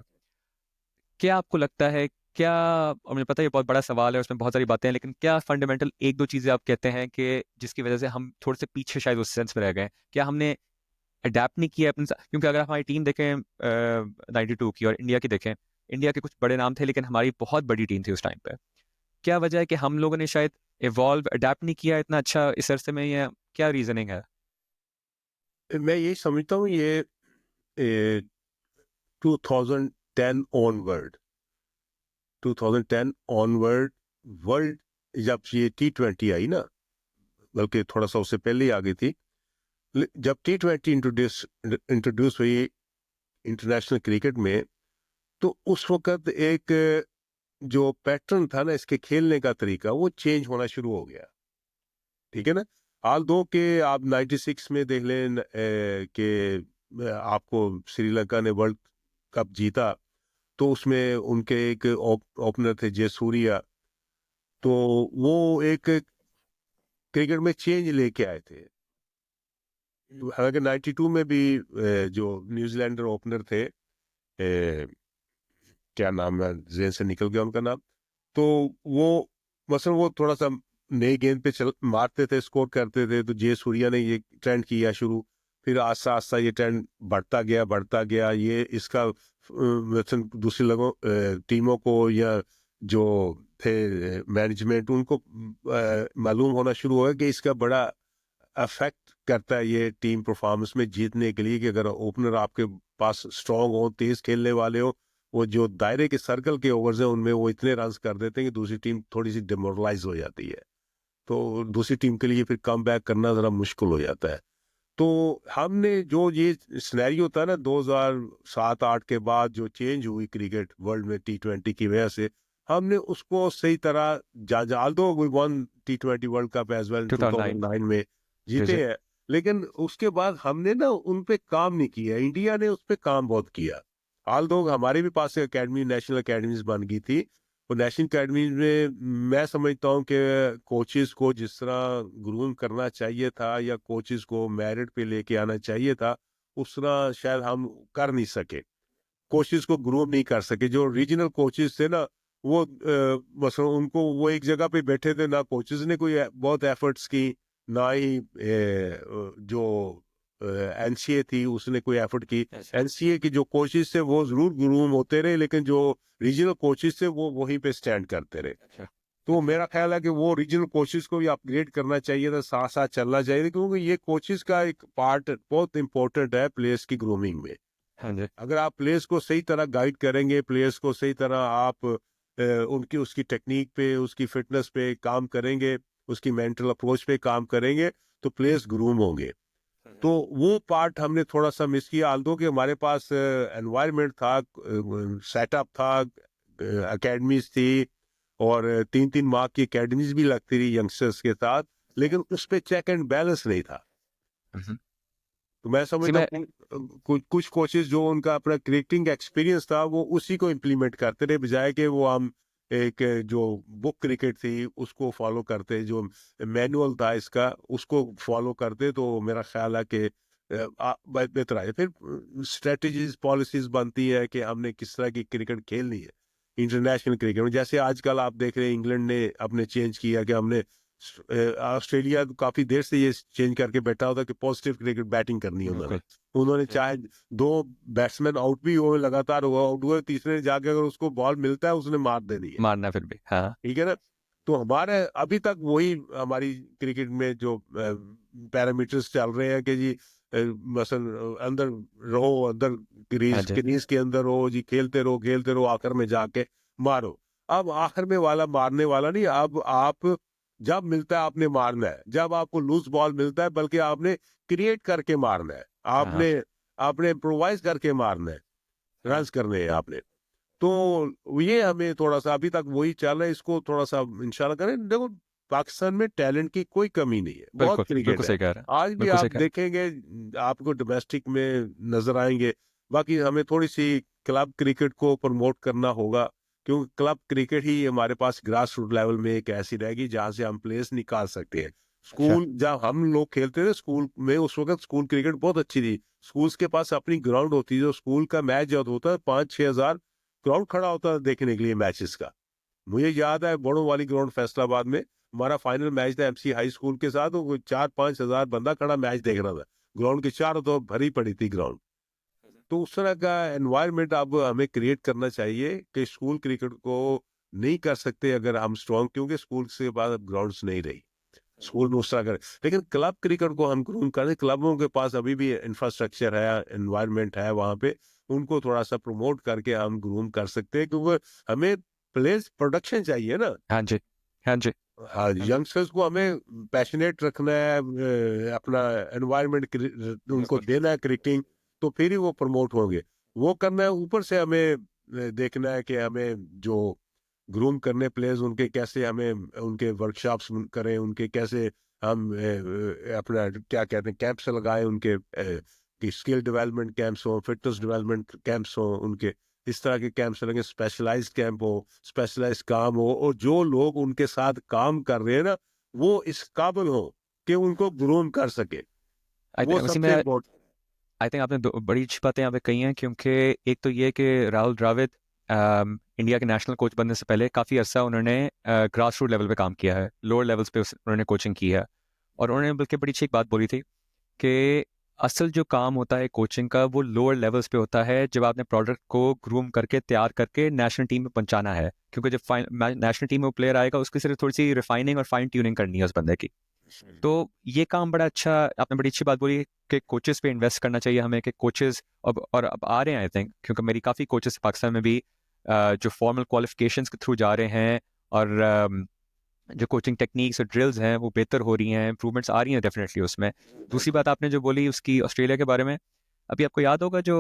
क्या आपको लगता है, क्या, और मुझे पता है ये बहुत बड़ा सवाल है, उसमें बहुत सारी बातें हैं, लेकिन क्या फंडामेंटल एक दो चीज़ें आप कहते हैं कि जिसकी वजह से हम थोड़े से पीछे शायद उस सेंस में रह गए? क्या हमने अडेप्ट नहीं किया अपने क्योंकि अगर हमारी टीम देखें 92 की और इंडिया की देखें, इंडिया के कुछ बड़े नाम थे लेकिन हमारी बहुत बड़ी टीम थी उस टाइम पे। क्या वजह है कि हम लोगों ने शायद इवॉल्व, अडेप्ट नहीं किया इतना अच्छा इस अरसे में, या क्या रीजनिंग है? मैं यही समझता हूँ, ये 2010 ऑनवर्ड 2010 ऑनवर्ड वर्ल्ड, जब ये T20 आई ना, बल्कि थोड़ा सा उससे पहले ही आ गई थी, जब T20 इंट्रोड्यूस हुई इंटरनेशनल क्रिकेट में, तो उस वक्त एक जो पैटर्न था ना इसके खेलने का तरीका, वो चेंज होना शुरू हो गया। ठीक है ना। हाल दो के आप 96 में देख लें कि आपको श्रीलंका ने वर्ल्ड कप जीता, तो उसमें उनके एक ओपनर थे जयसूर्या, तो वो एक क्रिकेट में चेंज लेके आए थे। हालांकि 92 में भी जो न्यूजीलैंडर ओपनर थे, क्या नाम है, जेन से निकल गया उनका नाम, तो वो मसलन वो थोड़ा सा नई गेंद पे चल मारते थे, स्कोर करते थे, तो जय सूर्या ने ये ट्रेंड किया शुरू। फिर आस्ता आस्ता ये ट्रेंड बढ़ता गया। ये इसका मसलन दूसरी लोगों टीमों को या जो थे मैनेजमेंट, उनको मालूम होना शुरू हुआ कि इसका बड़ा अफेक्ट करता है ये टीम परफॉर्मेंस में जीतने के लिए, कि अगर ओपनर आपके पास स्ट्रांग हो, तेज खेलने वाले हो, वो जो दायरे के सर्कल के ओवर्स हैं उनमें वो इतने रन कर देते हैं कि दूसरी टीम थोड़ी सी डिमोरलाइज हो जाती है, तो दूसरी टीम के लिए फिर कम बैक करना जरा मुश्किल हो जाता है। तो हमने जो ये सिनेरियो था ना 2007-8 के बाद जो चेंज हुई क्रिकेट वर्ल्ड में T20 की वजह से, हमने उसको सही तरह जाल्दो we won T20 world cup as well 2009। 2009 में जी जी। जीते हैं, लेकिन उसके बाद हमने ना उन पे काम नहीं किया। इंडिया ने उस पे काम बहुत किया। हाल दो हमारे भी पास एकेडमी, नेशनल एकेडमीज बन गई थी, और नेशनल एकेडमी में मैं समझता हूँ कि कोचेस को जिस तरह ग्रूम करना चाहिए था या कोचेस को मेरिट पे लेके आना चाहिए था, उस तरह शायद हम कर नहीं सके, कोचेस को ग्रूम नहीं कर सके। जो रीजनल कोचेस थे ना, वो मसलन उनको वो एक जगह पे बैठे थे, ना कोचेस ने कोई बहुत एफर्ट्स की, ना ही जो एनसीए थी उसने कोई एफर्ट की। एनसीए की जो कोचेस थे वो जरूर ग्रूम होते रहे, लेकिन जो रीजनल कोचेस थे वो वहीं पे स्टैंड करते रहे। तो मेरा ख्याल है कि वो रीजनल कोचेस को भी अपग्रेड करना चाहिए था, साथ साथ चलना चाहिए था, क्योंकि ये कोचेस का एक पार्ट बहुत इंपॉर्टेंट है प्लेयर्स की ग्रूमिंग में। हाँ जी। अगर आप प्लेयर्स को सही तरह गाइड करेंगे, प्लेयर्स को सही तरह आप उनकी उसकी टेक्निक पे, उसकी फिटनेस पे काम करेंगे, उसकी मेंटल अप्रोच पे काम करेंगे, तो प्लेयर्स ग्रूम होंगे। तो वो पार्ट हमने थोड़ा सा मिस किया, आल्दो कि हमारे पास एनवायरनमेंट था, सेटअप था, एकेडमीज थी, और 3-3 माह की एकेडमीज भी लगती रही यंगस्टर्स के साथ, लेकिन उस पे चेक एंड बैलेंस नहीं था। तो मैं समझता हूँ कुछ कोचेस जो उनका अपना क्रिकेटिंग एक्सपीरियंस था वो उसी को इम्प्लीमेंट करते रहे, बजाय कि वो हम एक जो बुक क्रिकेट थी उसको फॉलो करते, जो मैनुअल था इसका उसको फॉलो करते, तो मेरा ख्याल है कि बेहतर आए। फिर स्ट्रेटजीज पॉलिसीज बनती है कि हमने किस तरह की क्रिकेट खेलनी है इंटरनेशनल क्रिकेट में। जैसे आजकल आप देख रहे हैं इंग्लैंड ने अपने चेंज किया कि हमने, ऑस्ट्रेलिया काफी देर से ये चेंज करके बैठा होता कि पॉजिटिव क्रिकेट बैटिंग करनी है उन्होंने चाहे 2 बैट्समैन आउट भी हुए, लगातार वो आउट हुए, तीसरे ने जाके अगर उसको बॉल मिलता है उसने मार देनी है, मारना फिर भी। हाँ, ठीक है ना। तो हमारे अभी तक वही हमारी क्रिकेट में जो पैरामीटर्स चल रहे हैं कि जी मसल अंदर रहो, अंदर क्रीज के अंदर रहो जी, खेलते रहो, आखिर में जाके मारो। अब आखिर में वाला मारने वाला नहीं, अब आप जब मिलता है आपने मारना है, जब आपको लूज बॉल मिलता है बल्कि आपने क्रिएट करके मारना है, आपने आपने इम्प्रोवाइज करके मारना है, रन करने हैं आपने। तो ये हमें थोड़ा सा अभी तक वही चल रहा है, इसको थोड़ा सा इंशाल्लाह करें। देखो पाकिस्तान में टैलेंट की कोई कमी नहीं है, बहुत क्रिकेट है, सही कह रहे हैं, आज भी आप देखेंगे आपको डोमेस्टिक में नजर आएंगे। बाकी हमें थोड़ी सी क्लब क्रिकेट को प्रमोट करना होगा, क्योंकि क्लब क्रिकेट ही हमारे पास ग्रास रूट लेवल में एक ऐसी रहेगी जहां से हम प्लेयर्स निकाल सकते हैं। स्कूल जब हम लोग खेलते थे स्कूल में, उस वक्त स्कूल क्रिकेट बहुत अच्छी थी, स्कूल्स के पास अपनी ग्राउंड होती थी, जो स्कूल का मैच जब होता है 5-6 हजार क्राउड खड़ा होता है देखने के लिए मैचेस का। मुझे याद है बड़ों वाली ग्राउंड फैसलाबाद में हमारा फाइनल मैच था एमसी हाई स्कूल के साथ, तो 4-5 हजार बंदा खड़ा मैच देख रहा था, ग्राउंड के चारों तो भरी पड़ी थी ग्राउंड। तो उस तरह का एनवायरनमेंट अब हमें क्रिएट करना चाहिए कि स्कूल क्रिकेट को नहीं कर सकते अगर हम स्ट्रॉन्ग, क्योंकि स्कूल के बाद अब ग्राउंड्स नहीं रही, स्कूल में उस तरह करें। लेकिन क्लब क्रिकेट को हम ग्रूम करें, क्लबों के पास अभी भी इंफ्रास्ट्रक्चर है, एनवायरनमेंट है, वहां पे उनको थोड़ा सा प्रमोट करके हम ग्रूम कर सकते हैं, क्योंकि हमें प्लेस प्रोडक्शन चाहिए ना। हाँ जी, हाँ जी, हाँ, यंगस्टर्स को हमें पैशनेट रखना है, अपना एनवायरनमेंट उनको देना है क्रिकेटिंग, तो फिर ही वो प्रमोट होंगे। वो करना है, ऊपर से हमें देखना है कि हमें जो ग्रूम करने प्लेयर्स उनके कैसे हमें उनके वर्कशॉप्स करें, उनके कैसे हम अपना क्या कहते हैं कैंप्स लगाएं, उनके कि स्किल डेवलपमेंट कैंप्स हो, फिटनेस डेवलपमेंट कैंप्स हो, उनके इस तरह के कैंप्स लगे, स्पेशलाइज्ड कैंप हो, स्पेशलाइज्ड काम हो, और जो लोग उनके साथ काम कर रहे हैं ना वो इस काबिल हो कि उनको ग्रूम कर सके, वो उसी में सबसे इम्पोर्टेंट। आई थिंक आपने बड़ी अच्छी बातें यहाँ पे कही हैं, क्योंकि एक तो ये कि राहुल द्रविड़ इंडिया के नेशनल कोच बनने से पहले काफ़ी अर्सा उन्होंने ग्रास रूट लेवल पे काम किया है, लोअर लेवल्स पे उन्होंने कोचिंग की है। और उन्होंने बल्कि बड़ी अच्छी एक बात बोली थी कि असल जो काम होता है कोचिंग का वो लोअर लेवल्स पे होता है, जब आपने प्रोडक्ट को ग्रूम करके तैयार करके नेशनल टीम में पहुंचाना है। क्योंकि जब नेशनल टीम में वो प्लेयर आएगा उसकी सिर्फ थोड़ी सी रिफाइनिंग और फाइन ट्यूनिंग करनी है उस बंदे की। तो ये काम बड़ा अच्छा, आपने बड़ी अच्छी बात बोली कि कोचेस पे इन्वेस्ट करना चाहिए हमें, कि कोचेस अब आ रहे हैं आई थिंक, क्योंकि मेरी काफ़ी कोचेस पाकिस्तान में भी जो फॉर्मल क्वालिफिकेशंस के थ्रू जा रहे हैं, और जो कोचिंग टेक्निक्स और ड्रिल्स हैं वो बेहतर हो रही हैं, इंप्रूवमेंट्स आ रही हैं डेफिनेटली उसमें। दूसरी बात आपने जो बोली उसकी ऑस्ट्रेलिया के बारे में, अभी आपको याद होगा जो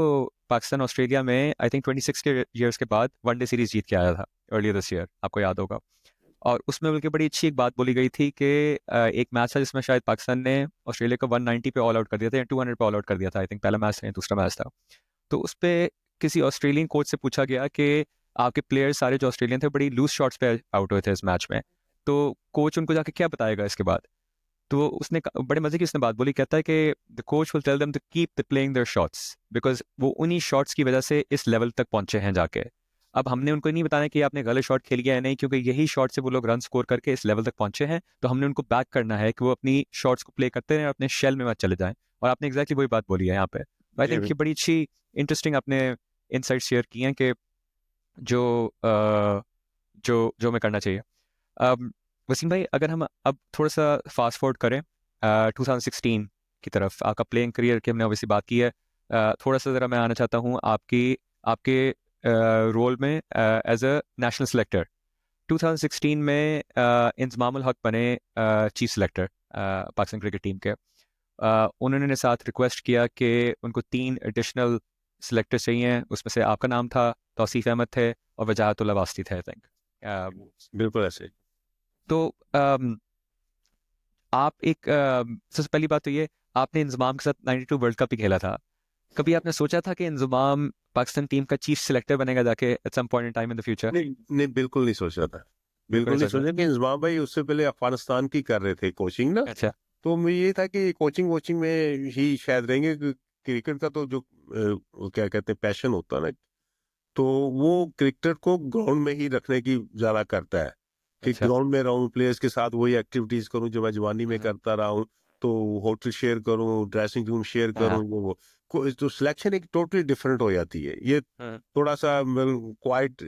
पाकिस्तान ऑस्ट्रेलिया में आई थिंक 26 के ईयर्स के बाद वनडे सीरीज जीत के आया था अर्लियर दिस ईयर, आपको याद होगा। और उसमें बल्कि बड़ी अच्छी एक बात बोली गई थी कि एक मैच था जिसमें शायद पाकिस्तान ने ऑस्ट्रेलिया को 190 पे ऑल आउट कर दिया था या 200 पे ऑल आउट कर दिया था, आई थिंक पहला मैच था या दूसरा मैच था। तो उस पर किसी ऑस्ट्रेलियन कोच से पूछा गया कि आपके प्लेयर्स सारे जो ऑस्ट्रेलियन थे बड़ी लूज शॉट्स पे आउट हुए थे इस मैच में, तो कोच उनको जाके क्या बताएगा इसके बाद। तो उसने बड़े मजे की उसने बात बोली, कहता है कि the coach will tell them to keep the playing their shots, because वो उन्हीं शॉट्स की वजह से इस लेवल तक पहुंचे हैं जाके। अब हमने उनको नहीं बताना कि आपने गलत शॉट खेल गया है नहीं, क्योंकि यही शॉट से वो लोग रन स्कोर करके इस लेवल तक पहुंचे हैं, तो हमने उनको बैक करना है कि वो अपनी शॉट्स को प्ले करते रहें और अपने शेल में मत चले जाएं। और आपने एग्जैक्टली वही बात बोली है यहाँ पे। आई थिंक ये बड़ी अच्छी इंटरेस्टिंग आपने इनसाइट शेयर किए हैं कि जो जो जो हमें करना चाहिए। वसीम भाई, अगर हम अब थोड़ा सा फास्ट फॉरवर्ड करें 2016 की तरफ, आपका प्लेइंग करियर की हमने ऑब्वियसली बात की है, थोड़ा सा ज़रा मैं आना चाहता हूँ आपकी आपके रोल में एज अ नेशनल सेलेक्टर। 2016 में इंजमाम उल हक बने chief selector Pakistan cricket team के। उन्होंने साथ रिक्वेस्ट किया कि उनको 3 एडिशनल सेलेक्टर चाहिए, उसमें से आपका नाम था, तौसीफ अहमद थे और वजाहतुल्लाह वास्ती थे, आई थिंक। बिल्कुल ऐसे। तो आप एक सबसे पहली बात तो ये, आपने इंजमाम के साथ 92 वर्ल्ड कप ही खेला था। कभी आपने सोचा था कि इंजमाम पाकिस्तान टीम का चीफ सेलेक्टर बनेगा जाके at some point in time in the future? नहीं नहीं, बिल्कुल नहीं सोचा था। बिल्कुल बिल्कुल नहीं नहीं सोचा। सोचा कि इंजमाम भाई उससे पहले अफगानिस्तान की कर रहे थे कोचिंग ना। अच्छा। तो मुझे ये था कि कोचिंग वोचिंग में ही शायद रहेंगे। क्रिकेट का तो जो वो क्या कहते हैं पैशन होता है ना, तो वो क्रिकेटर को ग्राउंड में ही रखने की ज्यादा करता है कि अच्छा। ग्राउंड में रहूं, प्लेयर्स के साथ वही एक्टिविटीज करूं जो मैं जवानी में करता रहा हूं। तो होटल शेयर करूं, ड्रेसिंग रूम शेयर हाँ। करूं, वो तो सिलेक्शन एक टोटली डिफरेंट हो जाती है। ये हाँ। थोड़ा सा क्वाइट,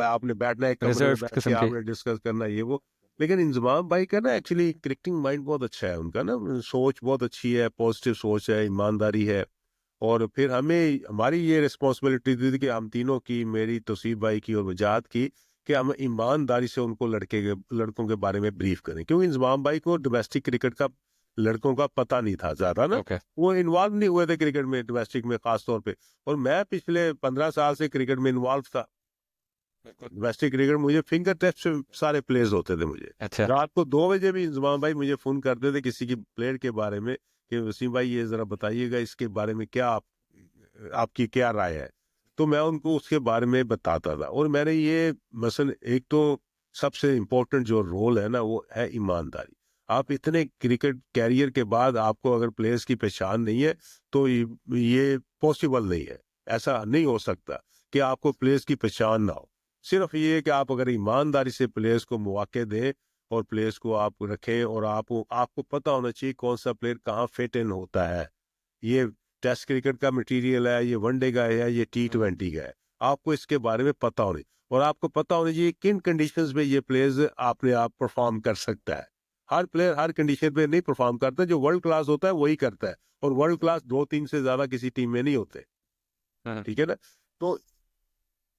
आपने बैठना है कमरे में रिजर्व बैठ के किस्म की। आपने डिस्कस करना ये वो। लेकिन इंजमाम भाई का ना एक्चुअली क्रिकेटिंग माइंड बहुत अच्छा है उनका ना, सोच बहुत अच्छी है, पॉजिटिव सोच है, ईमानदारी है। और फिर हमें हमारी ये रिस्पॉन्सिबिलिटी थी कि हम तीनों की, मेरी, तौसीफ भाई की और वजाहत की, कि हम ईमानदारी से उनको लड़कों के बारे में ब्रीफ करें, क्योंकि इंजमाम भाई को डोमेस्टिक क्रिकेट का लड़कों का पता नहीं था ज्यादा ना। ओके। वो इन्वॉल्व नहीं हुए थे क्रिकेट में, डोमेस्टिक में खास तौर पे। और मैं पिछले 15 साल से क्रिकेट में इन्वॉल्व था। डोमेस्टिक क्रिकेट मुझे फिंगर टिप्स से सारे प्लेयर्स होते थे मुझे। अच्छा। रात को 2 बजे भी इंजमाम भाई मुझे फोन करते थे किसी की प्लेयर के बारे में कि वसीम भाई ये जरा बताइएगा इसके बारे में, क्या आपकी क्या राय है। तो मैं उनको उसके बारे में बताता था। और मैंने ये मसलन एक तो सबसे इम्पोर्टेंट जो रोल है ना वो है ईमानदारी। आप इतने क्रिकेट कैरियर के बाद आपको अगर प्लेयर्स की पहचान नहीं है तो ये पॉसिबल नहीं है। ऐसा नहीं हो सकता कि आपको प्लेयर्स की पहचान ना हो। सिर्फ ये है कि आप अगर ईमानदारी से प्लेयर्स को मौके दें और प्लेयर्स को आप रखें, और आपको पता होना चाहिए कौन सा प्लेयर कहाँ फिट इन होता है। ये टेस्ट क्रिकेट का मटेरियल है, ये वनडे का है, ये T20 का है। आपको इसके बारे में पता होने, और आपको पता होना चाहिए किन कंडीशंस में ये प्लेयर्स अपने आप परफॉर्म कर सकता है। हर प्लेयर हर कंडीशन पे नहीं परफॉर्म करता, जो वर्ल्ड क्लास होता है वही करता है। और वर्ल्ड क्लास 2-3 से ज्यादा किसी टीम में नहीं होते। हाँ। ठीक है ना। तो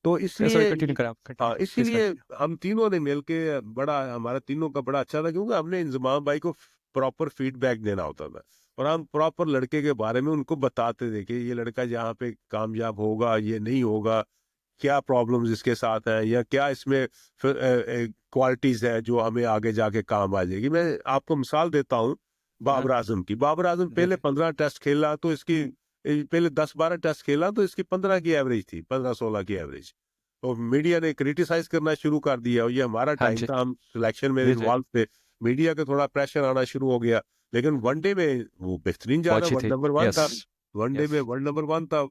तो सॉरी, इसलिए, कंटिन्यू करें आप, हाँ, कंटिन्यू प्लीज इसीलिए कंटिन्यू। हम तीनों ने मिलके बड़ा, हमारा तीनों का बड़ा अच्छा था, क्योंकि हमने इंजमाम भाई को प्रॉपर फीडबैक देना होता था। और हम प्रॉपर लड़के के बारे में उनको बताते थे कि ये लड़का यहाँ पे कामयाब होगा, ये नहीं होगा, क्या प्रॉब्लम्स इसके साथ है, या क्या इसमें क्वालिटीज है जो हमें आगे जाके काम आ जाएगी। मैं आपको मिसाल देता हूँ हाँ। बाबर आजम की। बाबर आजम पहले 15 टेस्ट खेला तो इसकी, पहले 10-12 टेस्ट खेला तो इसकी 15 की एवरेज थी, 15-16 की एवरेज। तो मीडिया ने क्रिटिसाइज करना शुरू कर दिया, और ये हमारा हाँ टाइम जी। था, हम सिलेक्शन में जी जी। इन्वॉल्व थे। मीडिया का थोड़ा प्रेशर आना शुरू हो गया। लेकिन वनडे में वो बेहतरीन जा बहुत रहा, अच्छी वर्ल्ड थी। Number one yes. था। One day yes. में वर्ल्ड नंबर वन था।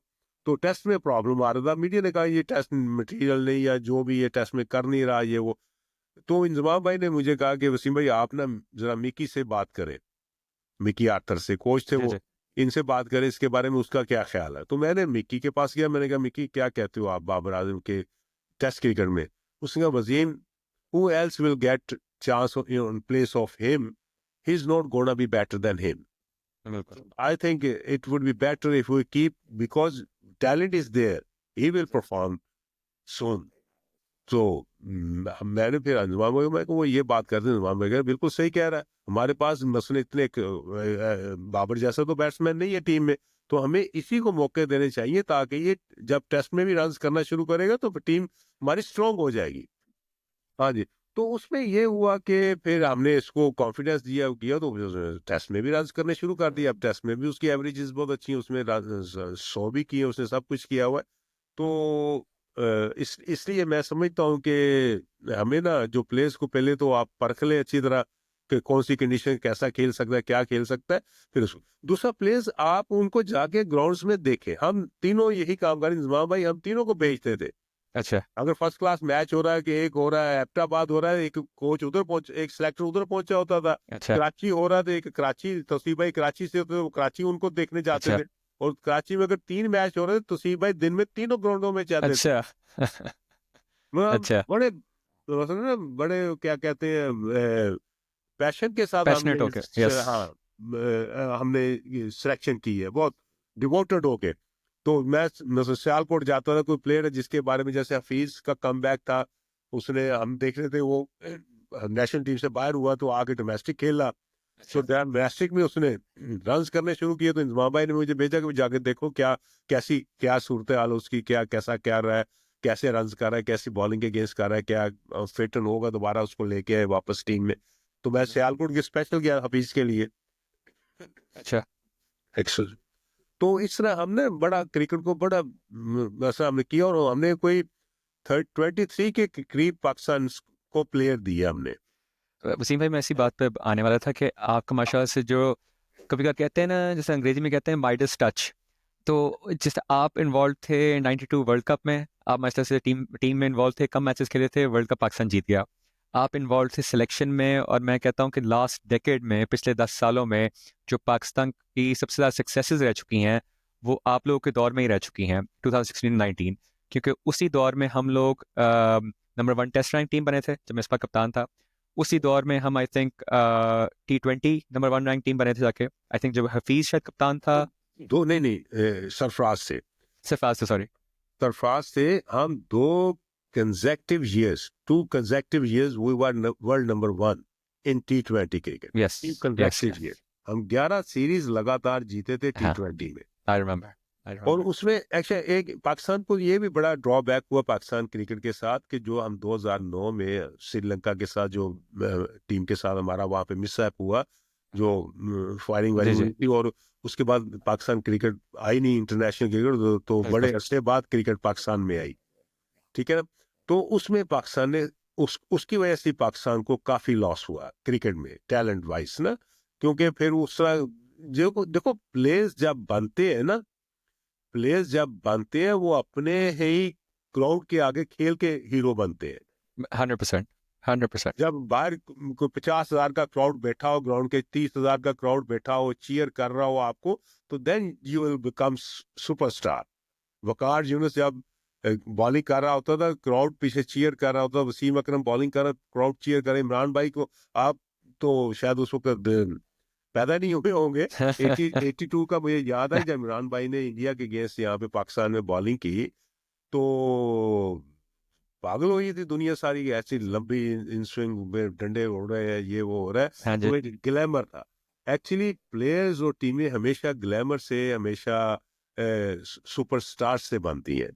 तो टेस्ट में प्रॉब्लम आ रहा था, मीडिया ने कहा ये टेस्ट मटेरियल नहीं, या जो भी ये टेस्ट में कर नहीं रहा ये वो। तो इंजमाम भाई ने मुझे कहा कि वसीम भाई आप ना जरा मिकी से बात करें, मिकी आर्थर से, कोच थे जी वो, जी। इनसे बात करें इसके बारे में, उसका क्या ख्याल है। तो मैंने मिकी के पास गया, मैंने कहा मिकी क्या कहते हो आप बाबर आजम के टेस्ट क्रिकेट में। उसने कहा Wasim, who else will get chance in place of him? He's not gonna be better than him. बिल्कुल। I think it would be better if we keep, because talent is there. He will perform soon. तो मैंने फिर अंजुमान भाई, मैं को वो ये बात करते हैं, अंजुमान भाई कह रहे, बिल्कुल सही कह रहा है, हमारे पास मसले इतने बाबर जैसा तो बैट्समैन नहीं है टीम में, तो हमें इसी को मौके देने चाहिए, ताकि ये जब टेस्ट में भी रन करना शुरू करेगा तो टीम हमारी स्ट्रांग हो जाएगी। हाँ जी। तो उसमें ये हुआ कि फिर हमने इसको कॉन्फिडेंस दिया किया, तो टेस्ट में भी रन करने शुरू कर दिया। अब टेस्ट में भी उसकी एवरेजेस बहुत अच्छी हैं, उसमें 100 भी किए, उसने सब कुछ किया हुआ है। तो इसलिए मैं समझता हूँ कि हमें ना जो प्लेयर्स को पहले तो आप परख ले अच्छी तरह कि कौन सी कंडीशन कैसा खेल सकता है, क्या खेल सकता है। फिर उसको दूसरा, प्लेयर्स आप उनको जाके ग्राउंड्स में देखें। हम तीनों यही काम करें, इंजमाम भाई हम तीनों को भेजते थे। अच्छा। अगर फर्स्ट क्लास मैच हो रहा है कि एक हो रहा है एबटाबाद हो रहा है, एक कोच उधर पहुंच, एक सिलेक्टर उधर पहुंचा होता था। अच्छा। कराची हो रहा था, एक कराची, तौसीफ भाई कराची से होते थे, वो कराची उनको देखने जाते अच्छा। थे। और कराची में अगर 3 मैच हो रहे थे, तौसीफ भाई दिन में तीनों ग्राउंडों में जाते थे। अच्छा। मतलब अच्छा। बड़े, मतलब ना बड़े क्या कहते हैं, पैशन के साथ पैशनेट हमने होके। यस। हाँ हमने सिलेक्शन की है, बहुत डिवोटेड होके। तो मैं सियालकोट जाता था, कोई प्लेयर है जिसके बारे में, जैसे हफीज का कमबैक था, उसने हम देख रहे थे वो नेशनल टीम से बाहर हुआ तो आके डोमेस्टिक खेला, तो डोमेस्टिक में उसने रन्स करने शुरू किए, तो इंजमाम भाई ने मुझे भेजा कि जाके देखो क्या सूरत हाल उसकी, क्या रहा है, कैसे रन्स कर रहा है, कैसी बॉलिंग के अगेंस्ट कर रहा है, क्या फिट होगा दोबारा उसको लेके आए वापस टीम में। तो मैं सियालकोट के स्पेशल गया हफीज के लिए। अच्छा। एक्सेल। तो इस तरह हमने बड़ा क्रिकेट को बड़ा वैसा हमने किया, और हमने कोई 23 के करीब पाकिस्तान को प्लेयर दिए हमने। वसीम भाई, मैं इसी बात पे आने वाला था कि आपका माशाल्लाह से जो कभी कभी कहते हैं ना, जैसे अंग्रेजी में कहते हैं माइडस टच, तो जिस आप इन्वॉल्व थे 92 वर्ल्ड कप में, आप माशाल्लाह से टीम टीम में इन्वॉल्व थे, कम मैचेस खेले थे, वर्ल्ड कप पाकिस्तान जीत गया। आप इन्वॉल्व थे सिलेक्शन में, और मैं कहता हूँ कि लास्ट डेकेड में, पिछले 10 सालों में जो पाकिस्तान की सबसे ज़्यादा सक्सेसेस रह चुकी हैं, वो आप लोगों के दौर में ही रह चुकी हैं, 2016-19, क्योंकि उसी दौर में हम लोग नंबर 1 टेस्ट रैंक टीम बने थे जब मैं इस पर कप्तान था। उसी दौर में हम I think T20 number 1 rank team बने थे जाके, आई थिंक जब हफीज शायद कप्तान था। दो नहीं, सरफराज से, सिर्फ आज से, सॉरी। सरफराज से हम 2 consecutive years we were world number 1 in T20 cricket. Yes 2 yes consecutive years हम 11 सीरीज लगातार जीते थे हाँ, T20 में। आई रिमेम्बर आई और रिमेम्बर। उसमें एक्चुअली एक पाकिस्तान को ये भी बड़ा ड्रॉबैक हुआ पाकिस्तान क्रिकेट के साथ, कि जो हम 2009 में श्रीलंका के साथ जो टीम के साथ हमारा वहां पे मिसहैप हुआ, जो फायरिंग वायरिंग हुई थी, और उसके बाद पाकिस्तान क्रिकेट आई नहीं, इंटरनेशनल क्रिकेट, तो बड़े अरसे बाद क्रिकेट पाकिस्तान में आई, ठीक है ना। तो उसमें पाकिस्तान ने उसकी वजह से पाकिस्तान को काफी लॉस हुआ क्रिकेट में टैलेंट वाइज ना, क्योंकि फिर उस तरह जो देखो प्लेयर्स जब बनते हैं ना, प्लेयर्स जब बनते हैं वो अपने ही क्राउड के आगे खेल के हीरो बनते हैं। 100%, 100%। जब बाहर को 50,000 का क्राउड बैठा हो, ग्राउंड के 30,000 का क्राउड बैठा हो, चीयर कर रहा हो आपको, तो then you will become superstar. Waqar Younis जब बॉलिंग कर रहा होता था, क्राउड पीछे चीयर कर रहा होता, वसीम अकरम बॉलिंग कर रहा, क्राउड चीयर करे, इमरान भाई को आप तो शायद उस वक्त पैदा नहीं हुए होंगे। 82 का मुझे याद है, जब इमरान भाई ने इंडिया के अगेंस्ट यहाँ पे पाकिस्तान में बॉलिंग की, तो पागल हो गई थी दुनिया सारी, ऐसी लंबी इन स्विंग में डंडे उड़ रहे हैं, ये वो हो रहा है। हाँ जी। तो एक ग्लैमर था। एक्चुअली प्लेयर्स और टीमें हमेशा ग्लैमर से, हमेशा सुपरस्टार से बनती हैं,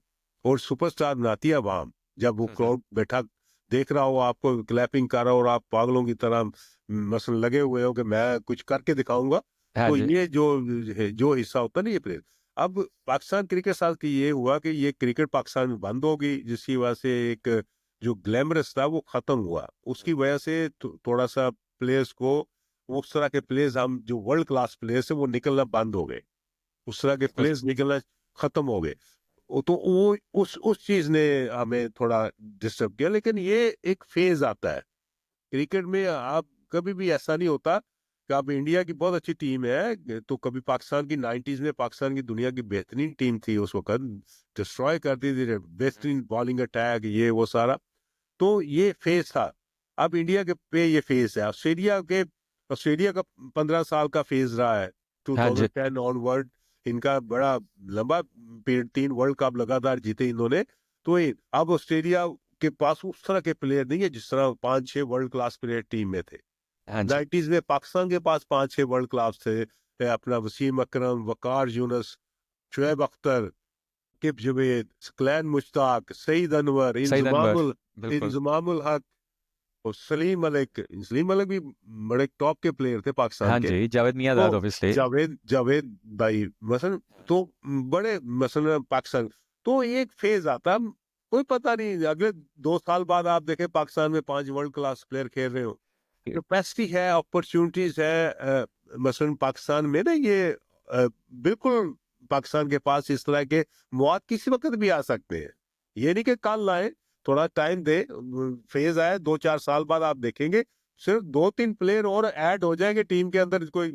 और सुपरस्टार बनाती है अवाम। जब वो क्राउड बैठा देख रहा हो, आपको क्लैपिंग कर रहा हो, और आप पागलों की तरह मसल लगे हुए हो कि मैं कुछ करके दिखाऊंगा, हाँ तो जी। ये जो हिस्सा होता है ना, ये प्लेयर। अब पाकिस्तान क्रिकेट साथ की ये हुआ कि ये क्रिकेट पाकिस्तान में बंद होगी, जिसकी वजह से एक जो ग्लैमरस था वो खत्म हुआ। उसकी वजह से थोड़ा सा प्लेयर्स को, उस तरह के प्लेयर्स, हम जो वर्ल्ड क्लास प्लेयर्स है वो निकलना बंद हो गए, उस तरह के प्लेयर्स निकलना खत्म हो गए। तो वो उस चीज ने हमें थोड़ा डिस्टर्ब किया। लेकिन ये एक फेज आता है क्रिकेट में, आप कभी भी ऐसा नहीं होता कि आप इंडिया की बहुत अच्छी टीम है, तो कभी पाकिस्तान की 90s में पाकिस्तान की दुनिया की बेहतरीन टीम थी उस वक्त, डिस्ट्रॉय करती थी, बेहतरीन बॉलिंग अटैक, ये वो सारा। तो ये फेज था। अब इंडिया के पे ये फेज है। ऑस्ट्रेलिया का 15 साल का फेज रहा है, हाँ जी। 2010 ऑनवर्ड इनका बड़ा लंबा पीरियड, 3 वर्ल्ड कप लगातार जीते इन्होंने। तो अब ऑस्ट्रेलिया के पास उस तरह के प्लेयर नहीं है जिस तरह 5-6 वर्ल्ड क्लास प्लेयर टीम में थे। हाँ जी। 90s में पाकिस्तान के पास 5-6 वर्ल्ड क्लास थे, अपना वसीम अकरम, वकार यूनुस, शुएब अख्तर, किप जुबैद, ग्लेन मुश्ताक, सईद अनवर, सईद अनवर, बिल्कुल। इंजमामुल हक, और सलीम मलिक भी बड़े टॉप के प्लेयर थे पाकिस्तान हाँ के। जी, जावेद मियाँदाद तो ऑब्वियसली। जावेद भाई मसन, तो बड़े मसन पाकिस्तान। तो ये एक फेज आता, कोई पता नहीं अगले 2 साल बाद आप देखें पाकिस्तान में 5 वर्ल्ड क्लास प्लेयर खेल रहे हो। कैपेसिटी है, अपॉर्चुनिटीज है, मसलन पाकिस्तान में ना, ये बिल्कुल पाकिस्तान के पास इस तरह के मौत किसी वक्त भी आ सकते हैं। ये नहीं कि कल लाए, थोड़ा टाइम दे, फेज आए, 2-4 साल बाद आप देखेंगे सिर्फ 2-3 प्लेयर और ऐड हो जाएंगे टीम के अंदर, कोई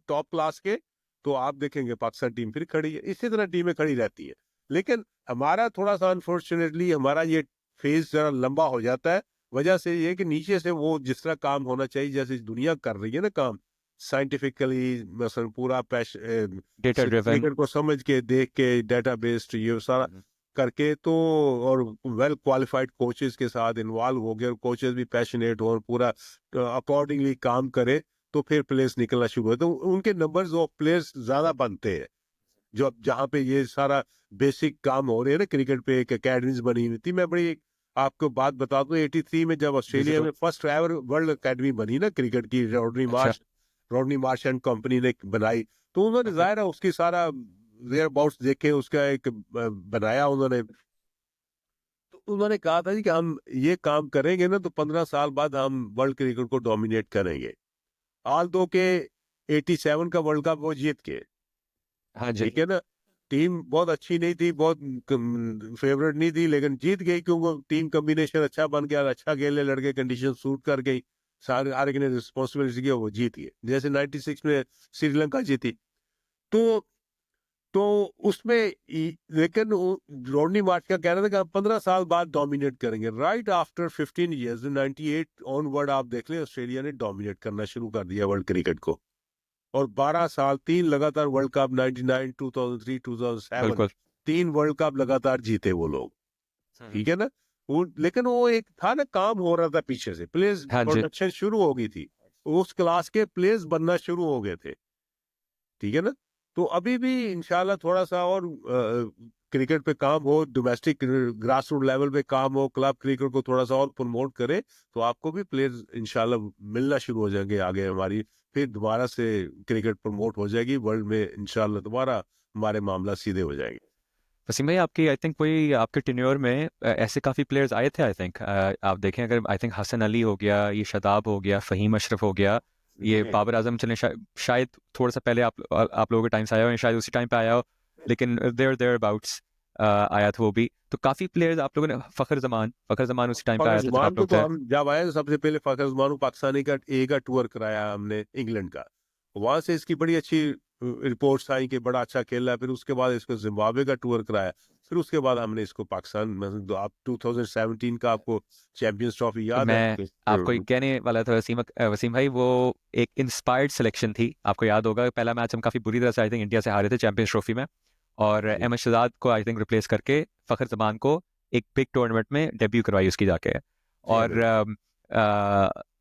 टॉप क्लास के, तो आप देखेंगे पाकिस्तान टीम फिर खड़ी है। इसी तरह टीमें खड़ी रहती है। लेकिन हमारा थोड़ा सा अनफॉर्चुनेटली हमारा ये फेज जरा लंबा हो जाता है, वजह से ये कि नीचे से वो जिस तरह काम होना चाहिए, जैसे दुनिया कर रही है ना काम, साइंटिफिकली मसलन पूरा डेटा ड्रिवन। क्रिकेट को समझ के देख के डेटाबेस ये सारा करके, तो और वेल क्वालिफाइड कोचेस के साथ इन्वॉल्व हो गए, और कोचेस भी पैशनेट हो और पूरा अकॉर्डिंगली काम करे, तो फिर प्लेयर्स निकलना शुरू हो, तो उनके नंबर्स ऑफ प्लेयर्स ज्यादा बनते हैं। जो जहाँ पे ये सारा बेसिक काम हो रहे हैं ना, क्रिकेट पे एक एकेडमीज बनी हुई थी। मैं बड़ी आपको बात बता दूं, 83 में जब ऑस्ट्रेलिया में फर्स्ट एवर वर्ल्ड एकेडमी बनी ना क्रिकेट की, रॉडनी मार्श एंड कंपनी ने बनाई, तो उन्होंने जाहिर है उसकी सारा वेयर अबाउट्स देखे, उसका एक बनाया उन्होंने। तो उन्होंने कहा था जी कि हम ये काम करेंगे ना, तो 15 साल बाद हम वर्ल्ड क्रिकेट को डोमिनेट करेंगे। हाल दो के 87 का वर्ल्ड कप वो जीत के, हाँ जी। ठीक है ना, टीम बहुत अच्छी नहीं थी, बहुत फेवरेट नहीं थी, लेकिन जीत गई क्योंकि टीम कॉम्बिनेशन अच्छा बन गया, अच्छा खेले लड़के, कंडीशन सूट कर गई, सारे हर एक ने रिस्पॉन्सिबिलिटी की, वो जीत गए। जैसे 96 में श्रीलंका जीती, तो तो उसमें लेकिन रोडनी मार्च का कहना था कि हम 15 साल बाद डोमिनेट करेंगे। राइट आफ्टर 15 इयर्स 98 ऑनवर्ड आप देख लें, ऑस्ट्रेलिया ने डोमिनेट करना शुरू कर दिया वर्ल्ड क्रिकेट को, और 12 साल 3 लगातार वर्ल्ड कप, 99, 2003, 2007, बिल्कुल। 3 वर्ल्ड कप लगातार जीते वो लोग, ठीक है ना। लेकिन वो एक था ना, काम हो रहा था पीछे से, प्लेयर्स हाँ जी। प्रोडक्शन शुरू हो गई थी, उस क्लास के प्लेयर्स बनना शुरू हो गए थे, ठीक है ना। तो अभी भी इंशाल्लाह थोड़ा सा और क्रिकेट पे काम हो, डोमेस्टिक ग्रास रूट लेवल पे काम हो, क्लब क्रिकेट को थोड़ा सा और प्रमोट करे, तो आपको भी प्लेयर्स इंशाल्लाह मिलना शुरू हो जाएंगे आगे हमारी, फिर दोबारा से क्रिकेट प्रमोट हो जाएगी वर्ल्ड में, इंशाल्लाह दोबारा हमारे मामला सीधे हो जाएंगे। वसीम भाई, आपकी आई थिंक कोई आपके टेन्योर में ऐसे काफ़ी प्लेयर्स आए थे। आई थिंक आप देखें, अगर आई थिंक हसन अली हो गया, ये शादाब हो गया, फ़हीम अशरफ हो गया, ये बाबर आजम चले, शायद थोड़ा सा पहले आप लोगों के टाइम से आया हो, शायद उसी टाइम पे आया हो, लेकिन देयर अबाउट्स आया था वो भी। तो काफ़ी प्लेयर्स आप लोगों ने, फ़खर जमान उसी टाइम पे आया था जब जमान आप को लोग तो थे। हम जब आए तो सबसे पहले फखर जमान को पाकिस्तानी का ए का टूर कराया हमने, इंग्लैंड का, वहां से इसकी बड़ी अच्छी रिपोर्ट्स आई कि बड़ा अच्छा खेल रहा है, फिर उसके बाद इसको जिम्बाब्वे का टूर कराया, फिर उसके बाद हमने इसको पाकिस्तान में, आप 2017 का आपको चैंपियंस ट्रॉफी तो याद है? मैं आपको ये कहने वाला था वसीम भाई, वो एक इंस्पायर्ड सिलेक्शन थी। आपको याद होगा पहला मैच हम काफ़ी बुरी तरह से आई थिंक इंडिया से हारे थे चैंपियंस ट्रॉफी में, और अहमद शहजाद को आई थिंक रिप्लेस करके फ़खर जमान को एक बिग टूर्नामेंट में डेब्यू करवाई उसकी जाके। और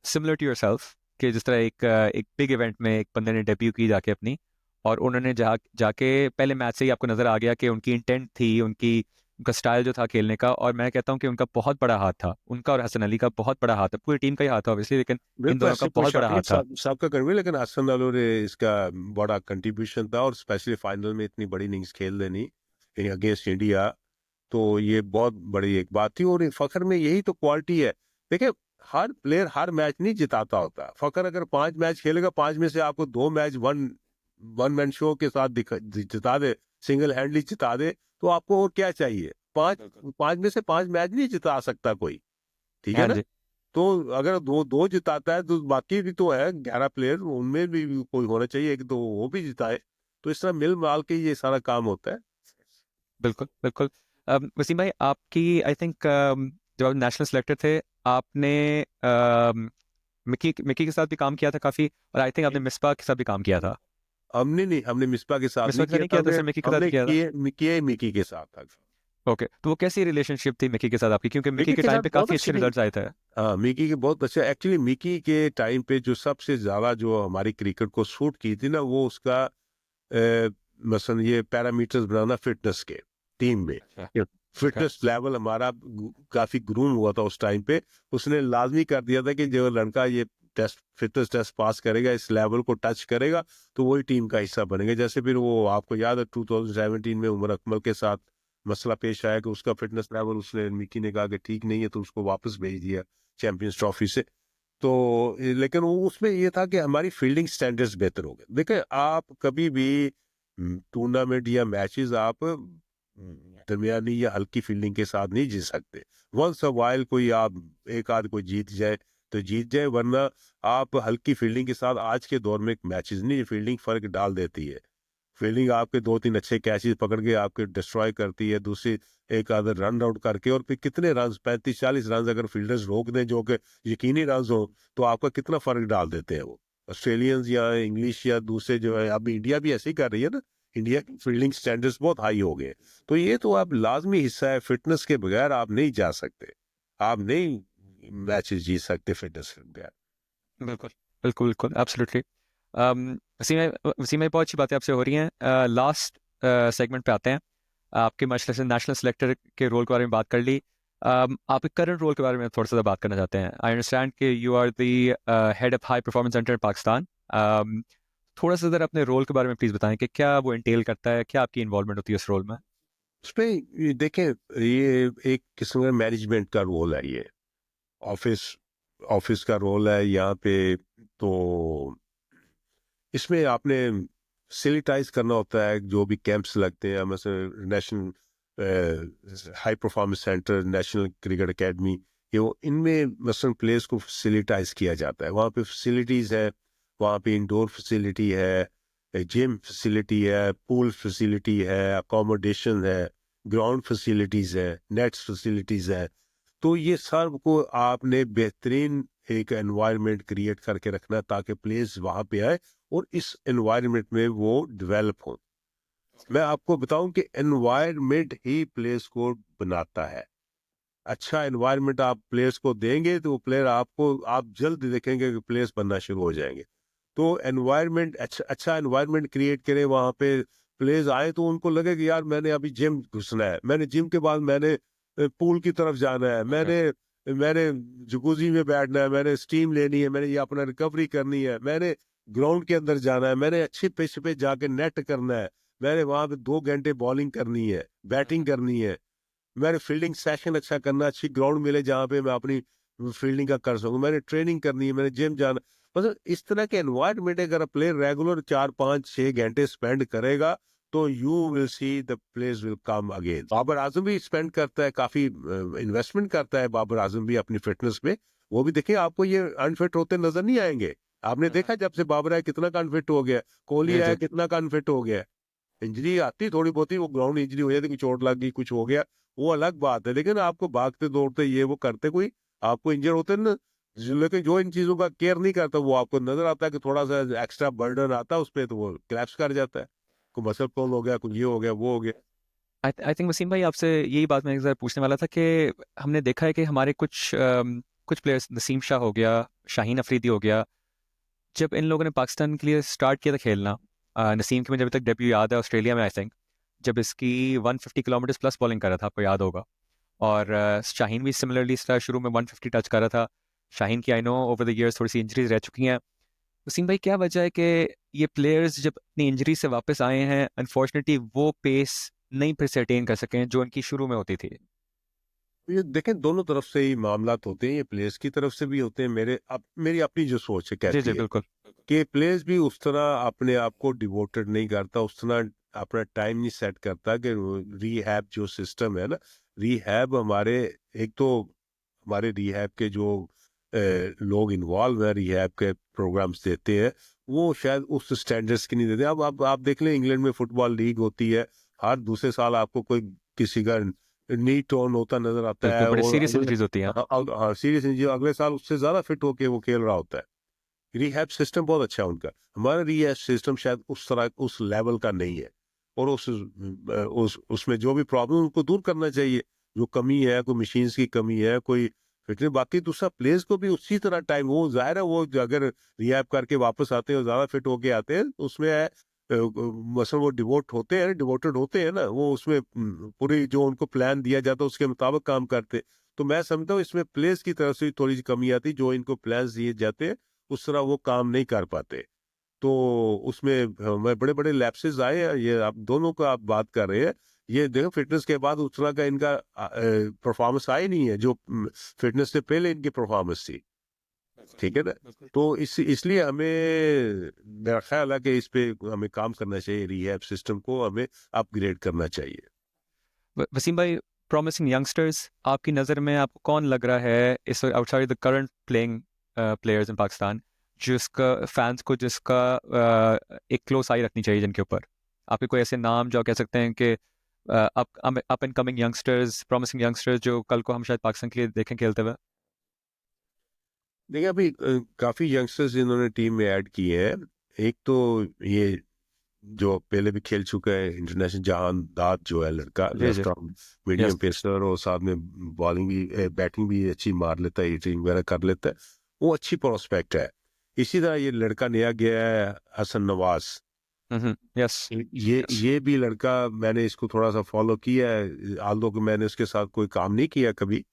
सिमिलर टू योरसेल्फ, कि जिस तरह एक बिग इवेंट में एक बंदे ने डेब्यू की जाके अपनी, और उन्होंने जाके पहले मैच से ही आपको नज़र आ गया कि उनकी इंटेंट थी, उनका स्टाइल जो था खेलने का। और मैं कहता हूँ कि उनका बहुत बड़ा हाथ था, उनका और हसन अली का बहुत बड़ा हाथ है, पूरी टीम का ही हाथ था ऑब्वियसली, लेकिन इन बिल्कुल, दोनों का ऐसे कोई बहुत शक बड़ा नहीं, हाथ था। सबका करवे, लेकिन हसन अली ने इसका बड़ा कंट्रीब्यूशन था, और स्पेशली फाइनल में इतनी बड़ी इनिंग्स खेल लेनी अगेंस्ट इंडिया, तो ये बहुत बड़ी एक बात थी। और फखर में यही तो क्वालिटी है। देखिए, हर प्लेयर हर मैच नहीं जिताता होता। फखर अगर 5 मैच खेलेगा, 5 में से आपको 2 मैच वन मैन शो के साथ जिता दे, सिंगल हैंडली जिता दे, तो आपको और क्या चाहिए? 5 में से 5 मैच नहीं जिता सकता कोई, ठीक है हाँ ना। जी। तो अगर दो दो जिताता है, तो बाकी भी तो है 11 प्लेयर, उनमें भी कोई होना चाहिए एक, तो वो भी जिताए। तो इस तरह मिल माल के ये सारा काम होता है। बिल्कुल बिल्कुल। वसीम भाई, आपकी आई थिंक जब आप नेशनल सेलेक्टर थे, आपने मिकी के साथ भी काम किया था काफ़ी, और आई थिंक आपने मिसबा के साथ भी काम किया था। हमने नहीं, हमने मिसबा के साथ मिसबा नहीं के साथ किया नहीं था, किया था, हमने सिर्फ मिकी के साथ ही हमने किया था। किए मिकी के साथ था। ओके, तो वो कैसी रिलेशनशिप थी मिकी के साथ आपकी, क्योंकि मिकी मिकी के के टाइम साथ पे बहुत काफ़ी अच्छी अच्छे थी। रिजल्ट्स आए थे। हाँ, मिकी के बहुत अच्छा, एक्चुअली मिकी के टाइम पे जो सबसे ज्यादा जो हमारी क्रिकेट को सूट की थी ना, वो उसका मसलन ये पैरामीटर्स बनाना फिटनेस के, टीम में अच्छा। ओके। फिटनेस लेवल हमारा काफी ग्रूम हुआ था उस टाइम पे। उसने लाजमी कर दिया था कि जो लड़का ये टेस्ट, फिटनेस टेस्ट पास करेगा, इस लेवल को टच करेगा, तो वही टीम का हिस्सा बनेगा। जैसे फिर वो आपको याद है 2017 में उमर अकमल के साथ मसला पेश आया कि उसका फिटनेस लेवल, उसने मिकी ने कहा कि ठीक नहीं है, तो उसको वापस भेज दिया चैंपियंस ट्रॉफी से। तो लेकिन वो उसमें ये था कि हमारी फील्डिंग स्टैंडर्ड्स बेहतर हो गए। देखिए, आप कभी भी टूर्नामेंट या मैचेस आप दरमियानी या हल्की फील्डिंग के साथ नहीं जीत सकते। वंस अ वाइल कोई आप एक आध कोई जीत जाए तो जीत जाए, वरना आप हल्की फील्डिंग के साथ आज के दौर में मैचेस नहीं, फील्डिंग फर्क डाल देती है। फील्डिंग आपके 2-3 अच्छे कैचेस पकड़ के आपके डिस्ट्रॉय करती है, दूसरी एक आधा रन आउट करके, और फिर कितने रन, 35-40 रन अगर फील्डर्स रोक दें जो कि यकीनी रन हो, तो आपका कितना फर्क डाल देते हैं वो। ऑस्ट्रेलियंस या इंग्लिश या दूसरे जो है, अब इंडिया भी ऐसे ही कर रही है ना, इंडिया की फील्डिंग स्टैंडर्ड्स बहुत हाई हो गए। तो ये तो आप लाजमी हिस्सा है, फिटनेस के बगैर आप नहीं जा सकते, आप नहीं मैचेस जीत सकते फिटनेस के बगैर। बिल्कुल बिल्कुल बिल्कुल एब्सोल्युटली। वसीम भाई, बहुत अच्छी बातें आपसे हो रही हैं। लास्ट सेगमेंट पे आते हैं। आपके माशाल्लाह से नेशनल सेलेक्टर के रोल के बारे में बात कर ली। आपके करंट रोल के बारे में थोड़ा सा बात करना चाहते हैं। आई अंडरस्टैंड कि you are the head of high performance centre in Pakistan. थोड़ा सा ज़रा अपने रोल के बारे में प्लीज़ बताएं कि क्या वो इंटेल करता है, क्या आपकी इन्वॉल्वमेंट होती है उस रोल में। उसमें देखें, ये एक किस्म का मैनेजमेंट का रोल है, ये ऑफिस ऑफिस का रोल है यहाँ पे। तो इसमें आपने फैसिलिटाइज करना होता है जो भी कैंप्स लगते हैं, मतलब national high performance centre, national cricket academy, ये वो इनमें मसलन प्लेयर्स को फैसिलिटाइज किया जाता है। वहाँ पे फैसिलिटीज़ है, वहाँ पे इंडोर फैसिलिटी है, जिम फैसिलिटी है, पूल फैसिलिटी है, अकोमोडेशन है, ग्राउंड फैसिलिटीज़ है, नेट्स फैसिलिटीज़ है। तो ये सब को आपने बेहतरीन एक एनवायरनमेंट क्रिएट करके रखना ताकि प्लेयर्स वहाँ पे आए और इस एनवायरनमेंट में वो डेवलप हो। मैं आपको बताऊं कि एनवायरनमेंट ही प्लेयर्स को बनाता है। अच्छा एनवायरनमेंट आप प्लेयर्स को देंगे तो वो प्लेयर आपको, आप जल्द देखेंगे कि प्लेयर्स बनना शुरू हो जाएंगे। तो एनवायरनमेंट अच्छा एनवायरनमेंट क्रिएट करें वहाँ पे, प्लेयर्स आए तो उनको लगे कि यार मैंने अभी जिम घुसना है, मैंने जिम के बाद मैंने पूल की तरफ जाना है, मैंने मैंने जकूजी में बैठना है, मैंने स्टीम लेनी है, मैंने ये अपना रिकवरी करनी है, मैंने ग्राउंड के अंदर जाना है, मैंने अच्छी पिच पे जाके नेट करना है, मैंने वहां पे 2 घंटे बॉलिंग करनी है, बैटिंग करनी है, मैंने फील्डिंग सेशन अच्छा करना, अच्छी ग्राउंड मिले जहाँ पे मैं अपनी फील्डिंग का कर सकूं, मैंने ट्रेनिंग करनी है, मैंने जिम जाना। मतलब इस तरह के एनवायरनमेंट अगर प्लेयर रेगुलर 4 5 6 घंटे स्पेंड करेगा तो you will see the players will come again. Babar Azam भी स्पेंड करता है, काफी इन्वेस्टमेंट करता है बाबर आजम भी अपनी फिटनेस पे। वो भी देखिए, आपको ये अनफिट होते नजर नहीं आएंगे। आपने देखा जब से बाबर आया कितना का अनफिट हो गया, कोहली जी आया जी। कितना का अनफिट हो गया। इंजरी आती थोड़ी बहुत ही, वो ग्राउंड इंजरी हो जाती, कोई चोट लग गई, कुछ हो गया, वो अलग बात है। लेकिन आपको भागते दौड़ते ये वो करते कोई आपको इंजर होते ना, लेकिन जो इन चीजों का केयर नहीं करता वो आपको नजर आता है कि थोड़ा सा एक्स्ट्रा बर्डन आता है उस पर, तो वो क्लैप्स कर जाता है, कोई मसल पुल हो गया, कुछ ये हो गया, वो हो गया। आई थिंक वसीम भाई, आपसे यही बात मैं एक ज़रा पूछने वाला था कि हमने देखा है कि हमारे कुछ प्लेयर्स, नसीम शाह हो गया, शाहीन अफरीदी हो गया, जब इन लोगों ने पाकिस्तान के लिए स्टार्ट किया था खेलना, नसीम की मुझे अभी तक डेब्यू याद है ऑस्ट्रेलिया में, आई थिंक जब इसकी 150 किलोमीटर प्लस बॉलिंग कर रहा था, आपको याद होगा। और शाहीन भी सिमिलरली इसका शुरू में 150 टच कर रहा था। शाहीन की I know over the years थोड़ी सी इंजरीज रह चुकी हैं। वसीम भाई, क्या वजह है कि ये प्लेयर्स जब अपनी इंजरी से वापस आए हैं, अनफॉर्चुनेटली वो पेस नहीं फिर से अटेन कर सके जो उनकी शुरू में होती थी। ये देखें, दोनों तरफ से ही मामलात होते हैं, ये प्लेयर्स की तरफ से भी होते हैं। मेरी अपनी जो सोच है जी कहती जी है बिल्कुल। कि प्लेयर्स भी उस तरह अपने आप को डिवोटेड नहीं करता, उस तरह अपना टाइम नहीं सेट करता कि रीहैब जो सिस्टम है ना, रीहैब हमारे, एक तो हमारे रीहैब के जो लोग इन्वॉल्व हैं, रीहैब के प्रोग्राम्स देते हैं, वो शायद उस स्टैंडर्ड्स की नहीं देते। अब आप देख लें, इंग्लैंड में फुटबॉल लीग होती है, हर दूसरे साल आपको कोई किसी का नी टोन होता नजर आता बिल्कुल है, बड़ी और सीरियस अगले, इंजरीज होती हैं। हाँ सीरियस इंजरी, अगले साल उससे ज्यादा फिट होके वो खेल रहा होता है। रिहैब सिस्टम बहुत अच्छा है उनका, हमारा रिहैब सिस्टम शायद उस तरह उस लेवल का नहीं है। और उसमें जो भी प्रॉब्लम उनको दूर करना चाहिए, जो कमी है, कोई मशीन्स की कमी है, कोई फिटनेस, बाकी दूसरा प्लेयर्स को भी उसी तरह टाइम, वो जाहिर है वो अगर रिहैब करके वापस आते हैं और ज्यादा फिट होके आते हैं तो उसमें है मसल वो डिवोटेड होते हैं ना, वो उसमें पूरी जो उनको प्लान दिया जाता है उसके मुताबिक काम करते हैं। तो मैं समझता हूँ इसमें प्लेयर्स की तरफ से थोड़ी सी कमी आती, जो इनको प्लान दिए जाते हैं उस तरह वो काम नहीं कर पाते। तो उसमें हमें बड़े बड़े लैप्सेस आए हैं, ये आप दोनों का आप बात कर रहे हैं। ये देखो, फिटनेस के बाद उस तरह का इनका परफॉर्मेंस आई नहीं है जो फिटनेस से पहले इनकी परफॉर्मेंस थी। ठीक है ना? तो इसलिए हमें, मेरा ख्याल है कि इस पे हमें काम करना चाहिए, रिहैब सिस्टम को हमें अपग्रेड करना चाहिए। वसीम भाई, प्रॉमिसिंग यंगस्टर्स आपकी नज़र में आपको कौन लग रहा है इस outside the current playing players in Pakistan, जिसका फैंस को, जिसका एक क्लोज आई रखनी चाहिए, जिनके ऊपर आपके कोई ऐसे नाम जो आप कह सकते हैं कि up and coming youngsters, promising youngsters जो कल को हम शायद पाकिस्तान के लिए देखें खेलते हुए। देखिए अभी काफी यंगस्टर्स इन्होंने टीम में ऐड किए हैं। एक तो ये जो पहले भी खेल चुका है इंटरनेशनल, जहान दाद जो है लड़का, जी जी। Left arm yes. Medium pacer, और साथ में बॉलिंग भी बैटिंग भी अच्छी मार लेता है, हिटिंग वगैरह कर लेता है, वो अच्छी प्रोस्पेक्ट है। इसी तरह ये लड़का नया गया है हसन नवाज, यस। ये भी लड़का, मैंने इसको थोड़ा सा फॉलो किया है, आल्दो कि मैंने इसके साथ कोई काम नहीं किया कभी,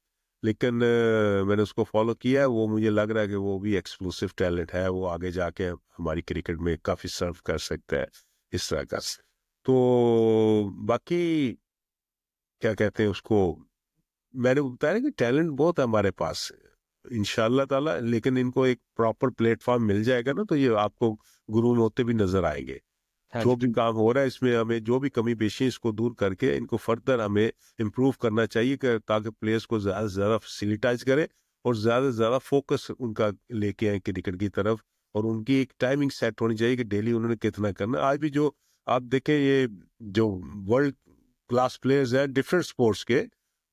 लेकिन मैंने उसको फॉलो किया है। वो मुझे लग रहा है कि वो भी एक्सप्लोसिव टैलेंट है, वो आगे जाके हमारी क्रिकेट में काफी सर्व कर सकता है इस तरह का। तो बाकी क्या कहते हैं उसको, मैंने बताया ना कि टैलेंट बहुत है हमारे पास इंशाल्लाह ताला, लेकिन इनको एक प्रॉपर प्लेटफॉर्म मिल जाएगा ना, तो ये आपको ग्रूम होते भी नजर आएंगे। हाँ जो जी। भी काम हो रहा है इसमें हमें जो भी कमी पेशी है, इसको दूर करके इनको फर्दर हमें इम्प्रूव करना चाहिए, ताकि प्लेयर्स को ज्यादा से ज्यादा फैसिलिटाइज करें और ज्यादा से ज्यादा फोकस उनका लेके आए क्रिकेट की तरफ। और उनकी एक टाइमिंग सेट होनी चाहिए कि डेली उन्होंने कितना करना। आज भी जो आप देखें, ये जो वर्ल्ड क्लास प्लेयर्स हैं डिफरेंट स्पोर्ट्स के,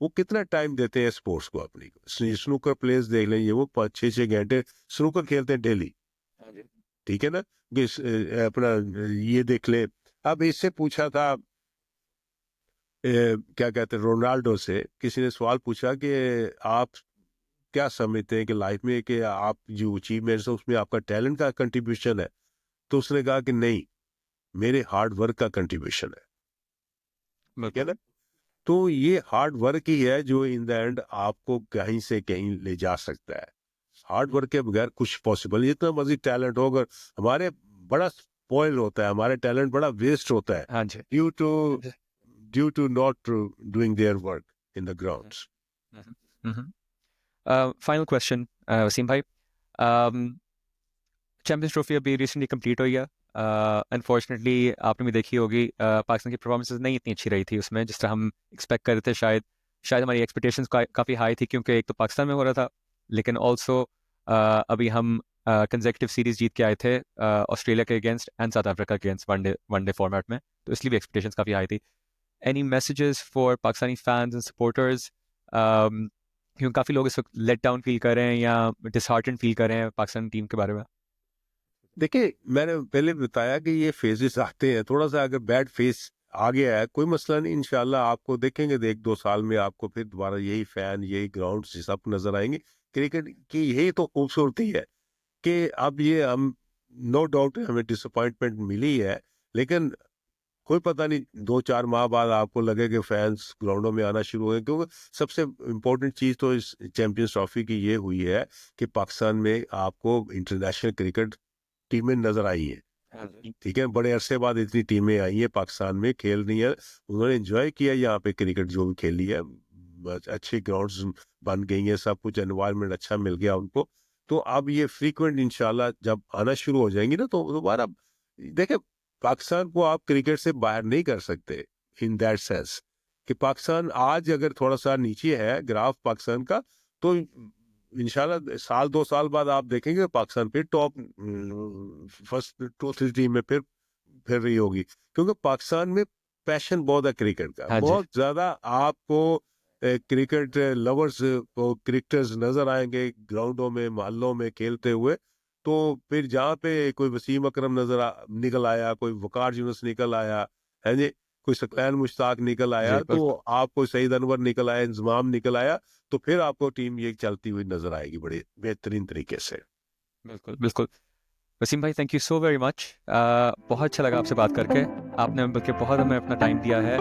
वो कितना टाइम देते हैं स्पोर्ट्स को अपनी। स्नूकर प्लेयर्स देख लें, ये वो 5-6 घंटे स्नूकर खेलते हैं डेली, हाँ जी। ठीक है ना। कि अपना ये देख ले। अब इससे पूछा था क्या कहते हैं, रोनाल्डो से किसी ने सवाल पूछा कि आप क्या समझते हैं कि लाइफ में कि आप जो अचीवमेंट्स है उसमें आपका टैलेंट का कंट्रीब्यूशन है, तो उसने कहा कि नहीं, मेरे हार्ड वर्क का कंट्रीब्यूशन है, ठीक है बिल्कुल। ना। तो ये हार्ड वर्क ही है जो इन द एंड आपको कहीं से कहीं ले जा सकता है। हार्ड वर्क के बगैर कुछ पॉसिबल, जितना मर्जी टैलेंट हो, अगर हमारे बड़ा स्पॉइल होता है, हमारे टैलेंट बड़ा वेस्ट होता है हाँ जी। Due to not doing their work in the grounds. Final question Wasim भाई, चैंपियंस ट्रॉफी अभी रिसेंटली कंप्लीट हुई है। अनफॉर्चुनेटली आपने भी देखी होगी, पाकिस्तान की परफॉर्मेंसेस नहीं इतनी अच्छी रही थी उसमें जिस तरह हम एक्सपेक्ट कर रहे थे। शायद हमारी एक्सपेक्टेशंस काफ़ी हाई थी, क्योंकि एक तो पाकिस्तान में हो रहा था, लेकिन ऑल्सो अभी हम कंसेक्यूटिव सीरीज जीत के आए थे ऑस्ट्रेलिया के अगेंस्ट एंड साउथ अफ्रीका के अगेंस्ट वनडे फॉर्मेट में, तो इसलिए भी एक्सपेक्टेशंस काफ़ी हाई थी। Any messages for Pakistani fans and supporters, क्योंकि काफ़ी लोग इस वक्त लेट डाउन फील कर रहे हैं या डिसहार्टन फील कर रहे हैं पाकिस्तान टीम के बारे में? देखिए मैंने पहले बताया कि ये फेजेस आते हैं, थोड़ा सा अगर बैड फेस आ गया है कोई मसला नहीं, इंशाल्लाह आपको देखेंगे 1-2 साल में आपको फिर दोबारा यही फैन, यही ग्राउंड सब नजर आएंगे। क्रिकेट की यही तो खूबसूरती है कि अब ये हम, नो डाउट हमें डिसअपॉइंटमेंट मिली है, लेकिन कोई पता नहीं 2-4 माह बाद आपको लगे कि फैंस ग्राउंडों में आना शुरू हुए, क्योंकि सबसे इम्पोर्टेंट चीज तो इस चैंपियंस ट्रॉफी की ये हुई है कि पाकिस्तान में आपको इंटरनेशनल क्रिकेट टीमें नजर आई हैं। हाँ जी। ठीक है, बड़े अरसे बाद इतनी टीमें आई हैं पाकिस्तान में, खेल रही हैं, उन्होंने एंजॉय किया यहाँ पे क्रिकेट जो भी खेली है, अच्छी ग्राउंड्स बन गई हैं, सब कुछ एनवायरनमेंट अच्छा मिल गया उनको। तो अब ये फ्रीक्वेंट इंशाल्लाह जब आना शुरू हो जाएंगी ना, तो दोबारा देखे, पाकिस्तान को आप क्रिकेट से बाहर नहीं कर सकते इन दैट सेंस कि पाकिस्तान आज अगर थोड़ा सा नीचे है ग्राफ पाकिस्तान का, तो इंशाल्लाह 1-2 साल बाद आप देखेंगे पाकिस्तान फिर टॉप फर्स्ट 2-3 टीम में फिर रही होगी, क्योंकि पाकिस्तान में पैशन बहुत है क्रिकेट का, हाँ जी। बहुत ज्यादा। आपको क्रिकेट लवर्स को क्रिकेटर्स नजर आएंगे ग्राउंडों में मोहल्लों में खेलते हुए। तो फिर जहाँ पे कोई वसीम अकरम निकल आया, कोई वकार यूनुस निकल आया, है जी, कोई सकलैन मुश्ताक निकल जी आया, तो बिल्कुल। आपको सईद अनवर निकल आया, इंजमाम निकल आया, तो फिर आपको टीम ये चलती हुई नजर आएगी बड़े बेहतरीन तरीके से। बिल्कुल बिल्कुल। वसीम भाई, thank you so very much. बहुत अच्छा लगा आपसे बात करके। आपने बल्कि बहुत हमें अपना टाइम दिया है।